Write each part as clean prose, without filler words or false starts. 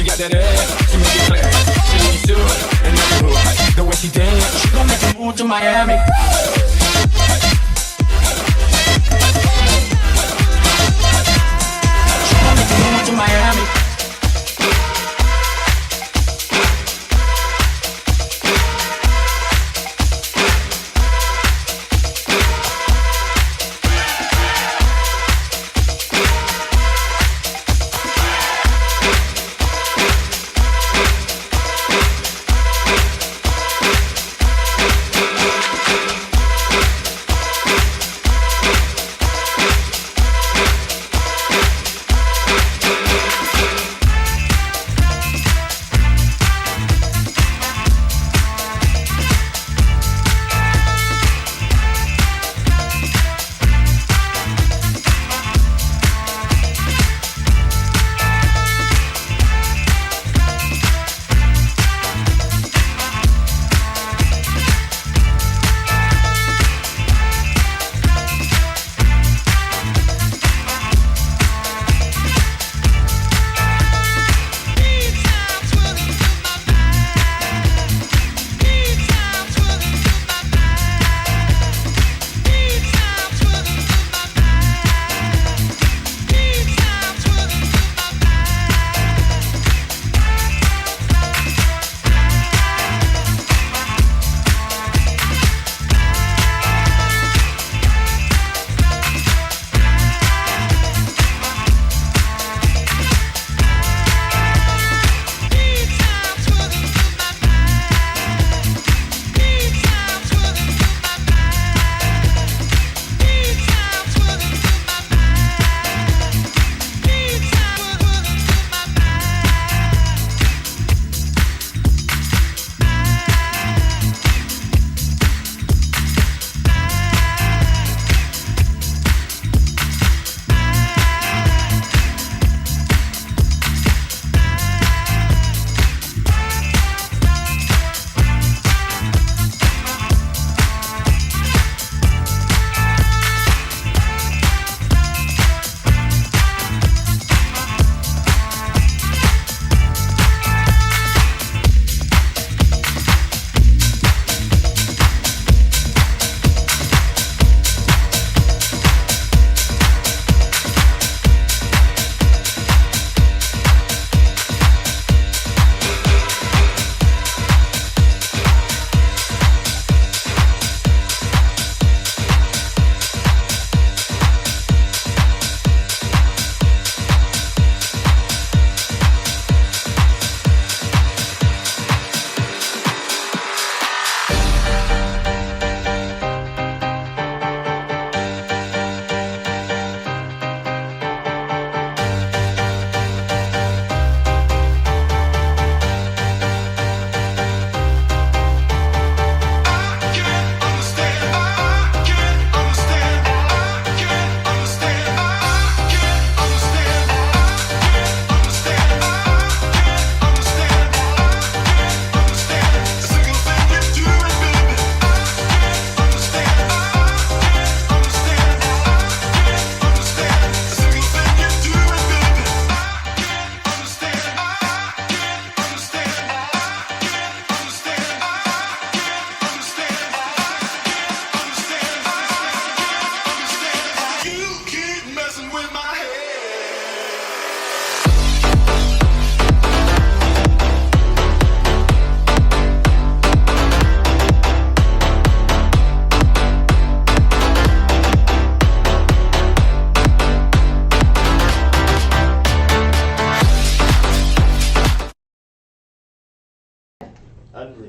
got that ass, she make it clap. She make it shoot in the hood. The way she dance, she gon' make you move to Miami. She gon' make you move to Miami.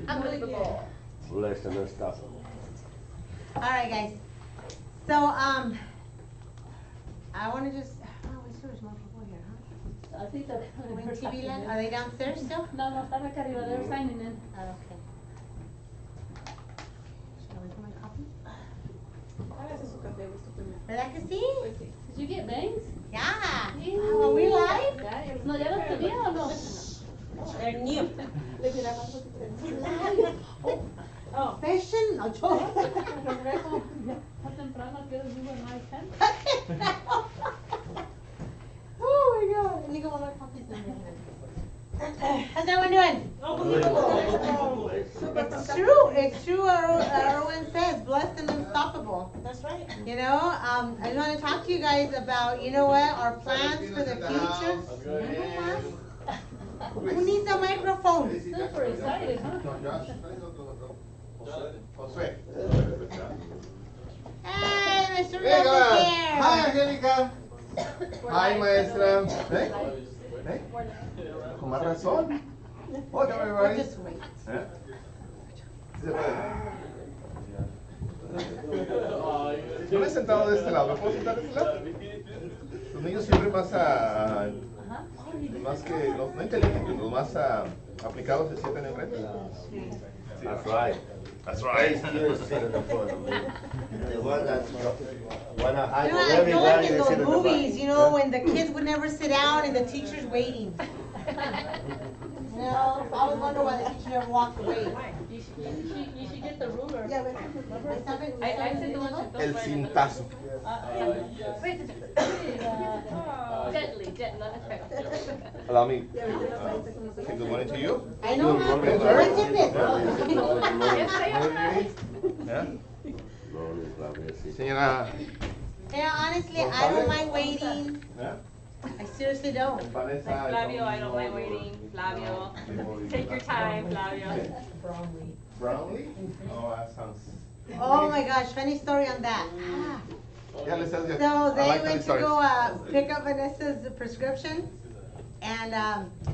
Unbelievable. Blessed and unstoppable. All right, guys. So, I want to just, oh, there's more people here, huh? I think that Wing TV Land, are they downstairs still? No, no, están acá arriba. They're signing in. Oh, okay. Shall we do my copy? Hágase su café, gusto primero. ¿Verdad que sí? Pues sí. Did you get bangs? Yeah. Sí. Are we live? No, ya los tenía o no? They're new. Le dirá más lo que tenemos. Oh. Fashion? No, yo. Refresco. Está temprano, quiero decir, bueno, hay 10. Oh my god. Let me go on my copies in there. How's everyone doing? Unbelievable. It's true, Erwin says, blessed and unstoppable. That's right. You know, I just want to talk to you guys about, you know what, our plans for the future. Who needs a microphone? Super excited, huh? Hey, Mr. Hey, Rose is here. Hi, Angelica. Hi, maestra. ¿Eh? ¿Eh? Con más razón. Welcome, We'll everybody. just wait. ¿Eh? Sí se puede. Yo me he sentado de este lado. ¿Me puedo sentar de este lado? Los niños siempre más que, no inteligentes, los más aplicados se sientan enfrente. That's right. That's right. You're sitting in the front of me. The one that's wanna hide You know, from I feel like everybody, in they those sit in the movies, back. you know, when the kids would never sit down and the teacher's waiting. You know, I always wonder why the teacher never walked away. You should get the ruler. I said the one that El cintazo. Gently, not effective. Allow me. Say good morning to you. I know how Good to morning, tip it. Yeah? Morning, Flavia, sí. Señora. Yeah, honestly, I don't mind waiting. ¿Eh? I seriously don't. Vanessa. Flavio, I don't mind waiting. Flavio, take your time, Flavio. Brownlee? Oh, that sounds. Oh my gosh, funny story on that. Yeah, let's tell you. So I they like went funny to stories. go pick up Vanessa's prescription, and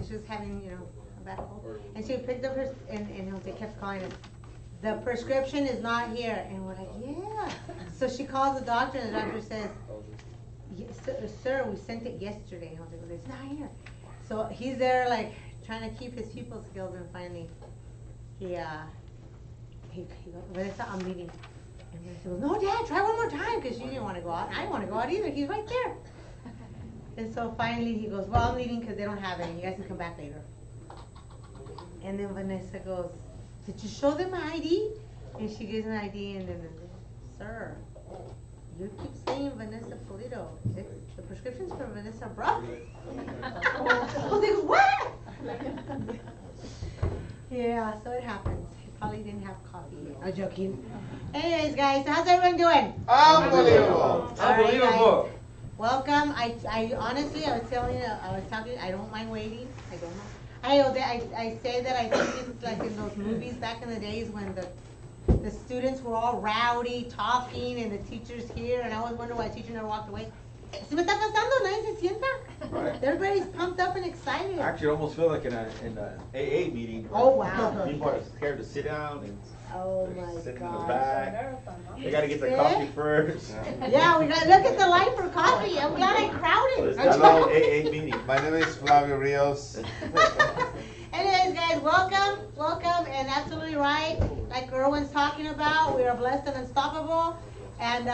she was having, you know, a bad cold. And she picked up her, and they kept calling us. The prescription is not here, and we're like, yeah. So she calls the doctor, and the doctor says, yes, sir, we sent it yesterday. And I was like, well, it's not here. So he's there, like, trying to keep his people skills, and finally, he goes, Vanessa, I'm leaving. And Vanessa goes, no, Dad, try one more time, because she didn't want to go out. I didn't want to go out either. He's right there. And so finally he goes, well, I'm leaving because they don't have it, and you guys can come back later. And then Vanessa goes, did you show them my ID? And she gives an ID, and then, sir, you keep saying Vanessa.Pulido. The prescription's for Vanessa Brock. So they go, what? Yeah, so it happens. He probably didn't have coffee. I'm joking. Anyways, guys, how's everyone doing? Unbelievable. All right, guys. Welcome. I honestly, I was talking, I don't mind waiting. I don't know. I say that I think it's like in those movies back in the days when the students were all rowdy, talking, and the teacher's here, and I always wonder why the teacher never walked away. ¿Sí me está pasando? ¿Nadie se sienta? Right. Everybody's pumped up and excited. Actually, I almost feel like in a AA meeting. Oh, wow. People are scared to sit down and Oh they're my sitting in the gosh. back. They gotta get their See? coffee first. Yeah, we got look at the line for coffee. I'm glad I crowded. Hello, AA meeting. My name is Flavio Rios. Anyways, guys, welcome, and absolutely right. Like Erwin's talking about, we are blessed and unstoppable. And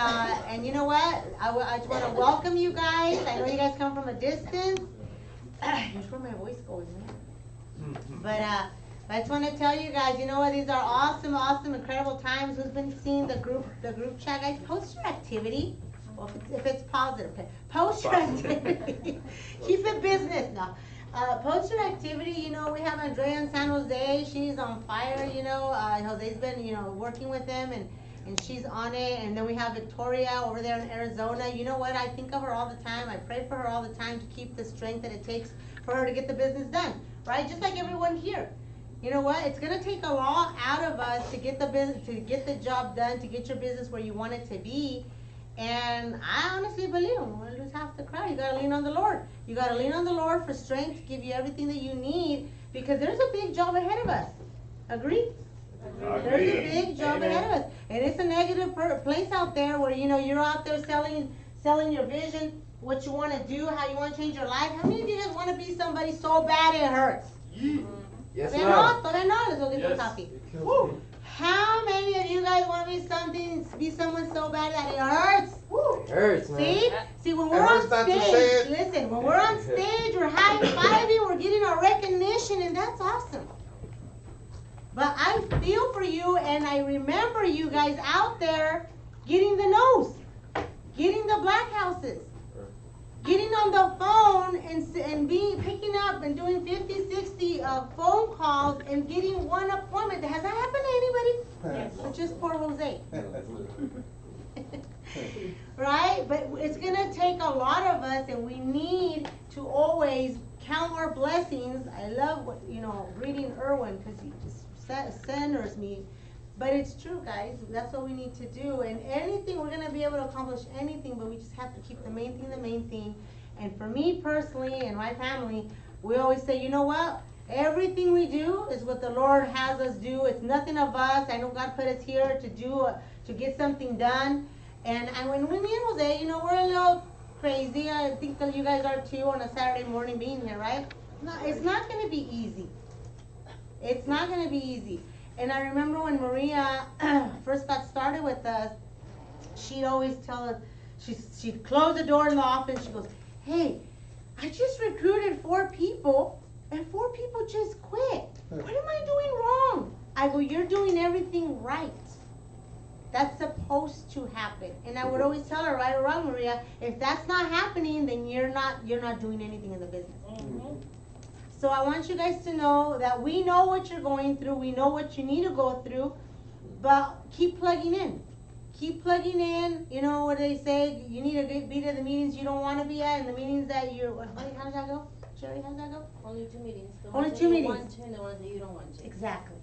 you know what? I just want to welcome you guys. I know you guys come from a distance. Here's where my voice goes, man. But I just want to tell you guys, you know what? These are awesome, incredible times. Who's been seeing the group chat, guys? Post your activity. Well, if it's positive, okay. Post your activity. Keep it business now. Post your activity. You know, we have Andrea in San Jose. She's on fire. You know, Jose's been, you know, working with them, and she's on it. And then we have Victoria over there in Arizona. You know what? I think of her all the time. I pray for her all the time to keep the strength that it takes for her to get the business done, right? Just like everyone here. You know what? It's gonna take a lot out of us to get the business, to get the job done, to get your business where you want it to be. And I honestly believe I'm gonna lose half the crowd. You gotta lean on the Lord. You gotta lean on the Lord for strength to give you everything that you need, because there's a big job ahead of us. Agree? There's a big job ahead of us, and it's a negative place out there where, you know, you're out there selling your vision, what you want to do, how you want to change your life. How many of you guys want to be somebody so bad it hurts? Yes, Todavía ma'am. no, let's go get some coffee. Woo. How many of you guys want to be someone so bad that it hurts? Hurts, man. See, when we're It on hurts not to say stage, it. listen, when we're on stage, we're high-fiving, we're getting our recognition, and that's awesome. But I feel for you, and I remember you guys out there getting the no's, getting the black houses, getting on the phone and picking up and doing 50, 60 phone calls and getting one appointment. Has that happened to anybody? Yes. Or just poor Jose? Right? But it's gonna take a lot of us, and we need to always count our blessings. I love what, reading Erwin, because he just centers me. But it's true, guys. That's what we need to do. And anything, we're gonna be able to accomplish anything, but we just have to keep the main thing the main thing. And for me personally and my family, we always say, you know what? Everything we do is what the Lord has us do. It's nothing of us. I know God put us here to get something done. And when me and Jose, we're a little crazy. I think that you guys are too on a Saturday morning being here, right? No, it's not going to be easy. It's not going to be easy. And I remember when Maria first got started with us, she'd always tell us, she'd close the door in the office. She goes, hey, I just recruited 4 people, and 4 people just quit. What am I doing wrong? I go, you're doing everything right. That's supposed to happen. And I would always tell her, right or wrong, Maria, if that's not happening, then you're not doing anything in the business. Mm-hmm. So I want you guys to know that we know what you're going through. We know what you need to go through, but keep plugging in. Keep plugging in. You know what they say? You need to be to the meetings you don't want to be at, and the meetings that you're. How does that go? Sherry, how does that go? Only 2 meetings. The Only ones 2 that meetings. You want to and the ones that you don't want to. Exactly.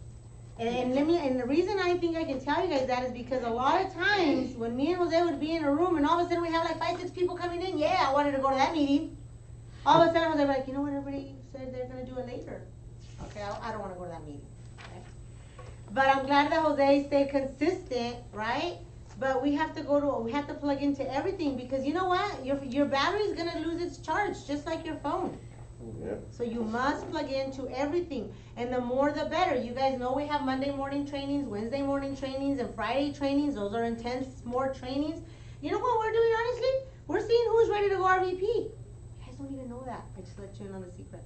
And the reason I think I can tell you guys that is because a lot of times when me and Jose would be in a room and all of a sudden we have like 5, 6 people coming in, yeah, I wanted to go to that meeting. All of a sudden Jose would be like, you know what, everybody said they're going to do it later. Okay, I don't want to go to that meeting. Okay? But I'm glad that Jose stayed consistent, right? But we have to plug into everything, because you know what? Your battery is going to lose its charge just like your phone. Yep. So you must plug into everything, and the more the better. You guys know we have Monday morning trainings, Wednesday morning trainings, and Friday trainings. Those are intense, more trainings. You know what we're doing, honestly? We're seeing who's ready to go RVP. You guys don't even know that. I just let you in on the secret.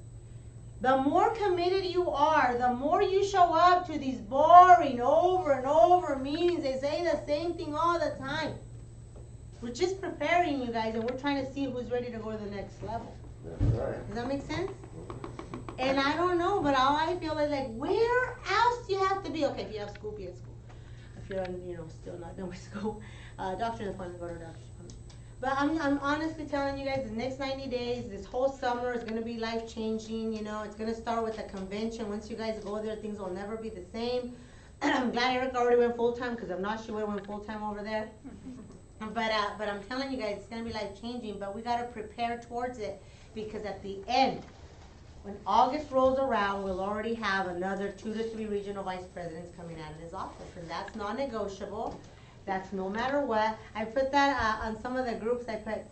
The more committed you are, the more you show up to these boring over and over meetings. They say the same thing all the time. We're just preparing you guys, and we're trying to see who's ready to go to the next level. That's right. Does that make sense? And I don't know, but all I feel is like, where else do you have to be? Okay, if you have school, be at school. If you're, still not done with school, doctor's appointment, go to a doctor's appointment. But I'm honestly telling you guys, the next 90 days, this whole summer is going to be life-changing. It's going to start with a convention. Once you guys go there, things will never be the same. I'm glad Erica already went full-time, because I'm not sure would have went full-time over there. But I'm telling you guys, it's going to be life-changing, but we got to prepare towards it. Because at the end, when August rolls around, we'll already have another 2 to 3 regional vice presidents coming out of his office. And that's non-negotiable. That's no matter what. I put that on some of the groups. I put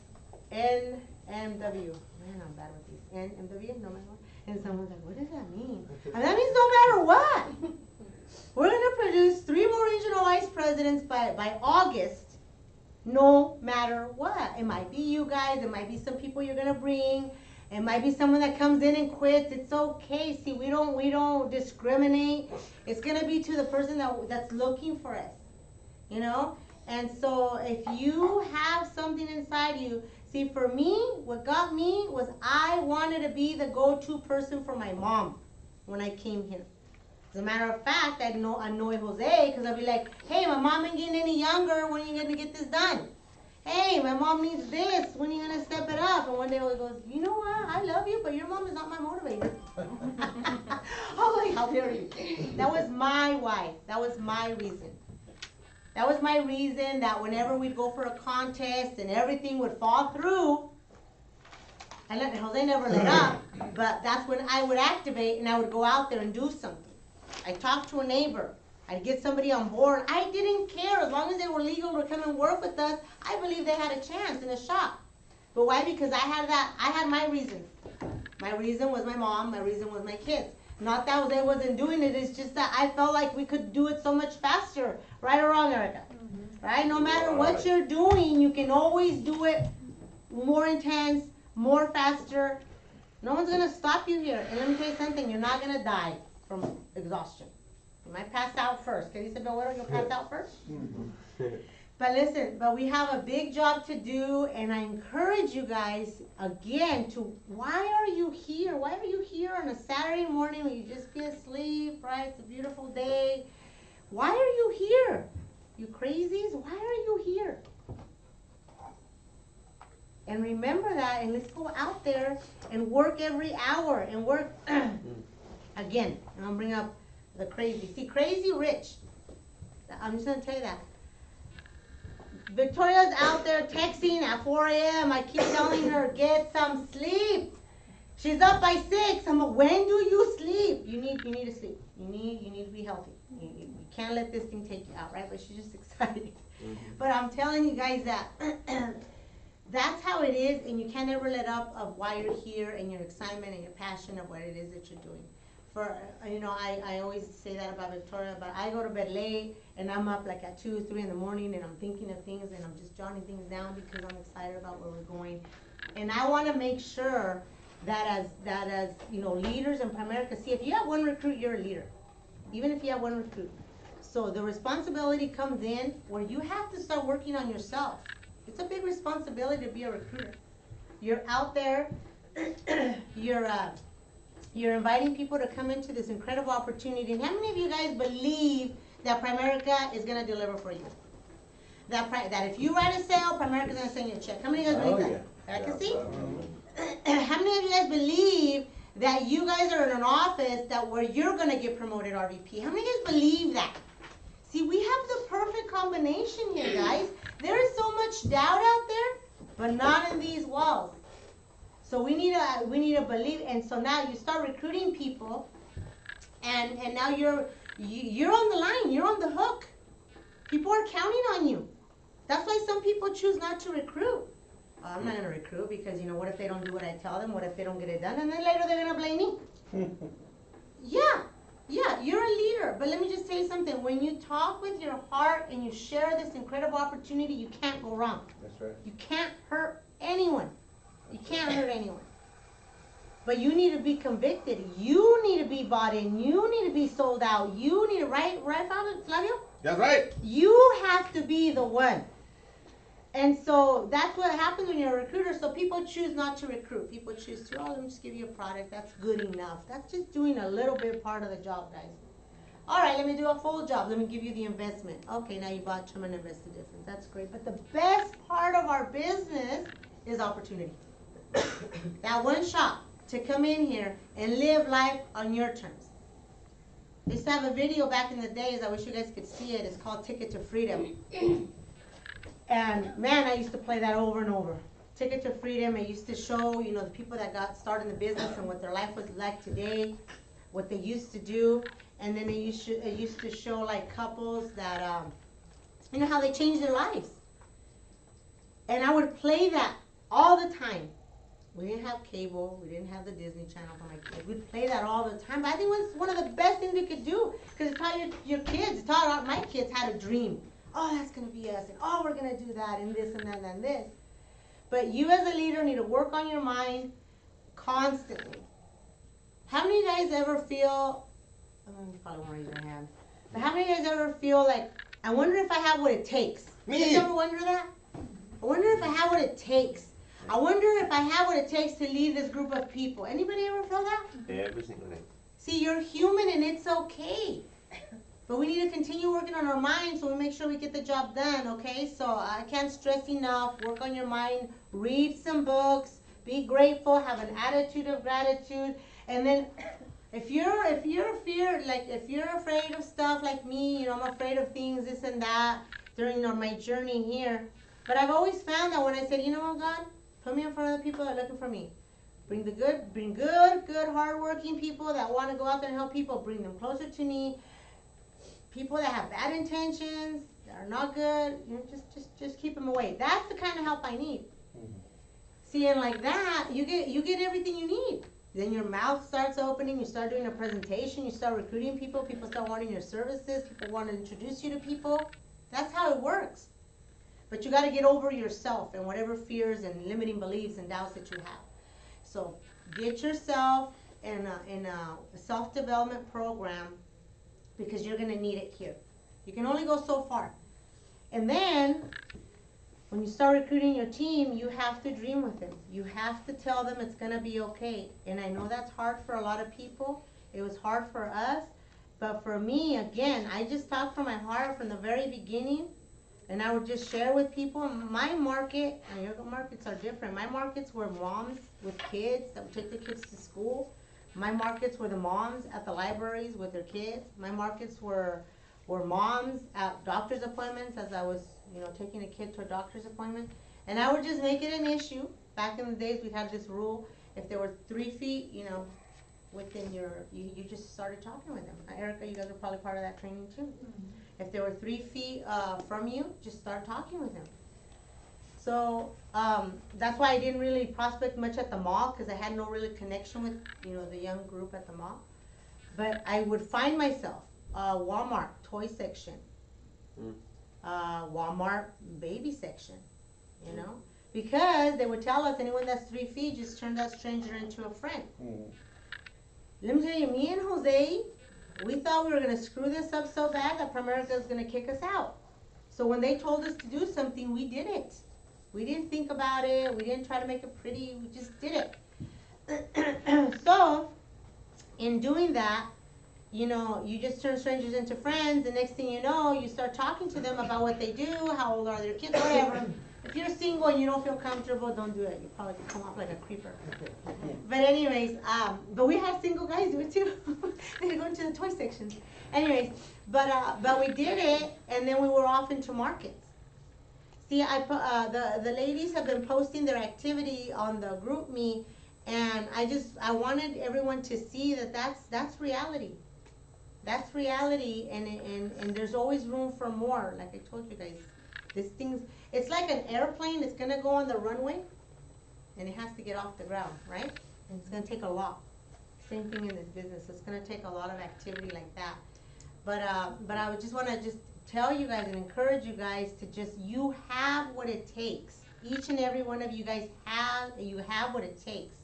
NMW. Man, I'm bad with these. NMW, no matter what. And someone's like, what does that mean? And that means no matter what. We're going to produce 3 more regional vice presidents by August. No matter what. It might be you guys. It might be some people you're gonna bring. It might be someone that comes in and quits. It's okay. See, we don't discriminate. It's gonna be to the person that's looking for us. And so if you have something inside you, see, for me, what got me was I wanted to be the go-to person for my mom when I came here. As a matter of fact, I annoy Jose, because I'll be like, hey, my mom ain't getting any younger. When are you going to get this done? Hey, my mom needs this. When are you going to step it up? And one day Jose goes, you know what? I love you, but your mom is not my motivator. I'm like, how dare you? That was my why. That was my reason. That was my reason that whenever we'd go for a contest and everything would fall through, Jose never let up, but that's when I would activate and I would go out there and do something. I talked to a neighbor. I'd get somebody on board. I didn't care. As long as they were legal to come and work with us, I believe they had a chance and a shot. But why? Because I had my reasons. My reason was my mom. My reason was my kids. Not that Jose wasn't doing it. It's just that I felt like we could do it so much faster. Right or wrong, Erica? Mm-hmm. Right? No matter what you're doing, you can always do it more intense, more faster. No one's going to stop you here. And let me tell you something. You're not going to die from exhaustion. You might pass out first. ¿Qué dice mi abuelo? You'll pass out first. But listen, but we have a big job to do, and I encourage you guys again to, why are you here? Why are you here on a Saturday morning when you just be asleep, right? It's a beautiful day. Why are you here? You crazies, why are you here? And remember that, and let's go out there and work every hour and work again. And I'll bring up the crazy. See, crazy rich. I'm just gonna tell you that. Victoria's out there texting at 4 a.m. I keep telling her, get some sleep. She's up by 6. I'm like, when do you sleep? You need to sleep. You need to be healthy. You can't let this thing take you out, right? But she's just excited. But I'm telling you guys that that's how it is, and you can't ever let up of why you're here and your excitement and your passion of what it is that you're doing. For, I always say that about Victoria, but I go to bed late and I'm up like at 2, 3 in the morning, and I'm thinking of things and I'm just jotting things down because I'm excited about where we're going. And I want to make sure that as leaders in Primerica, see, if you have one recruit, you're a leader. Even if you have one recruit. So the responsibility comes in where you have to start working on yourself. It's a big responsibility to be a recruiter. You're out there, you're inviting people to come into this incredible opportunity. And how many of you guys believe that Primerica is going to deliver for you? That if you write a sale, Primerica is going to send you a check. How many of you guys believe that? I can see. How many of you guys believe that you guys are in an office where you're going to get promoted RVP? How many of you guys believe that? See, we have the perfect combination here, guys. There is so much doubt out there, but not in these walls. So we need to believe, and so now you start recruiting people, and now you're on the line, you're on the hook. People are counting on you. That's why some people choose not to recruit. I'm not gonna recruit because what if they don't do what I tell them? What if they don't get it done? And then later they're gonna blame me. Yeah, you're a leader. But let me just tell you something. When you talk with your heart and you share this incredible opportunity, you can't go wrong. That's right. You can't hurt anyone. You can't hurt anyone. But you need to be convicted. You need to be bought in. You need to be sold out. You need to, right, Flavio? That's right. You have to be the one. And so that's what happens when you're a recruiter. So people choose not to recruit. People choose to, let me just give you a product. That's good enough. That's just doing a little bit part of the job, guys. All right, let me do a full job. Let me give you the investment. Okay, now you bought term and invested difference. That's great. But the best part of our business is opportunity. That one shot to come in here and live life on your terms. I used to have a video back in the days. I wish you guys could see it. It's called Ticket to Freedom. And man, I used to play that over and over. Ticket to Freedom. It used to show, the people that got started in the business and what their life was like today, what they used to do. And then it used to show like couples that, how they changed their lives. And I would play that all the time. We didn't have cable. We didn't have the Disney Channel for my kids. We'd play that all the time. But I think it was one of the best things we could do because it taught your kids, it taught my kids how to dream. Oh, that's going to be us. And oh, we're going to do that and this and that and this. But you as a leader need to work on your mind constantly. How many of you guys ever feel, you probably won't raise your hand, but how many of you guys ever feel like, I wonder if I have what it takes? Me. You guys ever wonder that? I wonder if I have what it takes. I wonder if I have what it takes to lead this group of people. Anybody ever feel that? Every single day. See, you're human and it's okay. But we need to continue working on our minds so we make sure we get the job done, okay? So I can't stress enough. Work on your mind. Read some books. Be grateful. Have an attitude of gratitude. And then if you're afraid of stuff like me, I'm afraid of things, this and that, during my journey here. But I've always found that when I said, God, put me in front of the people that are looking for me. Bring good, hardworking people that want to go out there and help people. Bring them closer to me. People that have bad intentions, that are not good, just keep them away. That's the kind of help I need. See, and like that, you get everything you need. Then your mouth starts opening, you start doing a presentation, you start recruiting people, people start wanting your services, people want to introduce you to people. That's how it works. But you got to get over yourself and whatever fears and limiting beliefs and doubts that you have. So get yourself in a self-development program because you're going to need it here. You can only go so far. And then, when you start recruiting your team, you have to dream with them. You have to tell them it's gonna be okay. And I know that's hard for a lot of people. It was hard for us. But for me, again, I just talk from my heart from the very beginning. And I would just share with people, my market, and your markets are different. My markets were moms with kids that would take their kids to school. My markets were the moms at the libraries with their kids. My markets were moms at doctor's appointments as I was, taking a kid to a doctor's appointment. And I would just make it an issue. Back in the days, we had this rule, if there were 3 feet, within you just started talking with them. Erica, you guys were probably part of that training too. Mm-hmm. If they were 3 feet from you, just start talking with them. So that's why I didn't really prospect much at the mall, because I had no really connection with the young group at the mall. But I would find myself Walmart toy section, Walmart baby section, because they would tell us anyone that's 3 feet just turn that stranger into a friend. Let me tell you, me and Jose, we thought we were going to screw this up so bad that Primerica was going to kick us out. So when they told us to do something, we did it. We didn't think about it. We didn't try to make it pretty. We just did it. So in doing that, you just turn strangers into friends. The next thing you know, you start talking to them about what they do, how old are their kids, whatever. If you're single and you don't feel comfortable, don't do it. You probably come off like a creeper. But anyways, but we had single guys do it too. They go into the toy section. Anyways, but we did it, and then we were off into markets. See, the ladies have been posting their activity on the group me, and I wanted everyone to see that that's reality. That's reality, and there's always room for more. Like I told you guys, it's like an airplane. It's gonna go on the runway, and it has to get off the ground, right? And it's gonna take a lot. Same thing in this business. It's gonna take a lot of activity like that. But I would just want to just tell you guys and encourage you guys to you have what it takes. Each and every one of you guys have what it takes.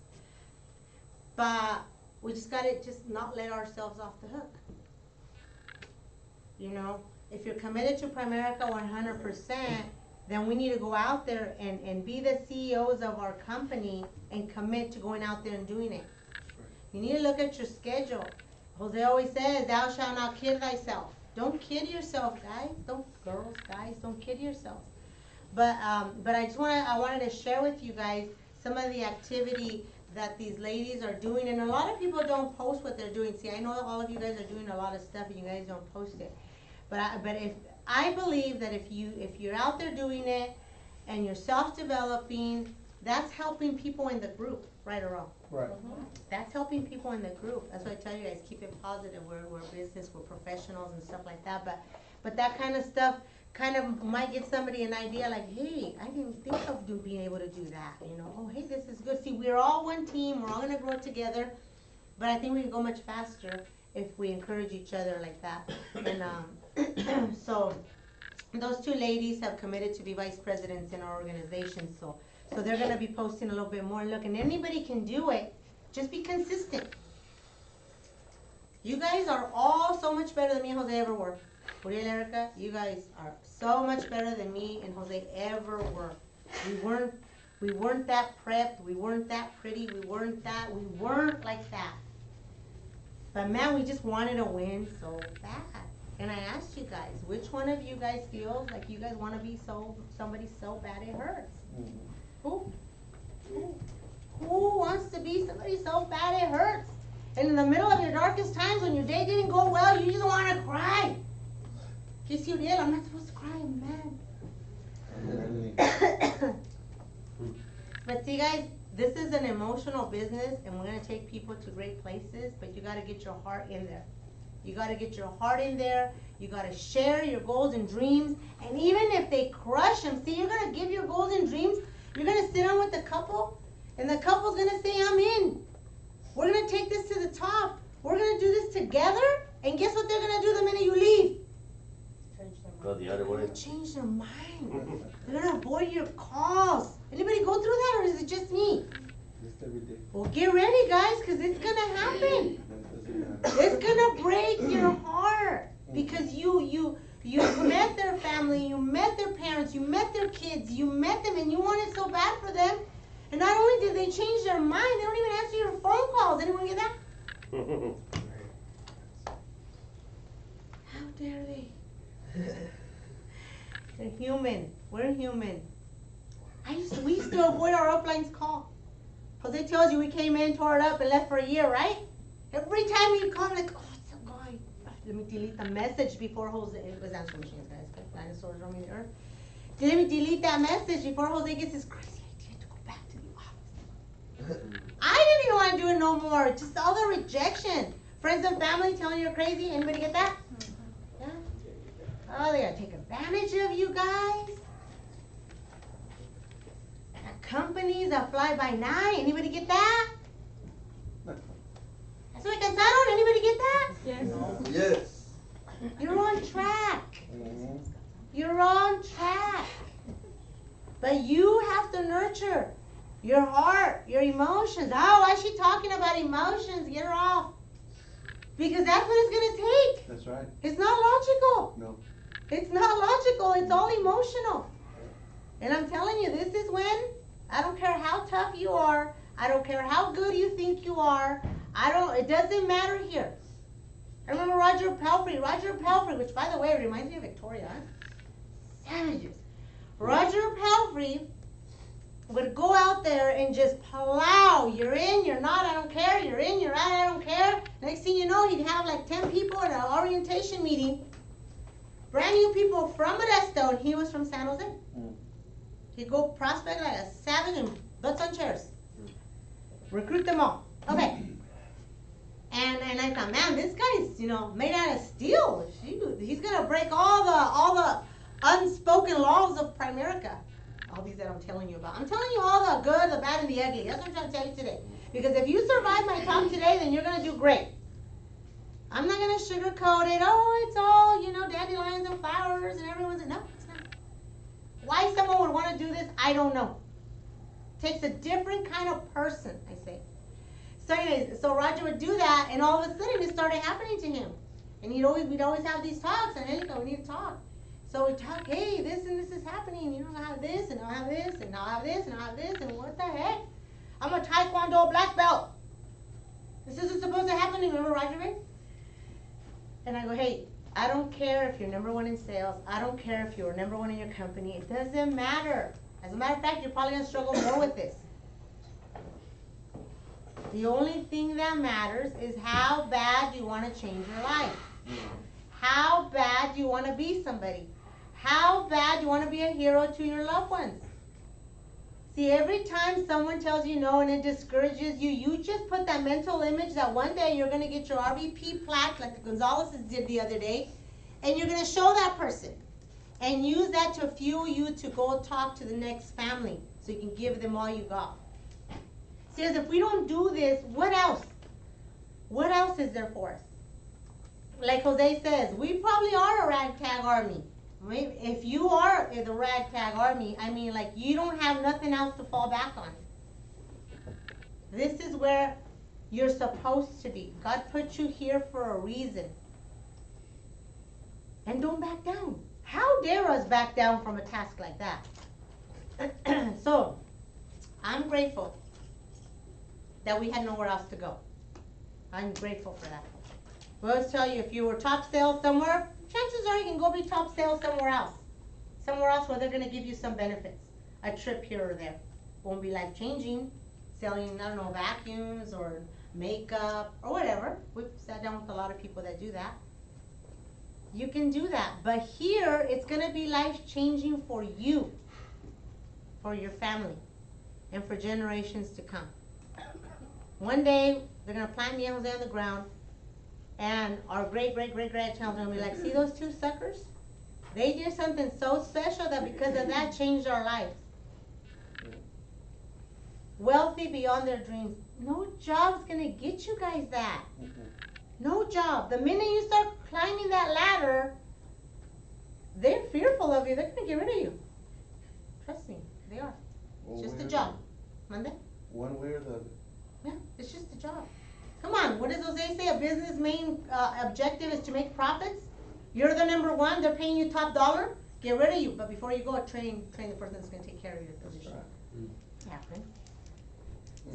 But we just gotta just not let ourselves off the hook. If you're committed to Primerica 100%, then we need to go out there and be the CEOs of our company and commit to going out there and doing it. You need to look at your schedule. Jose always says, thou shalt not kid thyself. Don't kid yourself, guys. Don't kid yourselves. But I wanted to share with you guys some of the activity that these ladies are doing, and a lot of people don't post what they're doing. See, I know all of you guys are doing a lot of stuff and you guys don't post it. But I believe that if you're out there doing it and you're self-developing, that's helping people in the group, right or wrong? Right. That's helping people in the group. That's why I tell you guys, keep it positive. We're business, we're professionals and stuff like that. But that kind of stuff kind of might give somebody an idea like, hey, I didn't think of being able to do that. Oh, hey, this is good. See, we're all one team. We're all going to grow together. But I think we can go much faster if we encourage each other like that. And so those two ladies have committed to be vice presidents in our organization. So they're going to be posting a little bit more. Look, and anybody can do it. Just be consistent. You guys are all so much better than me and Jose ever were. Uriel, Erica, you guys are so much better than me and Jose ever were. We weren't that prepped. We weren't that pretty. We weren't like that. But man, we just wanted to win so bad. And I asked you guys, which one of you guys feels like you guys want to be somebody so bad it hurts? Who wants to be somebody so bad it hurts? And in the middle of your darkest times when your day didn't go well, you just want to cry. Kiss you, Uriel, I'm not supposed to cry, I'm mad. But see guys, this is an emotional business and we're going to take people to great places, but you got to get your heart in there. You got to get your heart in there. You got to share your goals and dreams. And even if they crush them, see, you're going to give your goals and dreams. You're going to sit down with the couple, and the couple's going to say, I'm in. We're going to take this to the top. We're going to do this together. And guess what they're going to do the minute you leave? Go the other way. Change their mind. They're going to avoid your calls. Anybody go through that, or is it just me? Just every day. Well, get ready, guys, because it's going to happen. It's going to break your heart because you met their family, you met their parents, you met their kids, you met them, and you wanted so bad for them. And not only did they change their mind, they don't even answer your phone calls. Anyone get that? How dare they? They're human. We're human. We used to avoid our upline's call. Jose tells you we came in, tore it up, and left for a year, right? Every time you call, like, oh, what's up, going? Let me delete the message before Jose. It was answering machines, guys. Dinosaurs roaming the earth. Let me delete that message before Jose gets his crazy idea to go back to the office. I didn't even want to do it no more. Just all the rejection. Friends and family telling you you're crazy. Anybody get that? Yeah. Oh, they gotta take advantage of you guys. Companies that fly by night. Anybody get that? That's what cansaron. Anybody get that? Yes. Yes. You're on track. You're on track. But you have to nurture your heart, your emotions. Oh, why is she talking about emotions? Get her off. Because that's what it's going to take. That's right. It's not logical. No. It's not logical. It's all emotional. And I'm telling you, this is when, I don't care how tough you are. I don't care how good you think you are. It doesn't matter here. I remember Roger Pelfrey, which by the way reminds me of Victoria. Savages. Roger Pelfrey would go out there and just plow. You're in, you're not, I don't care. You're in, you're out, I don't care. Next thing you know, he'd have like 10 people at an orientation meeting. Brand new people from Modesto, and he was from San Jose. He'd go prospect like a savage and butts on chairs. Recruit them all. Okay. And I thought, man, this guy's, made out of steel. He's gonna break all the unspoken laws of Primerica. All these that I'm telling you about. I'm telling you all the good, the bad, and the ugly. That's what I'm trying to tell you today. Because if you survive my talk today, then you're gonna do great. I'm not gonna sugarcoat it. Oh, it's all, dandelions and flowers and everyone's. No, it's not. Why someone would want to do this, I don't know. It takes a different kind of person, I say. So anyways, so Roger would do that, and all of a sudden it started happening to him. And we'd always have these talks, and Angelica, we need to talk. So we talk, hey, this and this is happening. I have this, and I have this, and I have this, and I have this, and what the heck? I'm a Taekwondo black belt. This isn't supposed to happen to me. Remember Roger Ray? And I go, hey, I don't care if you're number one in sales. I don't care if you're number one in your company. It doesn't matter. As a matter of fact, you're probably going to struggle more with this. The only thing that matters is how bad you want to change your life. How bad you want to be somebody. How bad you want to be a hero to your loved ones. See, every time someone tells you no and it discourages you, you just put that mental image that one day you're going to get your RVP plaque like the Gonzaleses did the other day, and you're going to show that person and use that to fuel you to go talk to the next family so you can give them all you got. See, as if we don't do this, what else? What else is there for us? Like Jose says, we probably are a ragtag army. If you are the ragtag army, I mean, like, you don't have nothing else to fall back on. This is where you're supposed to be. God put you here for a reason. And don't back down. How dare us back down from a task like that? So, I'm grateful that we had nowhere else to go. I'm grateful for that. I always tell you, if you were top sales somewhere, chances are you can go be top sales somewhere else. Somewhere else where they're going to give you some benefits. A trip here or there. Won't be life-changing. Selling, I don't know, vacuums or makeup or whatever. We've sat down with a lot of people that do that. You can do that. But here, it's going to be life-changing for you. For your family. And for generations to come. One day, they're going to plant me and Jose on the ground. And our great-great-great-grandchildren will be like, see those two suckers? They did something so special that because of that changed our lives. Wealthy beyond their dreams. No job's going to get you guys that. No job. The minute you start climbing that ladder, they're fearful of you. They're going to get rid of you. Trust me, they are. It's just a job. Monday? One way or the other. Yeah, it's just a job. Come on, what does Jose say? A business main objective is to make profits? You're the number one, they're paying you top dollar? get rid of you. But before you go, train the person that's gonna take care of your position. Happen.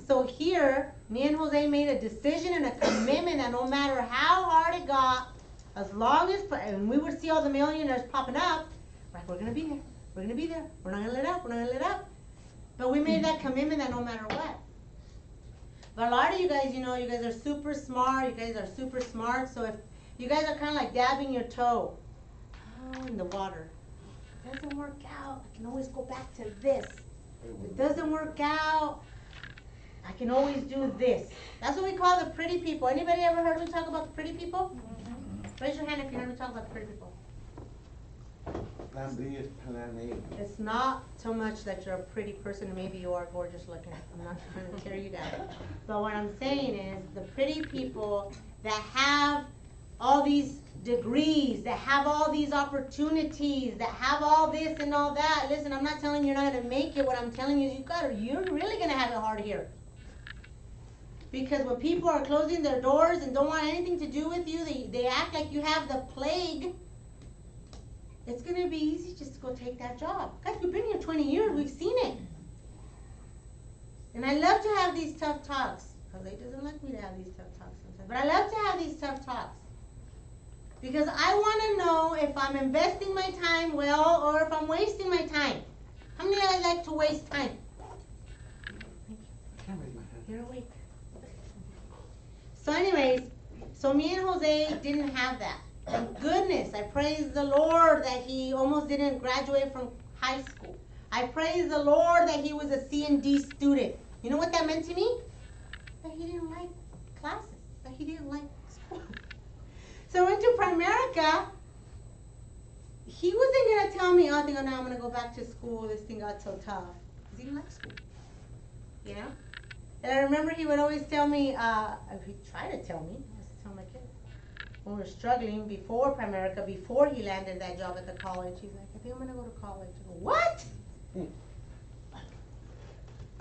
So here, me and Jose made a decision and a commitment that no matter how hard it got, as long as, and we would see all the millionaires popping up, like, we're gonna be there, we're gonna be there, we're not gonna let up, we're not gonna let up. But we made that commitment that no matter what. But a lot of you guys, you know, you guys are super smart, so if you guys are kind of like dabbing your toe, in the water, it doesn't work out, I can always go back to this. If it doesn't work out, I can always do this. That's what we call the pretty people. Anybody ever heard me talk about the pretty people? Raise your hand if you heard me talk about the pretty people. Plan B is plan A. It's not so much that you're a pretty person, and maybe you are gorgeous looking. I'm not trying to tear you down. But what I'm saying is the pretty people that have all these degrees, that have all these opportunities, that have all this and all that. Listen, I'm not telling you you're not gonna make it. What I'm telling you is you're really gonna have it hard here. Because when people are closing their doors and don't want anything to do with you, they act like you have the plague. It's gonna be easy just to go take that job. Guys, we've been here 20 years, we've seen it. And I love to have these tough talks. Jose doesn't like me to have these tough talks sometimes. But I love to have these tough talks. Because I wanna know if I'm investing my time well or if I'm wasting my time. How many of you like to waste time? You're awake. So anyways, so me and Jose didn't have that. Thank goodness. I praise the Lord that he almost didn't graduate from high school. I praise the Lord that he was a C and D student. You know what that meant to me? That he didn't like classes. That he didn't like school. So I went to Primerica. He wasn't going to tell me, oh, now I'm going to go back to school. This thing got so tough. Because he didn't like school. You know? And I remember he would always tell me, he'd try to tell me, I used to tell my kids, when we were struggling before Primerica, before he landed that job at the college, he's like, I think I'm going to go to college. I go, what? It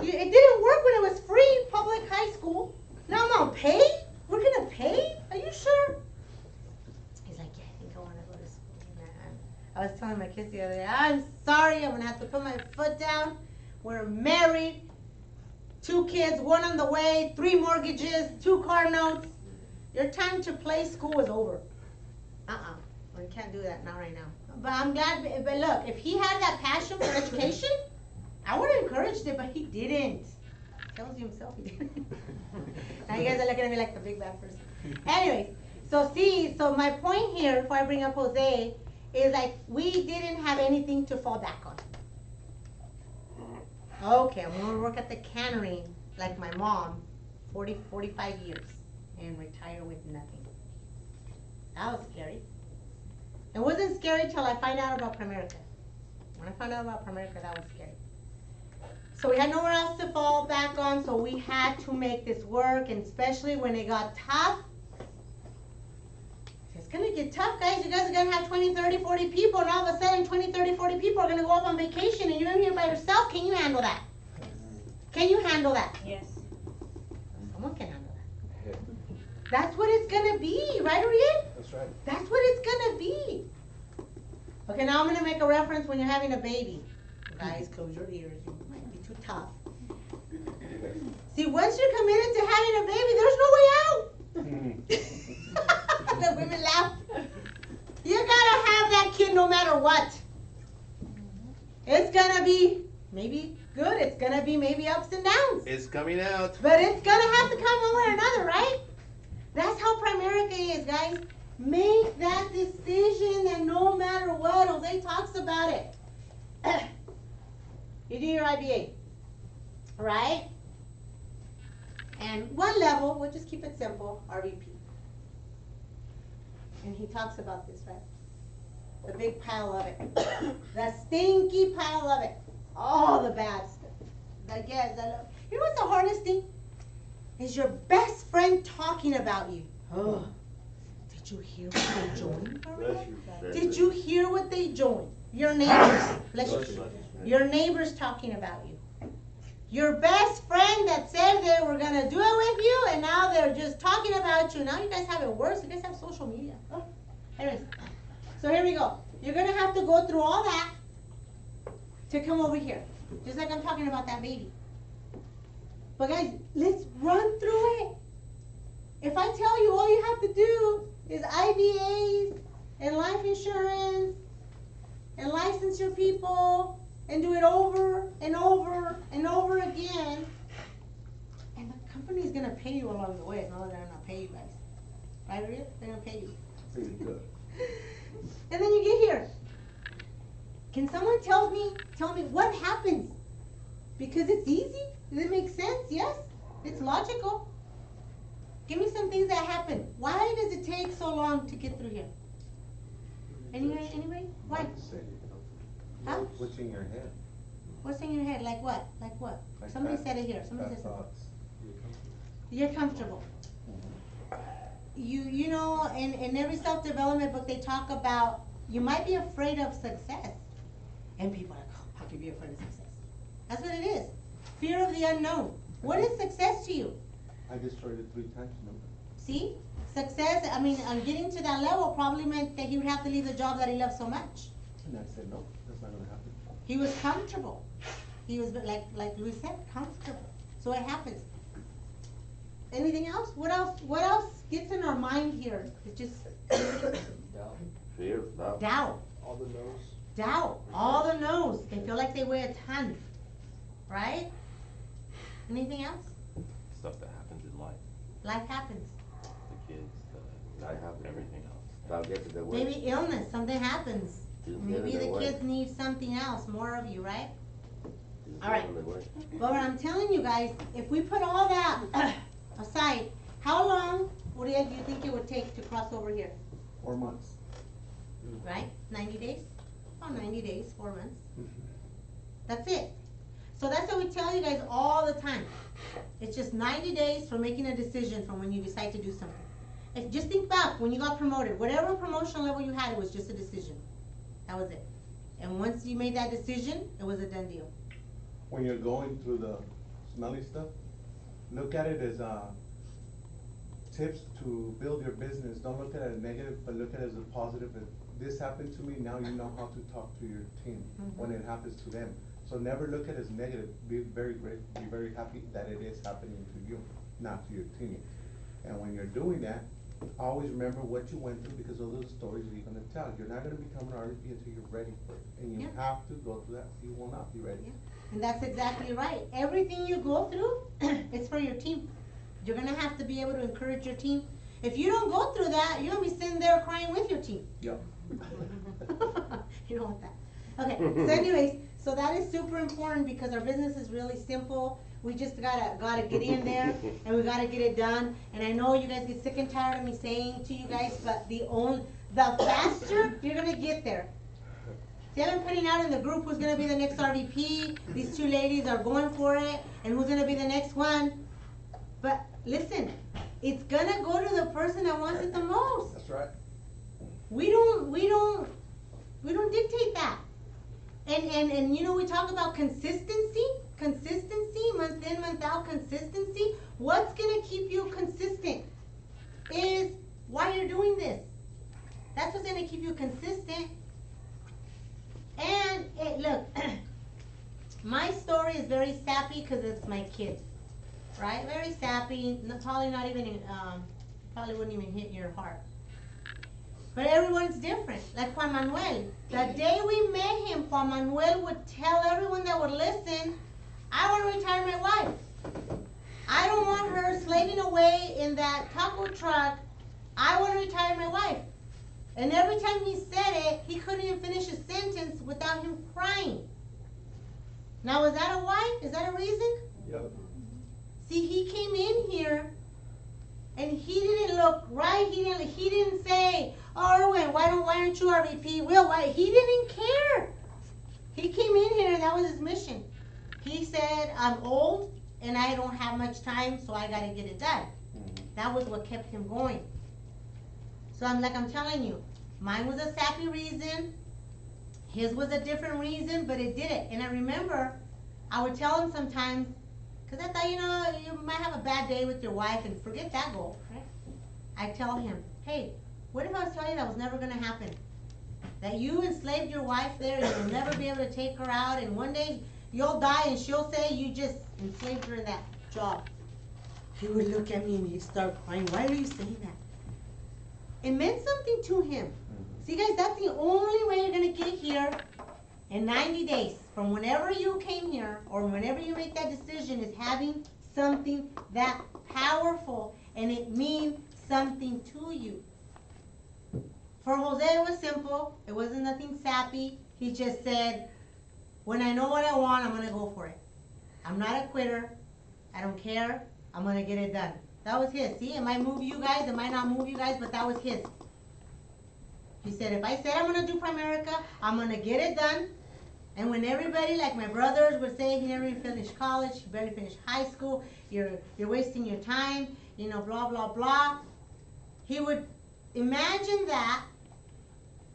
didn't work when it was free, public high school. Now I'm going to pay? We're going to pay? Are you sure? He's like, yeah, I think I want to go to school. And I was telling my kids the other day, I'm sorry, I'm going to have to put my foot down. We're married. 2 kids, 1 on the way, 3 mortgages, 2 car notes. Your time to play school is over. We can't do that, not right now. But I'm glad, but look, if he had that passion for education, I would have encouraged it, but he didn't. He tells you himself he didn't. Now you guys are looking at me like the big bad person. Anyways, so my point here, before I bring up Jose, is like we didn't have anything to fall back on. Okay, I'm going to work at the cannery like my mom, 45 years, and retire with nothing. That was scary. It wasn't scary till I find out about Primerica. When I found out about Primerica, that was scary. So we had nowhere else to fall back on, so we had to make this work, and especially when it got tough. It's going to get tough, guys. You guys are going to have 20, 30, 40 people, and all of a sudden 20, 30, 40 people are going to go off on vacation, and you're in here by yourself. Can you handle that? Can you handle that? Yes. Someone can handle that. That's what it's going to be, right, Ariel? That's right. That's what it's going to be. Okay, now I'm going to make a reference when you're having a baby. Guys, close your ears. It might be too tough. See, once you're committed to having a baby, there's no way out. The women laugh. You gotta have that kid no matter what. It's gonna be maybe good. It's gonna be maybe ups and downs. It's coming out. But it's gonna have to come one way or another, right? That's how Primerica is, guys. Make that decision that no matter what, Jose talks about it. You do your IBA, right? And 1 level, we'll just keep it simple, RVP. And he talks about this, right? The big pile of it. The stinky pile of it. All the bad stuff. You know what's the hardest thing? Is your best friend talking about you. Oh, did you hear what they joined? Did you hear what they joined? Your neighbors. Bless you. Your neighbors talking about you. Your best friend that said they were going to do it with you, and now they're just talking about you. Now you guys have it worse. You guys have social media. Oh. Anyways, so here we go. you're gonna have to go through all that to come over here. Just like I'm talking about that baby. But guys, let's run through it. If I tell you all you have to do is IVAs and life insurance and license your people and do it over and over and over again, and the company's gonna pay you along the way. No, they're not pay you guys. Right, Rhea? They're gonna pay you. Pretty good. And then you get here. Can someone tell me what happens? Because it's easy? Does it make sense? Yes? It's logical. Give me some things that happen. Why does it take so long to get through here? Anybody? Why? Huh? What's in your head? What's in your head? Like what? Like what? Like Somebody bad- said it here. Somebody bad said something. thoughts. You're comfortable. You know, in every self-development book, they talk about you might be afraid of success. And people are like, oh, how can you be afraid of success? That's what it is. Fear of the unknown. What is success to you? I destroyed it 3 times, no? See? Success, I mean, getting to that level probably meant that he would have to leave the job that he loved so much. And I said, no, that's not gonna happen. He was comfortable. He was, like Luis said, comfortable. So it happens. Anything else? What else gets in our mind here? It's just Fear, doubt. doubt. All the no's. Doubt. All the no's. They feel like they weigh a ton. Right? Anything else? Stuff that happens in life, Life happens. the kids, Life happens. everything else. Doubt gets in the way. Maybe illness, something happens. Just Maybe get in the way. kids need something else, more of you, right? Just all get right. in the way. But what I'm telling you guys, if we put all that aside, how long do you think it would take to cross over here? 4 months. Right? 90 days? Oh, 90 days, 4 months. That's it. So that's what we tell you guys all the time. It's just 90 days for making a decision from when you decide to do something. If just think back when you got promoted, whatever promotion level you had, it was just a decision. That was it. And once you made that decision, it was a done deal. When you're going through the smelly stuff, look at it as tips to build your business. Don't look at it as negative, but look at it as a positive. If this happened to me, now you know how to talk to your team when it happens to them. So never look at it as negative. Be very grateful, be very happy that it is happening to you, not to your team. And when you're doing that, always remember what you went through, because those are the stories that you're gonna tell. You're not gonna become an RVP until you're ready for it. And you Yeah. have to go through that. You will not be ready. Yeah. And that's exactly right. Everything you go through, it's for your team. You're gonna have to be able to encourage your team. If you don't go through that, you're gonna be sitting there crying with your team. Yep. You don't want that. Okay, so anyways, so that is super important because our business is really simple. We just gotta get in there and we gotta get it done. And I know you guys get sick and tired of me saying to you guys, but the faster you're gonna get there. See, I've been putting out in the group who's gonna be the next RVP. These 2 ladies are going for it, and who's gonna be the next one. But listen, it's gonna go to the person that wants it the most. That's right. We don't dictate that. And you know, we talk about consistency, month in, month out consistency. What's gonna keep you consistent is why you're doing this. That's what's gonna keep you consistent. And look, my story is very sappy because it's my kids, right? Very sappy, probably not even, probably wouldn't even hit your heart. But everyone's different. Like Juan Manuel. The day we met him, Juan Manuel would tell everyone that would listen, I want to retire my wife. I don't want her slaving away in that taco truck. I want to retire my wife. And every time he said it, he couldn't even finish a sentence without him crying. Now, is that a why? Is that a reason? Yep. See, he came in here and he didn't look right. He didn't say, "Oh, Erwin, why aren't you RVP? Will, why?" He didn't care. He came in here and that was his mission. He said, "I'm old and I don't have much time, so I gotta get it done." That was what kept him going. So I'm telling you, mine was a sappy reason. His was a different reason, but it did it. And I remember, I would tell him sometimes, because I thought, you might have a bad day with your wife and forget that goal, right? I tell him, hey, what if I was telling you that was never going to happen? that you enslaved your wife there and you'll never be able to take her out, and one day you'll die and she'll say you just enslaved her in that job. He would look at me and he'd start crying. Why are you saying that? It meant something to him. See, guys, that's the only way you're going to get here in 90 days. From whenever you came here or whenever you make that decision is having something that powerful, and it means something to you. For Jose, it was simple. It wasn't nothing sappy. He just said, when I know what I want, I'm going to go for it. I'm not a quitter. I don't care. I'm going to get it done. That was his. See, it might move you guys. It might not move you guys, but that was his. He said, if I said I'm going to do Primerica, I'm going to get it done. And when everybody, like my brothers, would say he never even finished college, he barely finished high school, you're wasting your time, you know, blah, blah, blah. He would imagine that,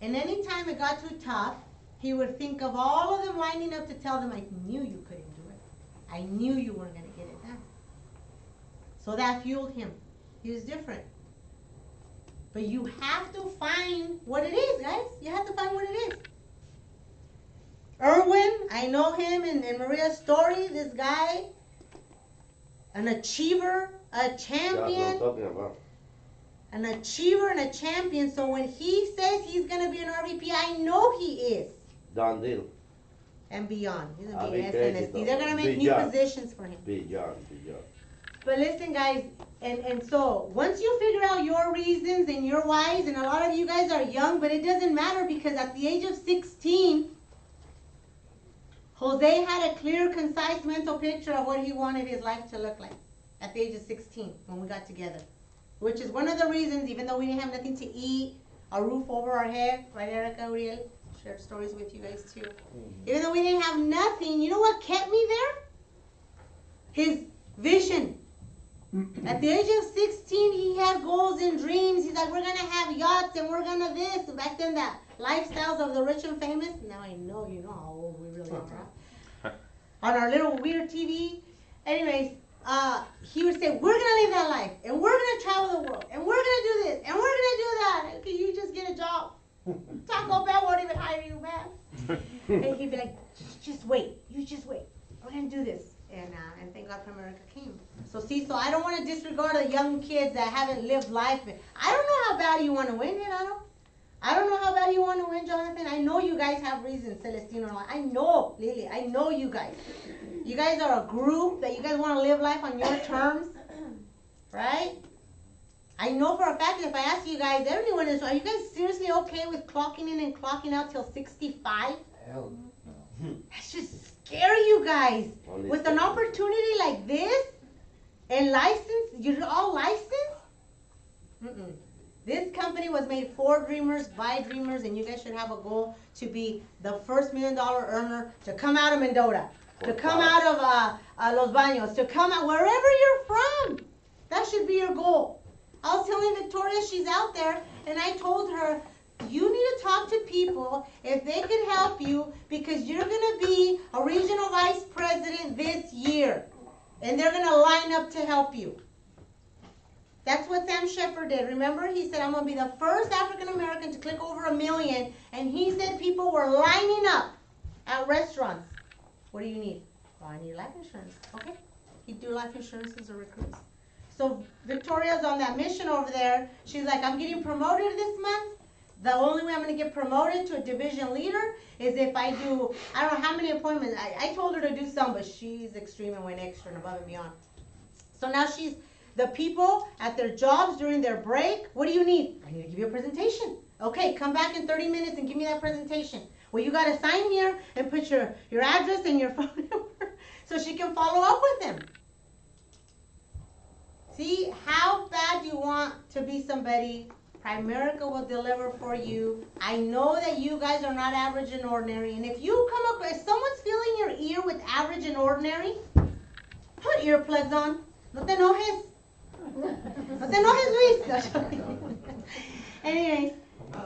and anytime it got too tough, he would think of all of them lining up to tell them, I knew you couldn't do it. I knew you weren't going to get it done. So that fueled him. He was different. But you have to find what it is, guys. You have to find what it is. Erwin, I know him in Maria's story. This guy, an achiever, a champion. An achiever and a champion. So when he says he's going to be an RVP, I know he is. Done deal. And beyond. He's going I'll to be be an crazy, SNSD. though. They're going to make Big new job. positions for him. Big job, big job. But listen, guys, and so once you figure out your reasons and your whys, and a lot of you guys are young, but it doesn't matter because at the age of 16, Jose had a clear, concise mental picture of what he wanted his life to look like at the age of 16 when we got together. Which is one of the reasons, even though we didn't have nothing to eat, a roof over our head, right, Erica, Uriel? Shared stories with you guys too. Even though we didn't have nothing, you know what kept me there? His vision. At the age of 16, he had goals and dreams. He's like, we're going to have yachts and we're going to this. And back then, that lifestyles of the rich and famous. Now I know you know how old we really are. On our little weird TV. Anyways, he would say, we're going to live that life. And we're going to travel the world. And we're going to do this. And we're going to do that. Okay, you just get a job. Taco Bell won't even hire you, man. And he'd be like, just wait. You just wait. We're going to do this. And thank God Primerica came. So see, so I don't want to disregard the young kids that haven't lived life. I don't know how bad you want to win, I don't know how bad you want to win, Jonathan. I know you guys have reasons, Celestino. I know, Lily. I know you guys. You guys are a group that you guys want to live life on your terms, right? I know for a fact that if I ask you guys, everyone is, are you guys seriously okay with clocking in and clocking out till 65? Hell no. That's just scary, you guys. Only With an 60. opportunity like this, and license, you're all licensed? This company was made for dreamers, by dreamers, and you guys should have a goal to be the first $1 million earner to come out of Mendota, to come out of Los Baños, to come out wherever you're from. That should be your goal. I was telling Victoria, she's out there, and I told her, you need to talk to people if they can help you because you're going to be a regional vice president this year. And they're going to line up to help you. That's what Sam Shepard did. Remember, he said, I'm going to be the first African American to click over 1 million. And he said people were lining up at restaurants. What do you need? Oh, I need life insurance. Okay. He'd do life insurance as a recruit. So Victoria's on that mission over there. She's like, I'm getting promoted this month. The only way I'm going to get promoted to a division leader is if I do, I don't know how many appointments. I told her to do some, but she's extreme and went extra and above and beyond. So now she's, the people at their jobs during their break, what do you need? I need to give you a presentation. Okay, come back in 30 minutes and give me that presentation. Well, you got to sign here and put your address and your phone number so she can follow up with them. See, how bad you want to be somebody, Primerica will deliver for you. I know that you guys are not average and ordinary, and if you come up, if someone's filling your ear with average and ordinary, put earplugs on. No te enojes. No te enojes, Luis. Anyways,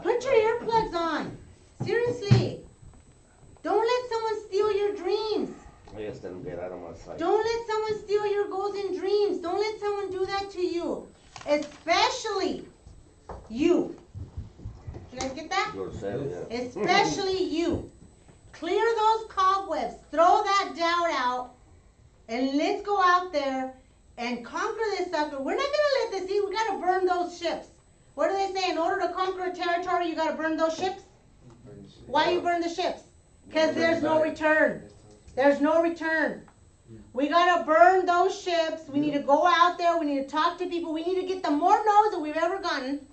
put your earplugs on. Seriously. Don't let someone steal your dreams. Don't let someone steal your goals and dreams. Don't let someone do that to you. Especially you. Did you guys get that? Go to sale, yeah. Especially you. Clear those cobwebs, throw that doubt out, and let's go out there and conquer this sucker. We're not gonna let this see, we gotta burn those ships. What do they say? In order to conquer a territory, you gotta burn those ships? Why you burn the ships? Because there's no return. There's no return. We gotta burn those ships. We need to go out there. We need to talk to people. We need to get the more no's that we've ever gotten.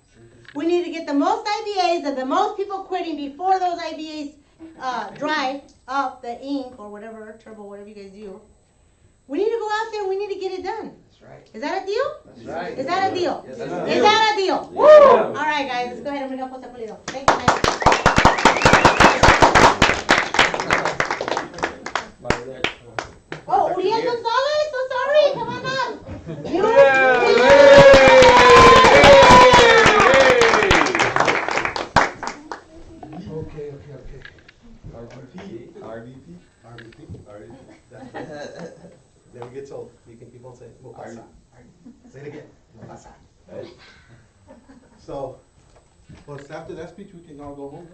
We need to get the most IBAs and the most people quitting before those IBAs dry up the ink or whatever, turbo, whatever you guys do. We need to go out there and we need to get it done. That's right. Is that a deal? That's right. Is that a deal? Yes, Is that's a deal. that a deal? Woo! All right, guys, let's go ahead and bring up PFS.Pulido. Thank you, guys. Oh, Uriel Gonzalez, so sorry. Come on up. You. Okay. RVP. Never gets old. You can keep on saying it. Say it again. So, well, after that speech, we can all go home,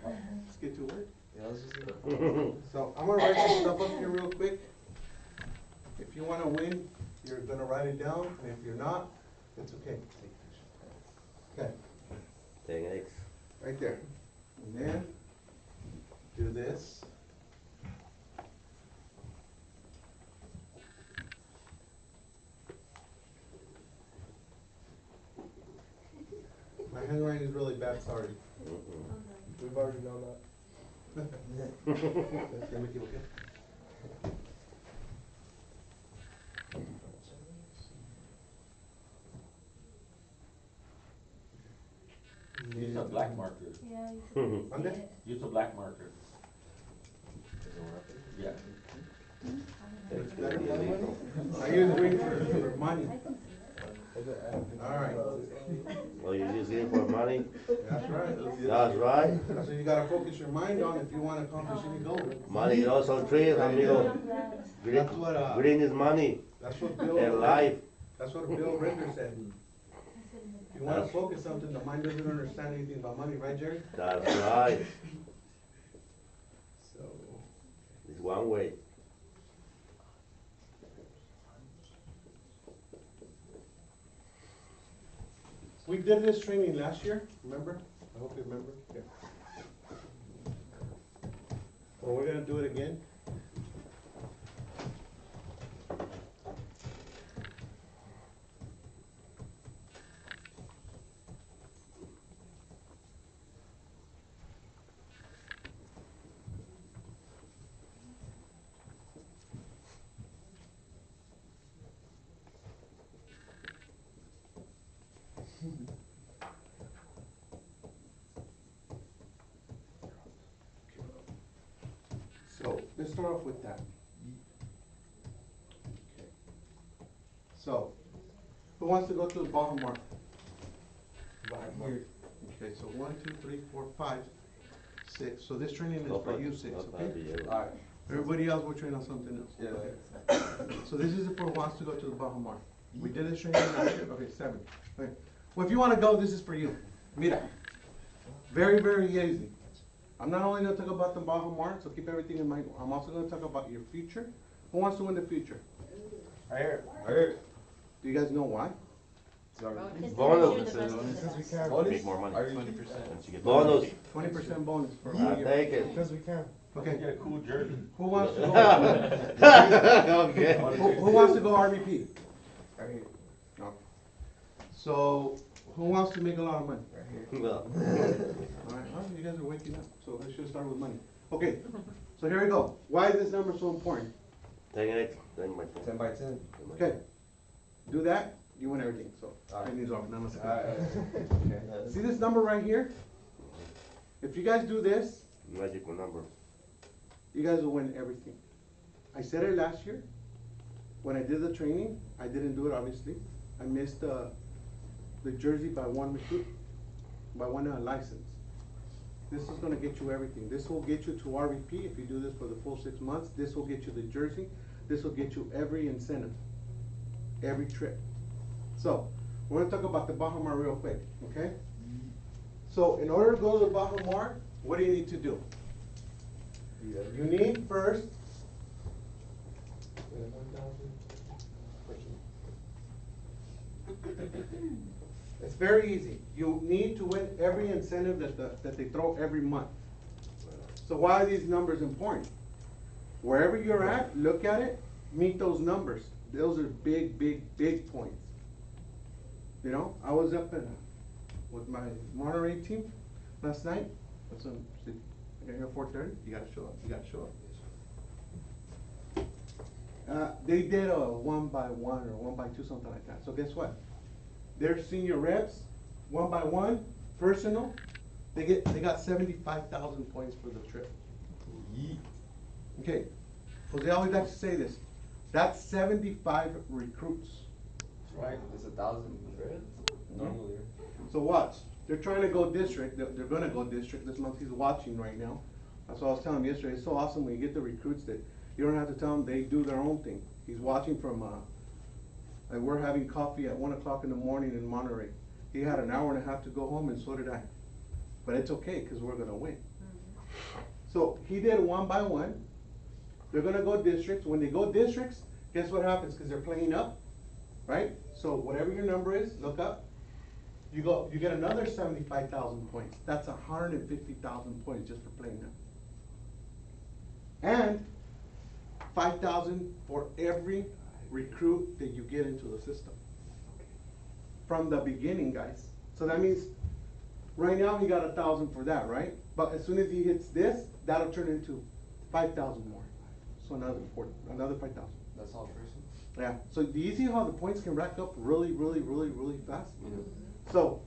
huh? Let's get to work. So, I'm gonna write some stuff up here real quick. If you wanna win, you're gonna write it down, and if you're not, it's okay. Okay, Thanks. right there. And then, do this. My handwriting is really bad, sorry. We've already known that. Ya me equivoqué. Use a black marker. Yeah, ¿Mande? Use a black marker. Yeah. I use green for money. All right. Well, you use it for money? That's right. That's right. So you gotta focus your mind on if you wanna accomplish any goal. Money is also trees, amigo. Green, That's what, green is money that's what Bill. and life. That's what Bill Ritter said. If you wanna focus something, the mind doesn't understand anything about money, right, Jerry? That's right. So, It's one way. we did this training last year, remember? I hope you remember. Yeah. Well, we're gonna do it again. So, let's start off with that. Okay. So, who wants to go to the bottom mark? Okay, so 1, 2, 3, 4, 5, 6. So this training is for you 6, okay? Alright. Everybody else will train on something else. Yeah. Okay. So this is for who wants to go to the bottom mark. We did this training last year, okay, 7. Okay. Well, if you wanna go, this is for you. Mira. Very, very easy. I'm not only gonna talk about the bottom mark, so keep everything in mind. I'm also gonna talk about your future. Who wants to win the future? Right here. Do you guys know why? Bonus. Make more money. 20%. Once you get the Bonus. 20% bonus for I one year. take it. Because we can. Okay, Get a cool jersey. who wants to go? Okay. Who wants to go RVP? Right here. No. So, who wants to make a lot of money? Well, Alright, well, you guys are waking up, so let's just start with money. Okay, so here we go. Why is this number so important? take it. Then my 10 by 10. Okay, do that, you win everything, so. Alright. Turn these off, none of us. Okay. See this number right here? If you guys do this, Magical number. you guys will win everything. I said it last year, when I did the training, I didn't do it obviously. I missed the jersey by one machine, by one license. This is gonna get you everything. This will get you to RVP if you do this for the full 6 months. This will get you the jersey. This will get you every incentive, every trip. So, we're gonna talk about the Bahama real quick, okay? So in order to go to the Baja Mar, what do you need to do? You need first, it's very easy. You need to win every incentive that they throw every month. So why are these numbers important? Wherever you're at, look at it, meet those numbers. Those are big, big, big points. You know, I was up with my Monterey team last night. That's when I got here at 4:30. You gotta show up. You gotta show up. They did a 1x1 or 1x2, something like that. So guess what? Their senior reps, 1x1, personal, they got 75,000 points for the trip. Okay, Jose always likes to say this. That's 75 recruits. Right, it's 1,000 normally. So watch, they're trying to go district, they're gonna go district this month, he's watching right now. That's what I was telling him yesterday, it's so awesome when you get the recruits that you don't have to tell them, they do their own thing. He's watching from, like we're having coffee at 1 o'clock in the morning in Monterey. He had an hour and a half to go home and so did I. But it's okay, cause we're gonna win. So he did 1x1. They're gonna go districts. When they go districts, guess what happens? Cause they're playing up, right? So whatever your number is, look up. You get another 75,000 points. That's 150,000 points just for playing up. And 5,000 for every recruit that you get into the system. From the beginning, guys. So that means right now he got 1,000 for that, right? But as soon as he hits this, that'll turn into 5,000 more. So another 5,000. That's all person? Yeah, so do you see how the points can rack up really, really, really, really fast? So,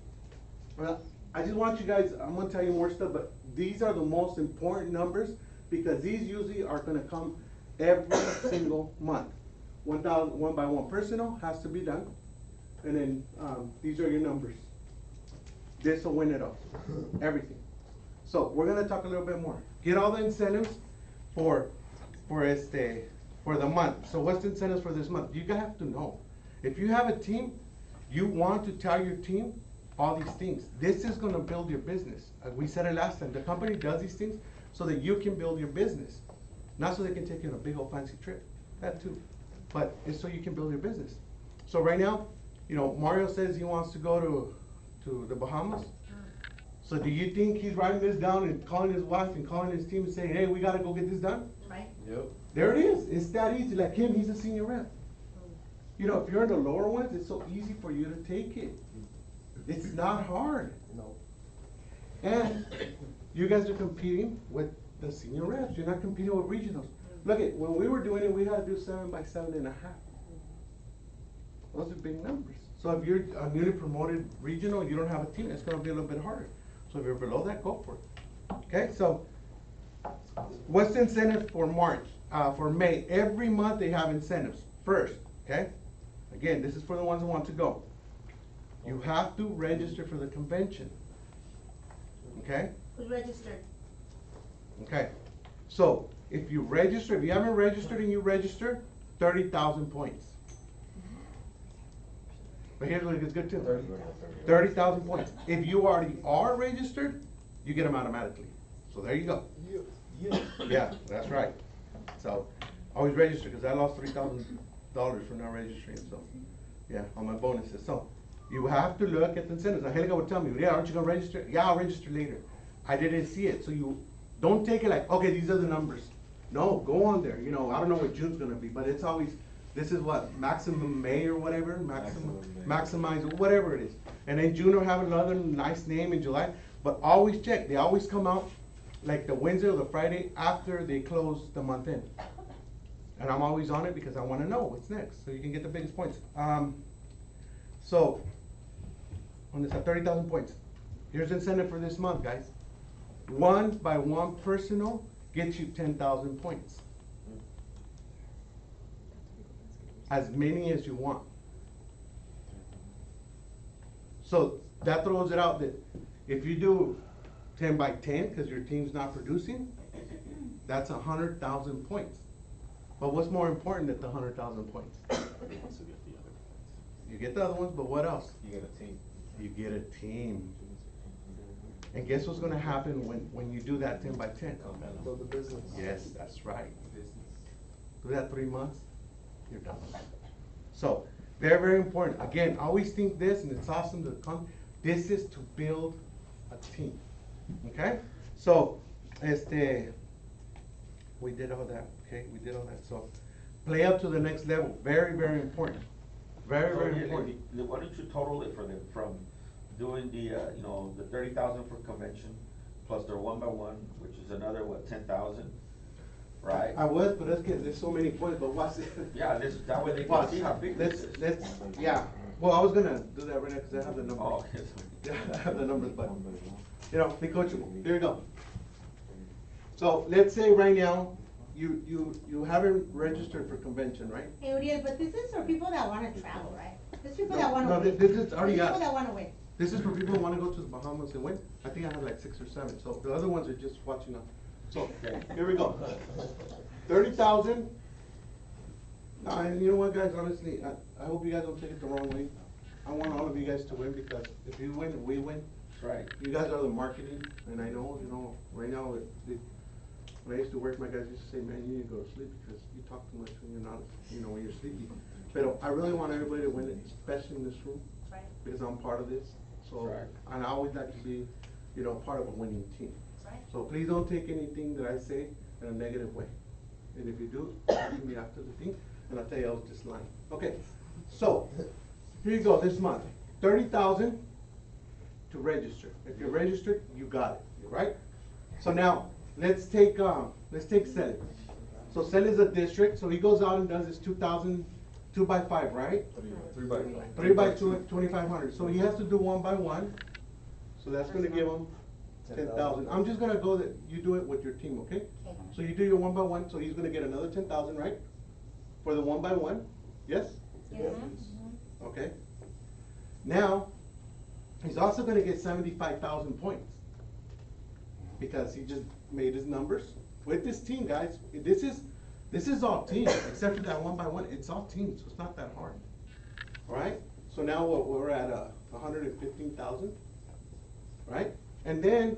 I just want you guys, I'm gonna tell you more stuff, but these are the most important numbers because these usually are gonna come every single month. 1x1 personal has to be done. And then, these are your numbers. This will win it all, everything. So, we're gonna talk a little bit more. Get all the incentives for the month. So what's the incentives for this month? You have to know. If you have a team, you want to tell your team all these things. This is gonna build your business. We said it last time, the company does these things so that you can build your business. Not so they can take you on a big old fancy trip, that too. But it's so you can build your business. So right now, you know, Mario says he wants to go to the Bahamas. So do you think he's writing this down and calling his wife and calling his team and saying, hey, we gotta go get this done? Right. Yep. There it is. It's that easy. Like him, he's a senior rep. You know, if you're in the lower ones, it's so easy for you to take it. It's not hard. No. And you guys are competing with the senior reps. You're not competing with regionals. Look at, when we were doing it, we had to do 7x7.5. Those are big numbers. So if you're a newly promoted regional, you don't have a team, it's gonna be a little bit harder. So if you're below that, go for it. Okay, so what's the incentive for March? For May, every month they have incentives. First, okay? Again, this is for the ones who want to go. You have to register for the convention. Okay? Who's registered? Okay. So if you register, if you haven't registered and you register, 30,000 points. But here's what gets good too. 30,000 points. If you already are registered, you get them automatically. So there you go. Yeah, that's right. So always register because I lost $3,000 for not registering. So yeah, on my bonuses. So you have to look at the incentives. Angelica would tell me, yeah, aren't you gonna register? Yeah, I'll register later. I didn't see it. So you don't take it like, okay, these are the numbers. No, go on there. You know, I don't know what June's gonna be, but it's always, this is what, maximum May or whatever, maximize, whatever it is. And then June will have another nice name in July, but always check. They always come out like the Wednesday or the Friday after they close the month in. And I'm always on it because I wanna know what's next, so you can get the biggest points. So, on this at 30,000 points. Here's the incentive for this month, guys. 1x1 personal gets you 10,000 points. As many as you want. So that throws it out that if you do 10x10 because your team's not producing, that's 100,000 points. But what's more important than the 100,000 points? You get the other ones, but what else? You get a team. You get a team. And guess what's gonna happen when you do that 10 by 10? Build the business. Yes, that's right. Do that 3 months, you're done. So, very, very important. Again, always think this, and it's awesome to come. This is to build a team. Okay? So, we did all that. Okay, we did all that. So, play up to the next level. Very, very important. Very, very important. Why don't you total it for them from doing the, the 30,000 for convention, plus their 1x1, which is another, what, 10,000, right? I was, but there's so many points, but watch it. Yeah, that way they can Watch. see how big this is. Yeah. Well, I was gonna do that right now, cause I have the numbers. Oh, yes. Yeah, I have the numbers, but, be coachable. Here you go. So, let's say right now, you haven't registered for convention, right? Hey, Uriel, but this is for people that wanna travel, right? This is people that wanna No, win. this is already This is got. people that wanna win. This is for people who wanna go to the Bahamas and win. I think I have like 6 or 7, so the other ones are just watching up. So, here we go. 30,000. And you know what, guys, honestly, I hope you guys don't take it the wrong way. I want all of you guys to win, because if you win, we win. That's right. You guys are the marketing, and I know, right now, when I used to work, my guys used to say, man, you need to go to sleep because you talk too much when you're not, when you're sleepy. But I really want everybody to win it, especially in this room, Right. because I'm part of this. So, Right. and I always like to be, part of a winning team. Right. So please don't take anything that I say in a negative way. And if you do, ask me after the thing, and I'll tell you I was just lying. Okay, so, here you go, this month, 30,000 to register. If you're registered, you got it, right? So now, let's take Celis. So Celis is a district, so he goes out and does his 2,000, 2 by 5, right? 3 by 5. 3 by 2, 2,500. So he has to do 1 by 1. So that's gonna give him 10,000. I'm just gonna go that you do it with your team, okay? Okay. So you do your 1 by 1, so he's gonna get another 10,000, right? For the 1 by 1, yes? Yes. Okay. Now, he's also gonna get 75,000 points. Because he just made his numbers. With this team, guys, this is all team, except for that 1 by 1, it's all team, so it's not that hard. Alright? So now we're at 115,000, right? And then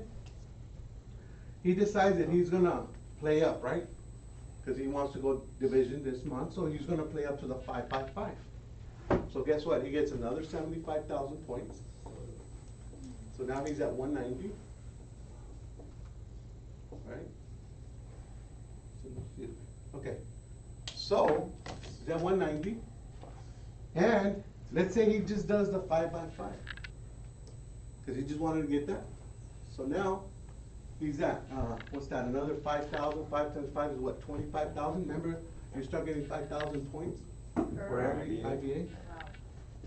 he decides that he's gonna play up, right? Because he wants to go division this month, so he's gonna play up to the 5 by 5. So guess what? He gets another 75,000 points. So now he's at 190. Right? Okay. So he's at 190. And let's say he just does the 5 by 5. Because he just wanted to get that. So now he's at, what's that? Another 5,000. 5 times 5 is what? 25,000. Remember, you start getting 5,000 points for every IBA.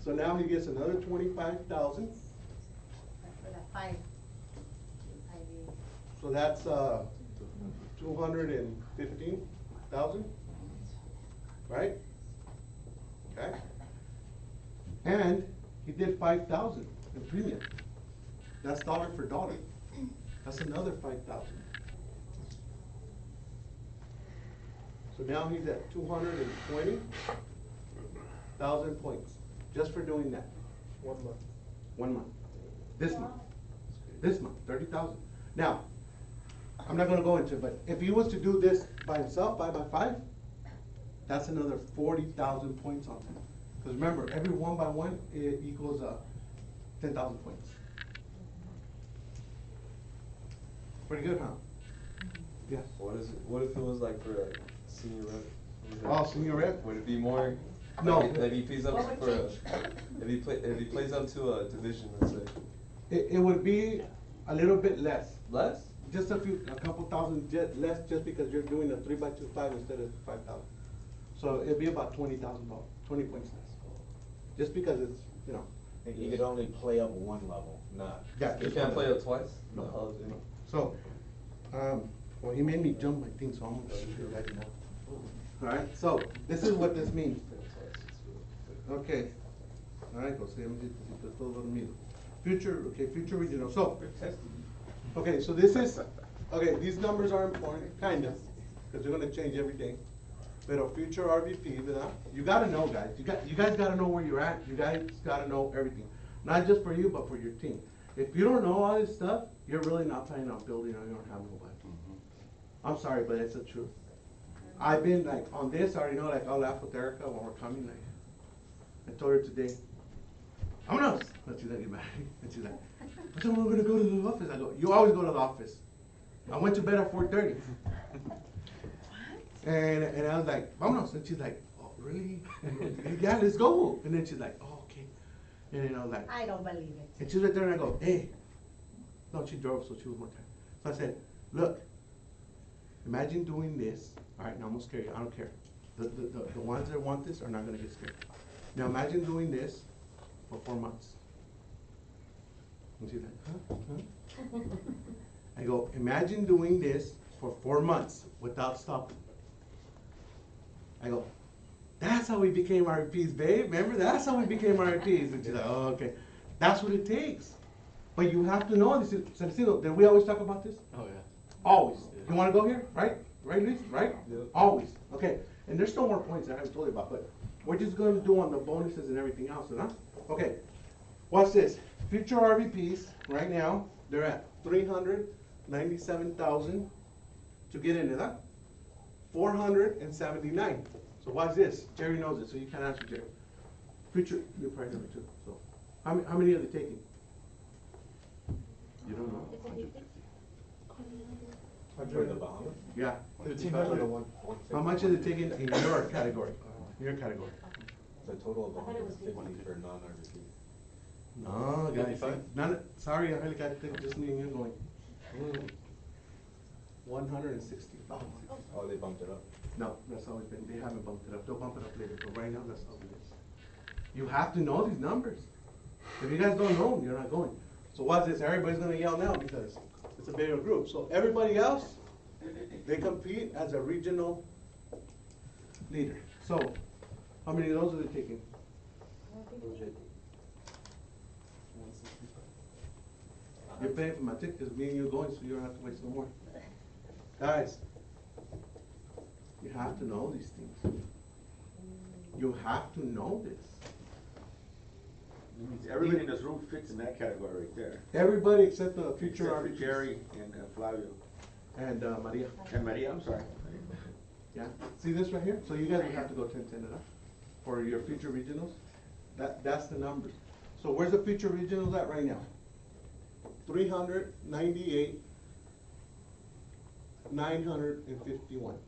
So now he gets another 25,000. For the 5. So that's 215,000, right? Okay. And he did 5,000 in premium. That's dollar for dollar. That's another 5,000. So now he's at 220,000 points just for doing that. 1 month. 1 month. This month. This month, 30,000. Now, I'm not gonna go into it, but if he was to do this by himself, 5 by 5, that's another 40,000 points on that. Because remember, every 1 by 1, it equals 10,000 points. Pretty good, huh? Yes. What if it was like for a senior rep? Oh, senior rep? Would it be more? No. Like if he plays up What would for change? if he plays up to a division, let's say. It would be a little bit less. Less? Just a couple thousand less, just because you're doing a 3 by 2 5 instead of 5,000. So it'd be about $20,000, 20 points less. Just because it's, And you could only play up 1 level, not. Yeah, You just can't one play level. up twice? No. Oh, dude. So, well, he made me jump my thing, so I'm gonna show you guys now. Alright, so this is what this means. Okay. Alright, Jose, todo dormido. Future regional. So, okay, so this is, these numbers are important, kind of, because they're gonna change every day. But future RVP, ¿verdad? You gotta know, guys. You guys gotta know where you're at. You guys gotta know everything. Not just for you, but for your team. if you don't know all this stuff, you're really not planning on building or you don't have nobody. I'm sorry, but it's the truth. I've been like, on this, I already know, like, I'll laugh with Erica when we're coming, like, I told her today, vámonos! And she's like, and she's like, I said, we're gonna go to the office. I go, you always go to the office. I went to bed at 4:30. And I was like, vámonos. And she's like, oh, really? Yeah, let's go. And then she's like, oh, okay. And then I was like, I don't believe it. and she was right there and I go, hey. No, she drove, so she was more tired. So I said, look, imagine doing this. All right, now I'm gonna scare you. I don't care. The ones that want this are not gonna get scared. Now imagine doing this for 4 months. And she's like, huh? I go, imagine doing this for 4 months without stopping. I go, that's how we became RPs, babe. Remember, that's how we became RPs. And she's like, oh, okay. That's what it takes. But you have to know this. Celestino, did we always talk about this? Oh, yeah. Always. You want to go here? Right? Right, Luis? Right? Yep. Always. Okay. And there's still more points that I haven't told you about, but we're just going to do on the bonuses and everything else, huh? Okay. What's this? Future RVPs, right now, they're at 397,000 to get into that. 479. So what's this? Jerry knows it, so you can't answer Jerry. Future, you're probably number 2. So how many are they taking? You don't know? For the Bahamas? Yeah. 1,500. How much is it taking in your category? Your category? The total of 150 for non-RVP. No, guys. 55? Sorry, Angelica, I think just me and you going. 165. Oh, they bumped it up. No, that's always been, they haven't bumped it up. They'll bump it up later, but right now, that's how it is. You have to know these numbers. If you guys don't know them, you're not going. So what's this? Everybody's gonna yell now because it's a bigger group. So everybody else, they compete as a regional leader. So, how many of those are they taking? You're paying for my ticket, because me and you are going, so you don't have to waste no more. Guys, you have to know these things. You have to know this. Everybody in this room fits in that category right there. Everybody except the future Except for RVPs. Jerry and Flavio. And Maria. And Maria, I'm sorry. Yeah, see this right here? So you guys would have to go 10-10 it up for your future regionals. That's the numbers. So where's the future regionals at right now? 398, 951.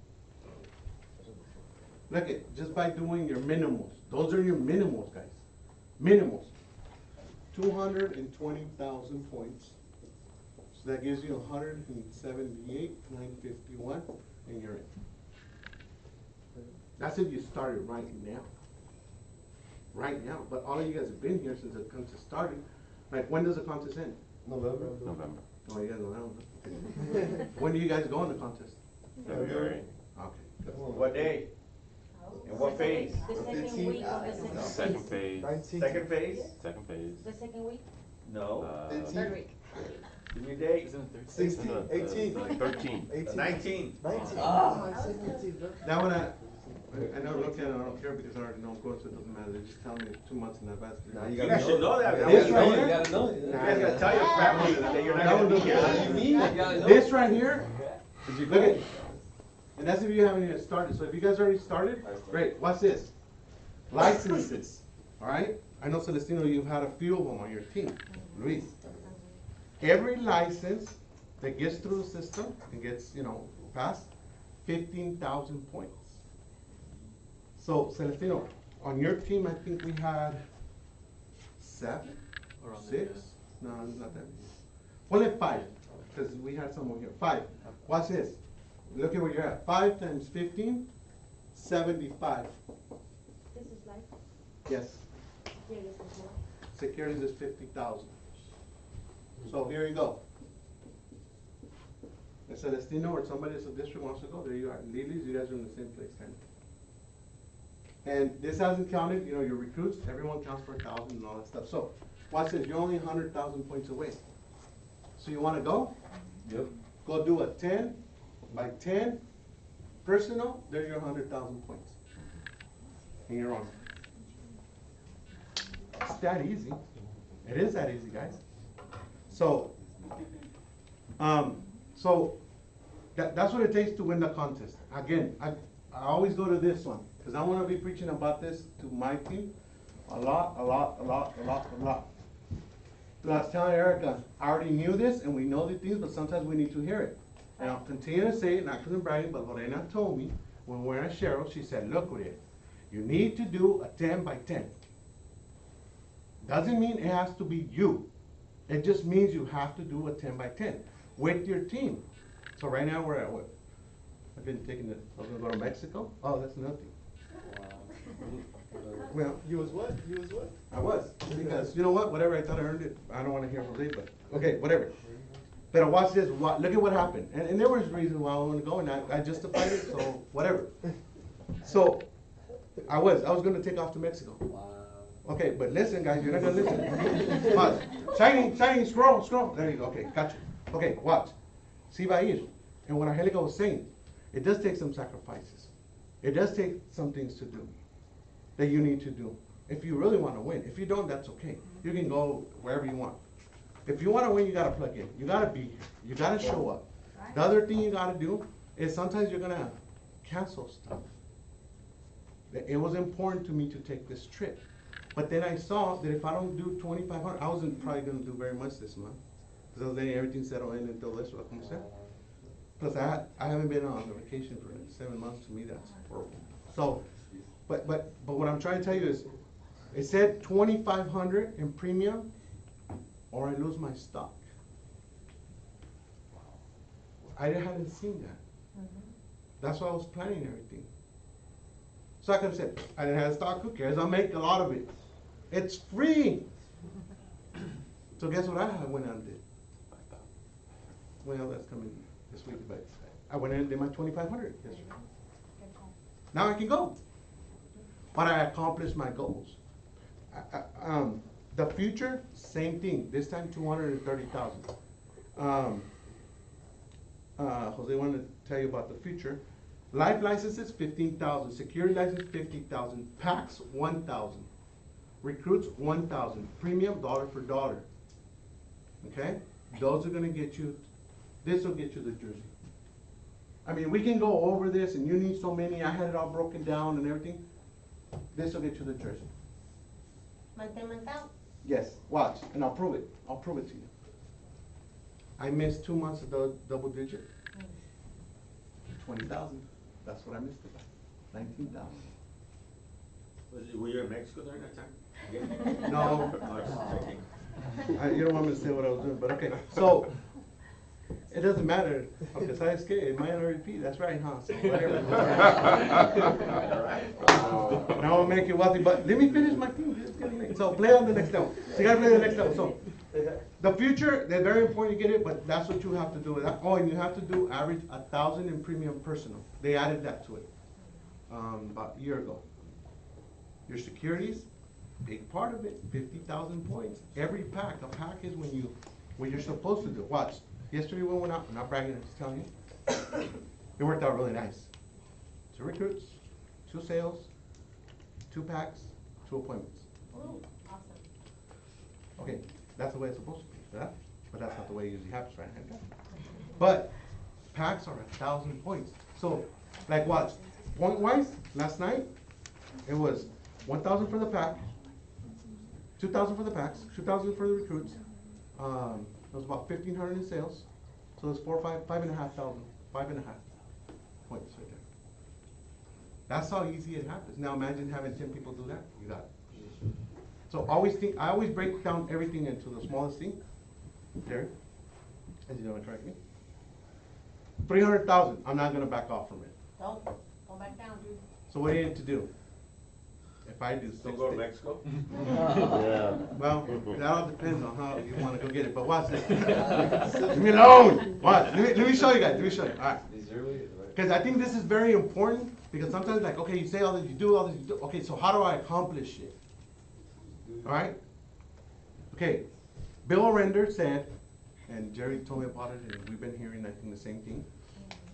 Look at, just by doing your minimals. Those are your minimals, guys. Minimals. 220,000 points. So that gives you 178, 951, and you're in. That's if you started right now. Right now. But all of you guys have been here since the contest started. Like, when does the contest end? November. Oh, you guys don't know. When do you guys go on the contest? February. Okay. good. What day? And what phase? The second week of the second. Second phase. Second phase? Second phase. The second week? No. Third week. Give me a date. Isn't it 16, 18. 13. 19. 19. Ah. That one, I never looked at it, I don't care because I already know I'm going, so it doesn't matter. They just tell me 2 months in advance. Now you You gotta guys should know that. This right You here? gotta know it. You guys gotta tell your family that you're not That gonna one be doesn't here. matter. What do you mean? You gotta know. This right here, look at, and that's if you haven't even started. So if you guys already started, great. What's this? Licenses, all right? I know, Celestino, you've had a few of them on your team. Luis. Every license that gets through the system and gets, passed, 15,000 points. So, Celestino, on your team, I think we had 7, Around 6? there, No, it's not that many. Well, at 5, because we had some over here. 5. Watch this. Look at where you're at. 5 times 15, 75. This is like, Yes. here this is more. Securities is 50,000. So here you go. And Celestino or somebody that's a district wants to go, there you are. Lily's, you guys are in the same place, kind of. And this hasn't counted, your recruits, everyone counts for 1,000 and all that stuff. So, watch this, you're only 100,000 points away. So you wanna go? Yep. Go do a 10 by 10 personal, there's your 100,000 points. And you're on. It's that easy. It is that easy, guys. So, so that's what it takes to win the contest. Again, I always go to this one, because I want to be preaching about this to my team a lot. But I was telling Erica, I already knew this, and we know the things, but sometimes we need to hear it. And I'll continue to say it, not because I'm bragging, but Lorena told me, when we were at Cheryl, she said, look, Uriel, you need to do a 10 by 10. Doesn't mean it has to be you. It just means you have to do a 10 by 10 with your team. So right now we're at what? I've been taking the, I was gonna go to Mexico. Oh, that's nothing. Well, You was what? You was what? I was, because you know what, whatever, I thought I earned it. I don't wanna hear Jose, but, okay, whatever. But watch this, look at what happened. And there was reasons why I wanted to go, and I justified it, so whatever. So, I was gonna take off to Mexico. Okay, but listen, guys, you're not gonna listen. Watch. Shining, scroll. There you go, okay, gotcha. Okay, watch. Si va a ir. And what Angelica was saying, it does take some sacrifices. It does take some things to do that you need to do. If you really wanna win. If you don't, that's okay. You can go wherever you want. If you wanna win, you gotta plug in. You gotta be here. You gotta show up. The other thing you gotta do is sometimes you're gonna cancel stuff. It was important to me to take this trip. But then I saw that if I don't do 2,500, I wasn't probably gonna do very much this month. Because I was letting everything settle in until this, what I'm saying. Plus I haven't been on a vacation for 7 months. To me, that's horrible. So, but what I'm trying to tell you is, it said 2,500 in premium, or I lose my stock. I hadn't seen that. That's why I was planning everything. So I could have said, I didn't have stock, who cares? I'll make a lot of it. It's free. So guess what I went out and did? Well, that's coming this week, but I went in and did my 2,500 yesterday. Now I can go. But I accomplished my goals. The future, same thing. This time 230,000. Jose wanted to tell you about the future. Life licenses, 15,000. Security license, 50,000. Packs, 1,000. Recruits, 1,000. Premium, dollar for dollar. Okay? Those are gonna get you, this will get you the jersey. I mean, we can go over this, and you need so many. I had it all broken down and everything. This will get you the jersey. Month in, month out. Yes, watch, and I'll prove it. I'll prove it to you. I missed 2 months of the double digit. 20,000. That's what I missed it by. 19,000. Were you in Mexico during that time? No. I was just checking. You don't want me to say what I was doing, but okay. So, it doesn't matter. Okay, ¿sabes qué? It might not repeat. That's right, huh? So whatever. And I won't make you wealthy, but let me finish my thing. Just kidding me. So play on the next level. So you gotta play the next level. So, the future, they're very important to get it, but that's what you have to do with that. Oh, and you have to do average 1,000 in premium personal. They added that to it about a year ago. Your securities, big part of it, 50,000 points. Every pack, a pack is when you're supposed to do. Watch. Yesterday we went out, I'm not bragging, I'm just telling you. It worked out really nice. 2 recruits, 2 sales, 2 packs, 2 appointments. Ooh, awesome. Okay, that's the way it's supposed to be, right? But that's not the way it usually happens, right? But packs are 1,000 points. So, like watch, point wise, last night, it was 1,000 for the pack, 2,000 for the packs, 2,000 for the recruits. It was about 1,500 in sales. So it's 5,500 points right there. That's how easy it happens. Now imagine having 10 people do that. You got it. So I always break down everything into the smallest thing. There, as you know, correct me. 300,000. I'm not gonna back off from it. Don't go back down, dude. So what do you need to do? If I do Don't go to Mexico? Yeah. Well, that all depends on how you wanna go get it, but watch this. Leave me alone. Watch, let me show you guys, all right. Because I think this is very important, because sometimes like, okay, you say all this, you do all this, you do, okay, so how do I accomplish it? All right? Okay, Bill Arender said, and Jerry told me about it, and we've been hearing, I think, the same thing,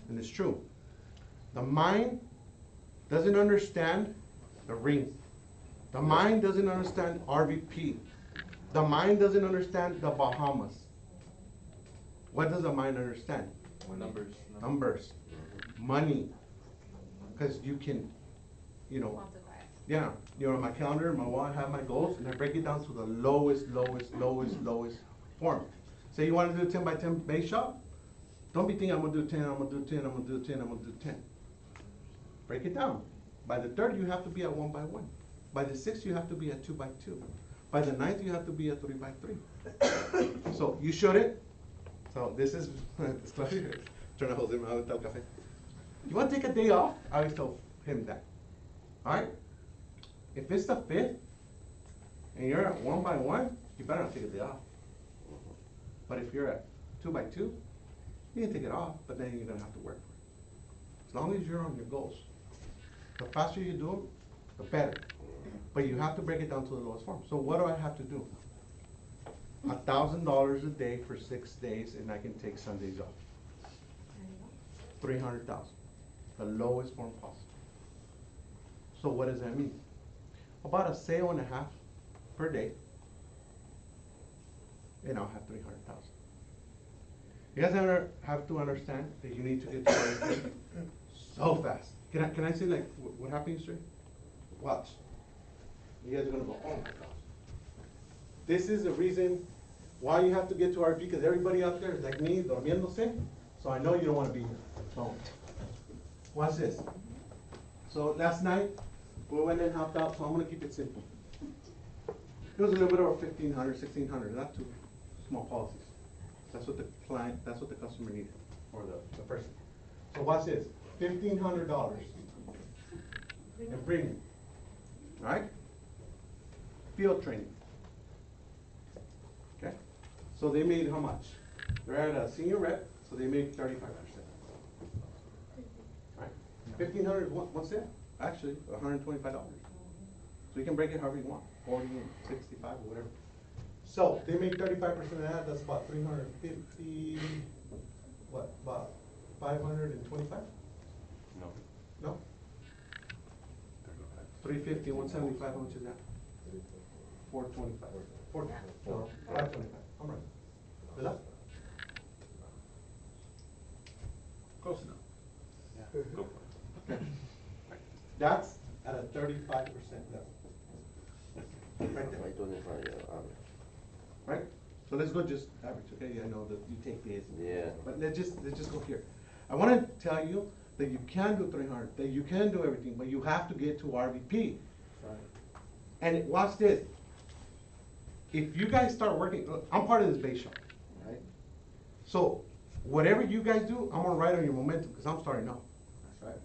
and it's true. The mind doesn't understand the ring. The mind doesn't understand RVP. The mind doesn't understand the Bahamas. What does a mind understand? Numbers. Numbers, money, because you can, you know, Quantify it. yeah, you know, on my calendar, my wall, I have my goals, and I break it down to the lowest form. Say you want to do a 10 by 10 base shop, don't be thinking I'm gonna do 10, I'm gonna do 10, I'm gonna do 10, I'm gonna do 10. Break it down. By the third, you have to be at 1 by 1. By the sixth, you have to be at 2 by 2. By the ninth, you have to be at 3 by 3. So you shouldn't. So this is, turn to Jose, me va a dar café. You want to take a day off? I always tell him that. All right? If it's the fifth, and you're at 1 by 1, you better not take a day off. But if you're at 2 by 2, you can take it off, but then you're gonna have to work for it. As long as you're on your goals. The faster you do them, the better. But you have to break it down to the lowest form. So what do I have to do? $1,000 a day for 6 days, and I can take Sundays off. 300,000, the lowest form possible. So what does that mean? About a sale and a half per day, and I'll have 300,000. You guys have to understand that you need to get to everything so fast. Can I say like what happened yesterday? Watch. You guys are gonna go, oh my gosh. This is the reason why you have to get to RP, because everybody out there is like me, durmiéndose. So I know you don't want to be here. So watch this. So last night we went and helped out. So I'm gonna keep it simple. It was a little bit over 1,500, 1,600. Not too small policies. That's what the client, that's what the customer needed, or the person. So watch this, $1,500 in premium, all right? Field training, okay? So they made how much? They're at a senior rep, so they made 35%. Right? 1,500 is one sale, actually, $125. So you can break it however you want, 40, 65, or whatever. So they make 35% of that, that's about 350, what, about 525? No. No? 350, 175, how much is that? 425. 525, I'm right. Is that? Close enough. Yeah. Go for it. Okay. That's at a 35% level. Right there. Right? So let's go just average, okay? I know that you take this. Yeah. But let's just go here. I wanna tell you that you can do 300, that you can do everything, but you have to get to RVP. Right. And watch this. If you guys start working, look, I'm part of this base shop, right? So whatever you guys do, I'm gonna ride on your momentum, because I'm starting off. That's right.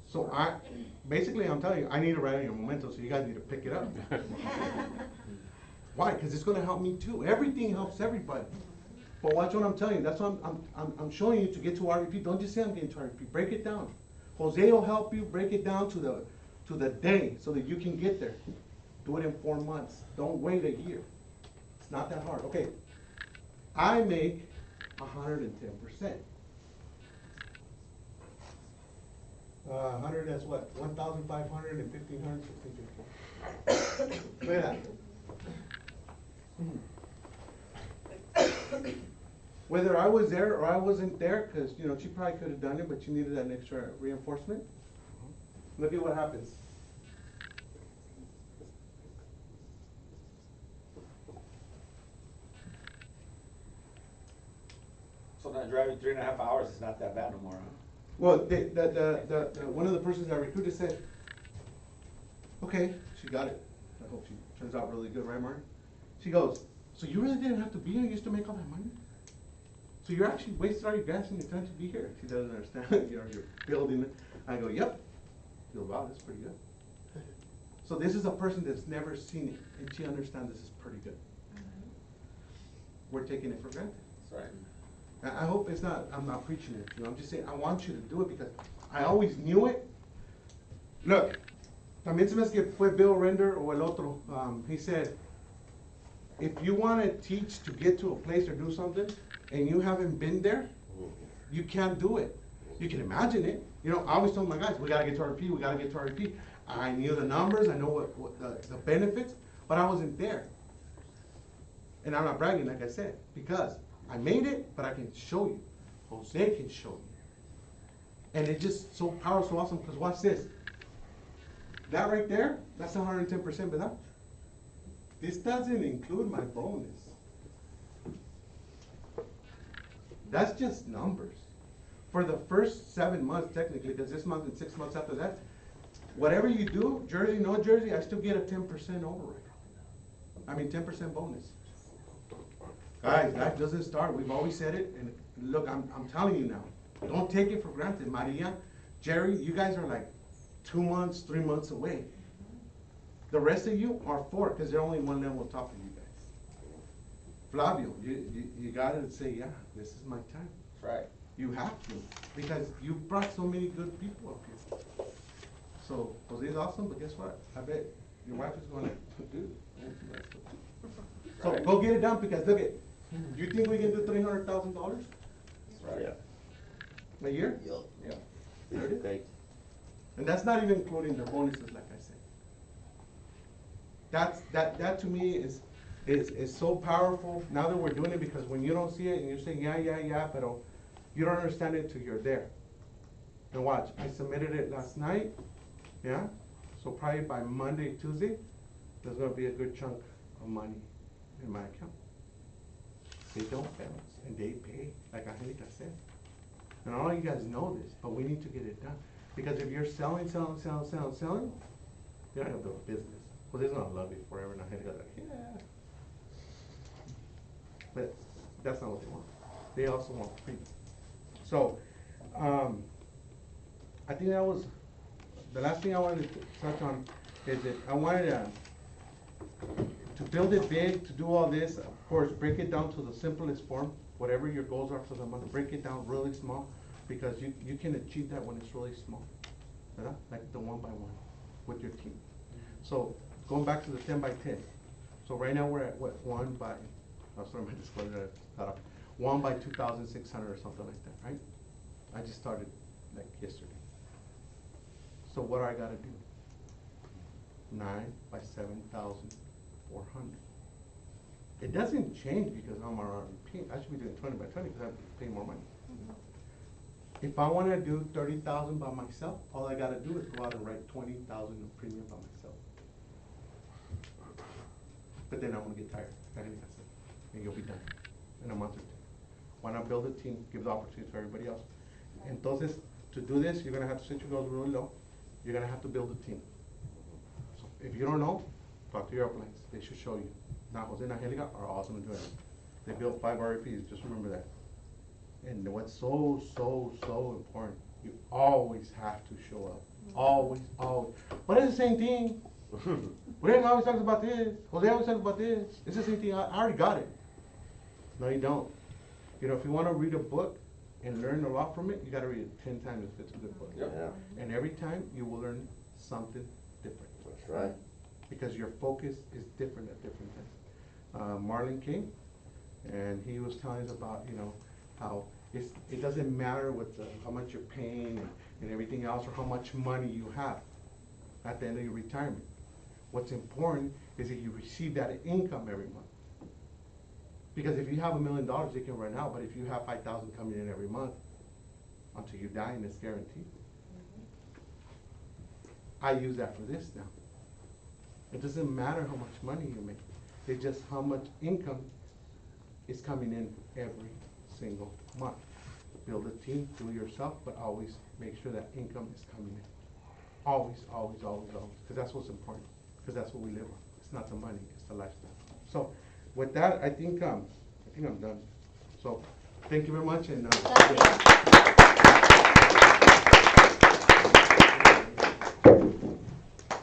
So basically I'm telling you, I need to ride on your momentum, so you guys need to pick it up. Why? Because it's gonna help me too. Everything helps everybody. But watch what I'm telling you. That's what I'm showing you to get to RVP. Don't just say I'm getting to RVP. Break it down. Jose will help you break it down to the day so that you can get there. Do it in 4 months. Don't wait a year. It's not that hard. Okay. I make 110%. 100, that's what? 1,500 and 1,500, 1,650. Look at that. Whether I was there or I wasn't there, because you know she probably could have done it, but she needed that extra reinforcement. Look at what happens. So now driving 3.5 hours is not that bad no more, huh? Well, one of the persons I recruited said, okay, she got it. I hope she turns out really good, right, Marty? She goes, so you really didn't have to be here? You used to make all that money? So you're actually wasted all your gas and your time to be here. She doesn't understand, you know, you're building it. I go, yep. She goes, wow, that's pretty good. So this is a person that's never seen it, and she understands this is pretty good. We're taking it for granted. That's right. I hope it's not, I'm not preaching it, you know, I'm just saying, I want you to do it because I always knew it. Look, también se me hace que fue Bill Render o el otro, he said, if you want to teach to get to a place or do something, and you haven't been there, you can't do it. You can imagine it. You know, I always tell my guys, we gotta get to RP, we gotta get to RP. I knew the numbers, I know what the benefits, but I wasn't there. And I'm not bragging, like I said, because I made it, but I can show you. Jose can show you. And it's just so powerful, so awesome, because watch this. That right there, that's 110%, but that, this doesn't include my bonus. That's just numbers. For the first 7 months, technically, because this month and 6 months after that, whatever you do, jersey, no jersey, I still get a 10% override. I mean, 10% bonus. Guys, that doesn't start. We've always said it, and look, I'm telling you now. Don't take it for granted. Maria, Jerry, you guys are like 2 months, 3 months away. The rest of you are 4, because they're only one level top of you guys. Flavio, you gotta say, yeah, this is my time. That's right. You have to, because you brought so many good people up here. So, Jose's awesome, but guess what? I bet your wife is gonna, dude, so Right. go get it done, because look at, you think we can do $300,000 That's right. a year? Yeah. There it is. Great. And that's not even including the bonuses, like I said. That to me is so powerful, now that we're doing it, because when you don't see it and you're saying, yeah, but you don't understand it till you're there. And watch, I submitted it last night, yeah? So probably by Monday, Tuesday, there's gonna be a good chunk of money in my account. They don't bounce, and they pay, like Angelica said. And all you guys know this, but we need to get it done. Because if you're selling, you're not gonna build a business. Well, they're gonna love you forever, and Angelica's like, yeah. But that's not what they want. They also want freedom. So, I think that was, the last thing I wanted to touch on is that I wanted to build it big, to do all this, of course, break it down to the simplest form, whatever your goals are for the month, break it down really small, because you can achieve that when it's really small, ¿verdad? Like the 1 by 1 with your team. So, going back to the 10 by 10. So right now we're at what, 1 by, oh, sorry, my disclosure, 1 by 2,600 or something like that, right? I just started like yesterday. So what do I gotta do? 9 by 7,400. It doesn't change because I'm RRP. I should be doing 20 by 20 because I pay more money. If I wanna do 30,000 by myself, all I gotta do is go out and write 20,000 of premium by myself. But then I'm gonna get tired, like I said, and you'll be done in a month or 2. Why not build a team, give the opportunity to everybody else? Entonces, to do this, you're gonna have to set your goals really low. You're gonna have to build a team. So if you don't know, talk to your uplines. They should show you. Now, Jose and Angelica are awesome at doing it. They built 5 RAPs, just remember that. And what's so important, you always have to show up. Always. But it's the same thing. William always talks about this. Jose always talks about this. It's the same thing. I already got it. No, you don't. You know, if you want to read a book and learn a lot from it, you got to read it 10 times if it's a good book. Yeah, And every time you will learn something different. that's right. Because your focus is different at different times. Marlon King, and he was telling us about, you know, how it doesn't matter what how much you're paying and everything else, or how much money you have at the end of your retirement. What's important is that you receive that income every month. Because if you have $1 million, you can run out, but if you have 5,000 coming in every month, until you die, and it's guaranteed. I use that for this now. It doesn't matter how much money you make. It's just how much income is coming in every single month. Build a team, do it yourself, but always make sure that income is coming in. Always. Because that's what's important. Because that's what we live on. It's not the money, it's the lifestyle. So with that, I think I'm done. So thank you very much, and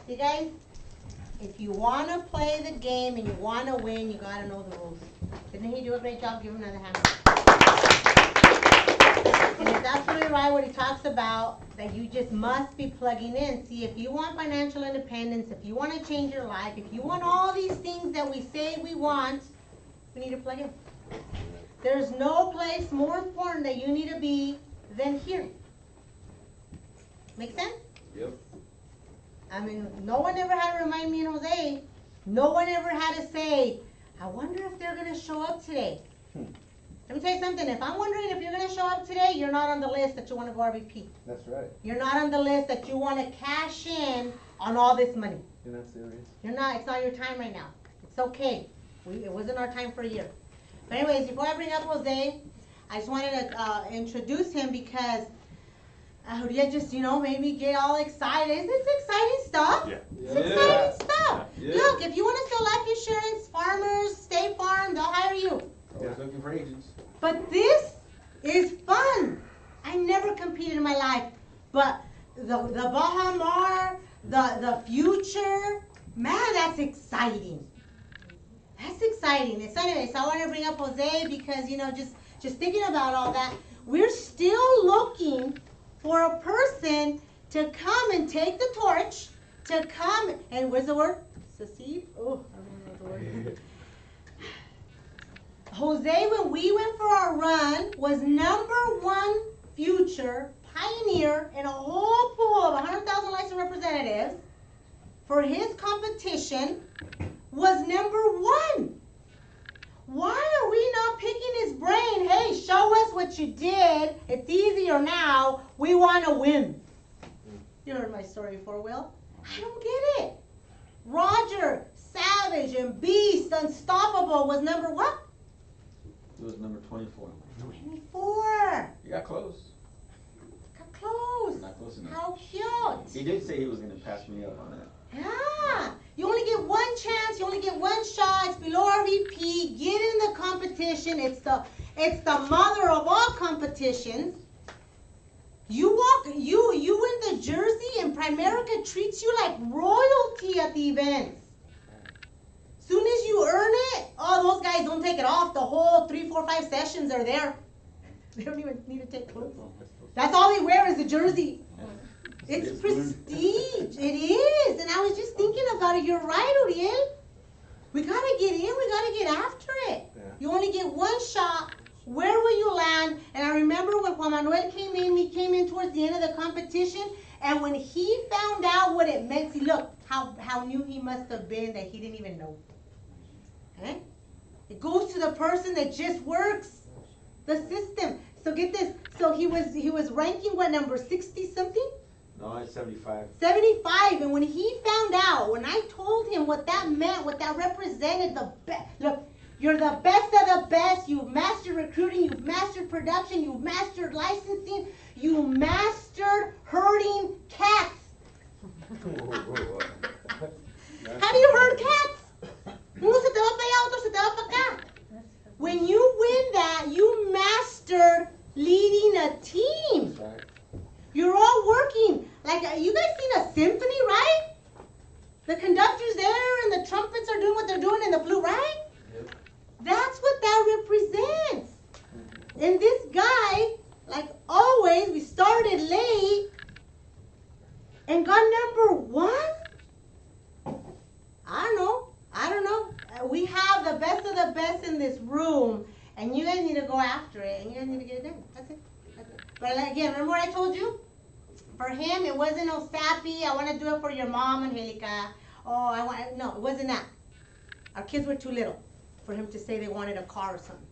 You guys, if you want to play the game and you want to win, you got to know the rules. Didn't he do a great job? Give him another hand. And it's absolutely right what he talks about, that you just must be plugging in. See, if you want financial independence, if you want to change your life, if you want all these things that we say we want, we need to plug in. There's no place more important that you need to be than here. Make sense? Yep. I mean, no one ever had to remind me and Jose. No one ever had to say, I wonder if they're going to show up today. Let me tell you something, if I'm wondering if you're gonna show up today, you're not on the list that you wanna go RVP. That's right. You're not on the list that you wanna cash in on all this money. You're not serious? You're not, it's not your time right now. It's okay. It wasn't our time for a year. But anyways, before I bring up Jose, I just wanted to introduce him because Uriel just, made me get all excited. It's exciting stuff. Yeah. It's exciting stuff. Yeah. Look, if you want to sell life insurance, Farmers, State Farm, they'll hire you. Always looking for agents. But this is fun. I never competed in my life. But the Bahamar, the future, man, that's exciting. That's exciting. So anyways, I want to bring up Jose because, just thinking about all that, we're still looking for a person to come and take the torch, to come, and where's the word? Succeed? Oh, I don't know the word. Jose, when we went for our run, was #1 future pioneer in a whole pool of 100,000 licensed representatives. For his competition, was #1. Why are we not picking his brain? Hey, show us what you did. It's easier now. We want to win. You heard my story before, Will. I don't get it. Roger, Savage, and Beast, Unstoppable was number what? It was number 24. 24. You got close. Got close. Not close enough. How cute. He did say he was going to pass me up on that. Yeah. You only get one chance. You only get one shot. It's below RVP. Get in the competition. It's the mother of all competitions. You win the jersey, and Primerica treats you like royalty at the events. Soon as you earn it, those guys don't take it off. The whole 3, 4, 5 sessions are there. They don't even need to take clothes off. That's all they wear is the jersey. It's prestige. It is. And I was just thinking about it. You're right, Uriel. We gotta get in. We gotta get after it. Yeah. You only get one shot. Where will you land? And I remember when Juan Manuel came in, he came in towards the end of the competition. And when he found out what it meant, see, look, how new he must have been that he didn't even know. Okay? It goes to the person that just works the system. So get this. So he was ranking what, number 60 something? No, it's 75. 75. And when he found out, when I told him what that meant, what that represented, the best. Look, you're the best of the best. You've mastered recruiting. You've mastered production. You've mastered licensing. You mastered herding cats. Have you heard cats? Uno se te va para allá, otro se te va para acá. When you win that, you mastered leading a team. You're all working. Like, you guys seen a symphony, right? The conductor's there and the trumpets are doing what they're doing and the flute, right? Yep. That's what that represents. And this guy, like always, we started late and got #1? I don't know. We have the best of the best in this room, and you guys need to go after it, and you guys need to get it done. That's it. But again, remember what I told you? For him, it wasn't no sappy, I want to do it for your mom, Angelica. No, it wasn't that. Our kids were too little for him to say they wanted a car or something.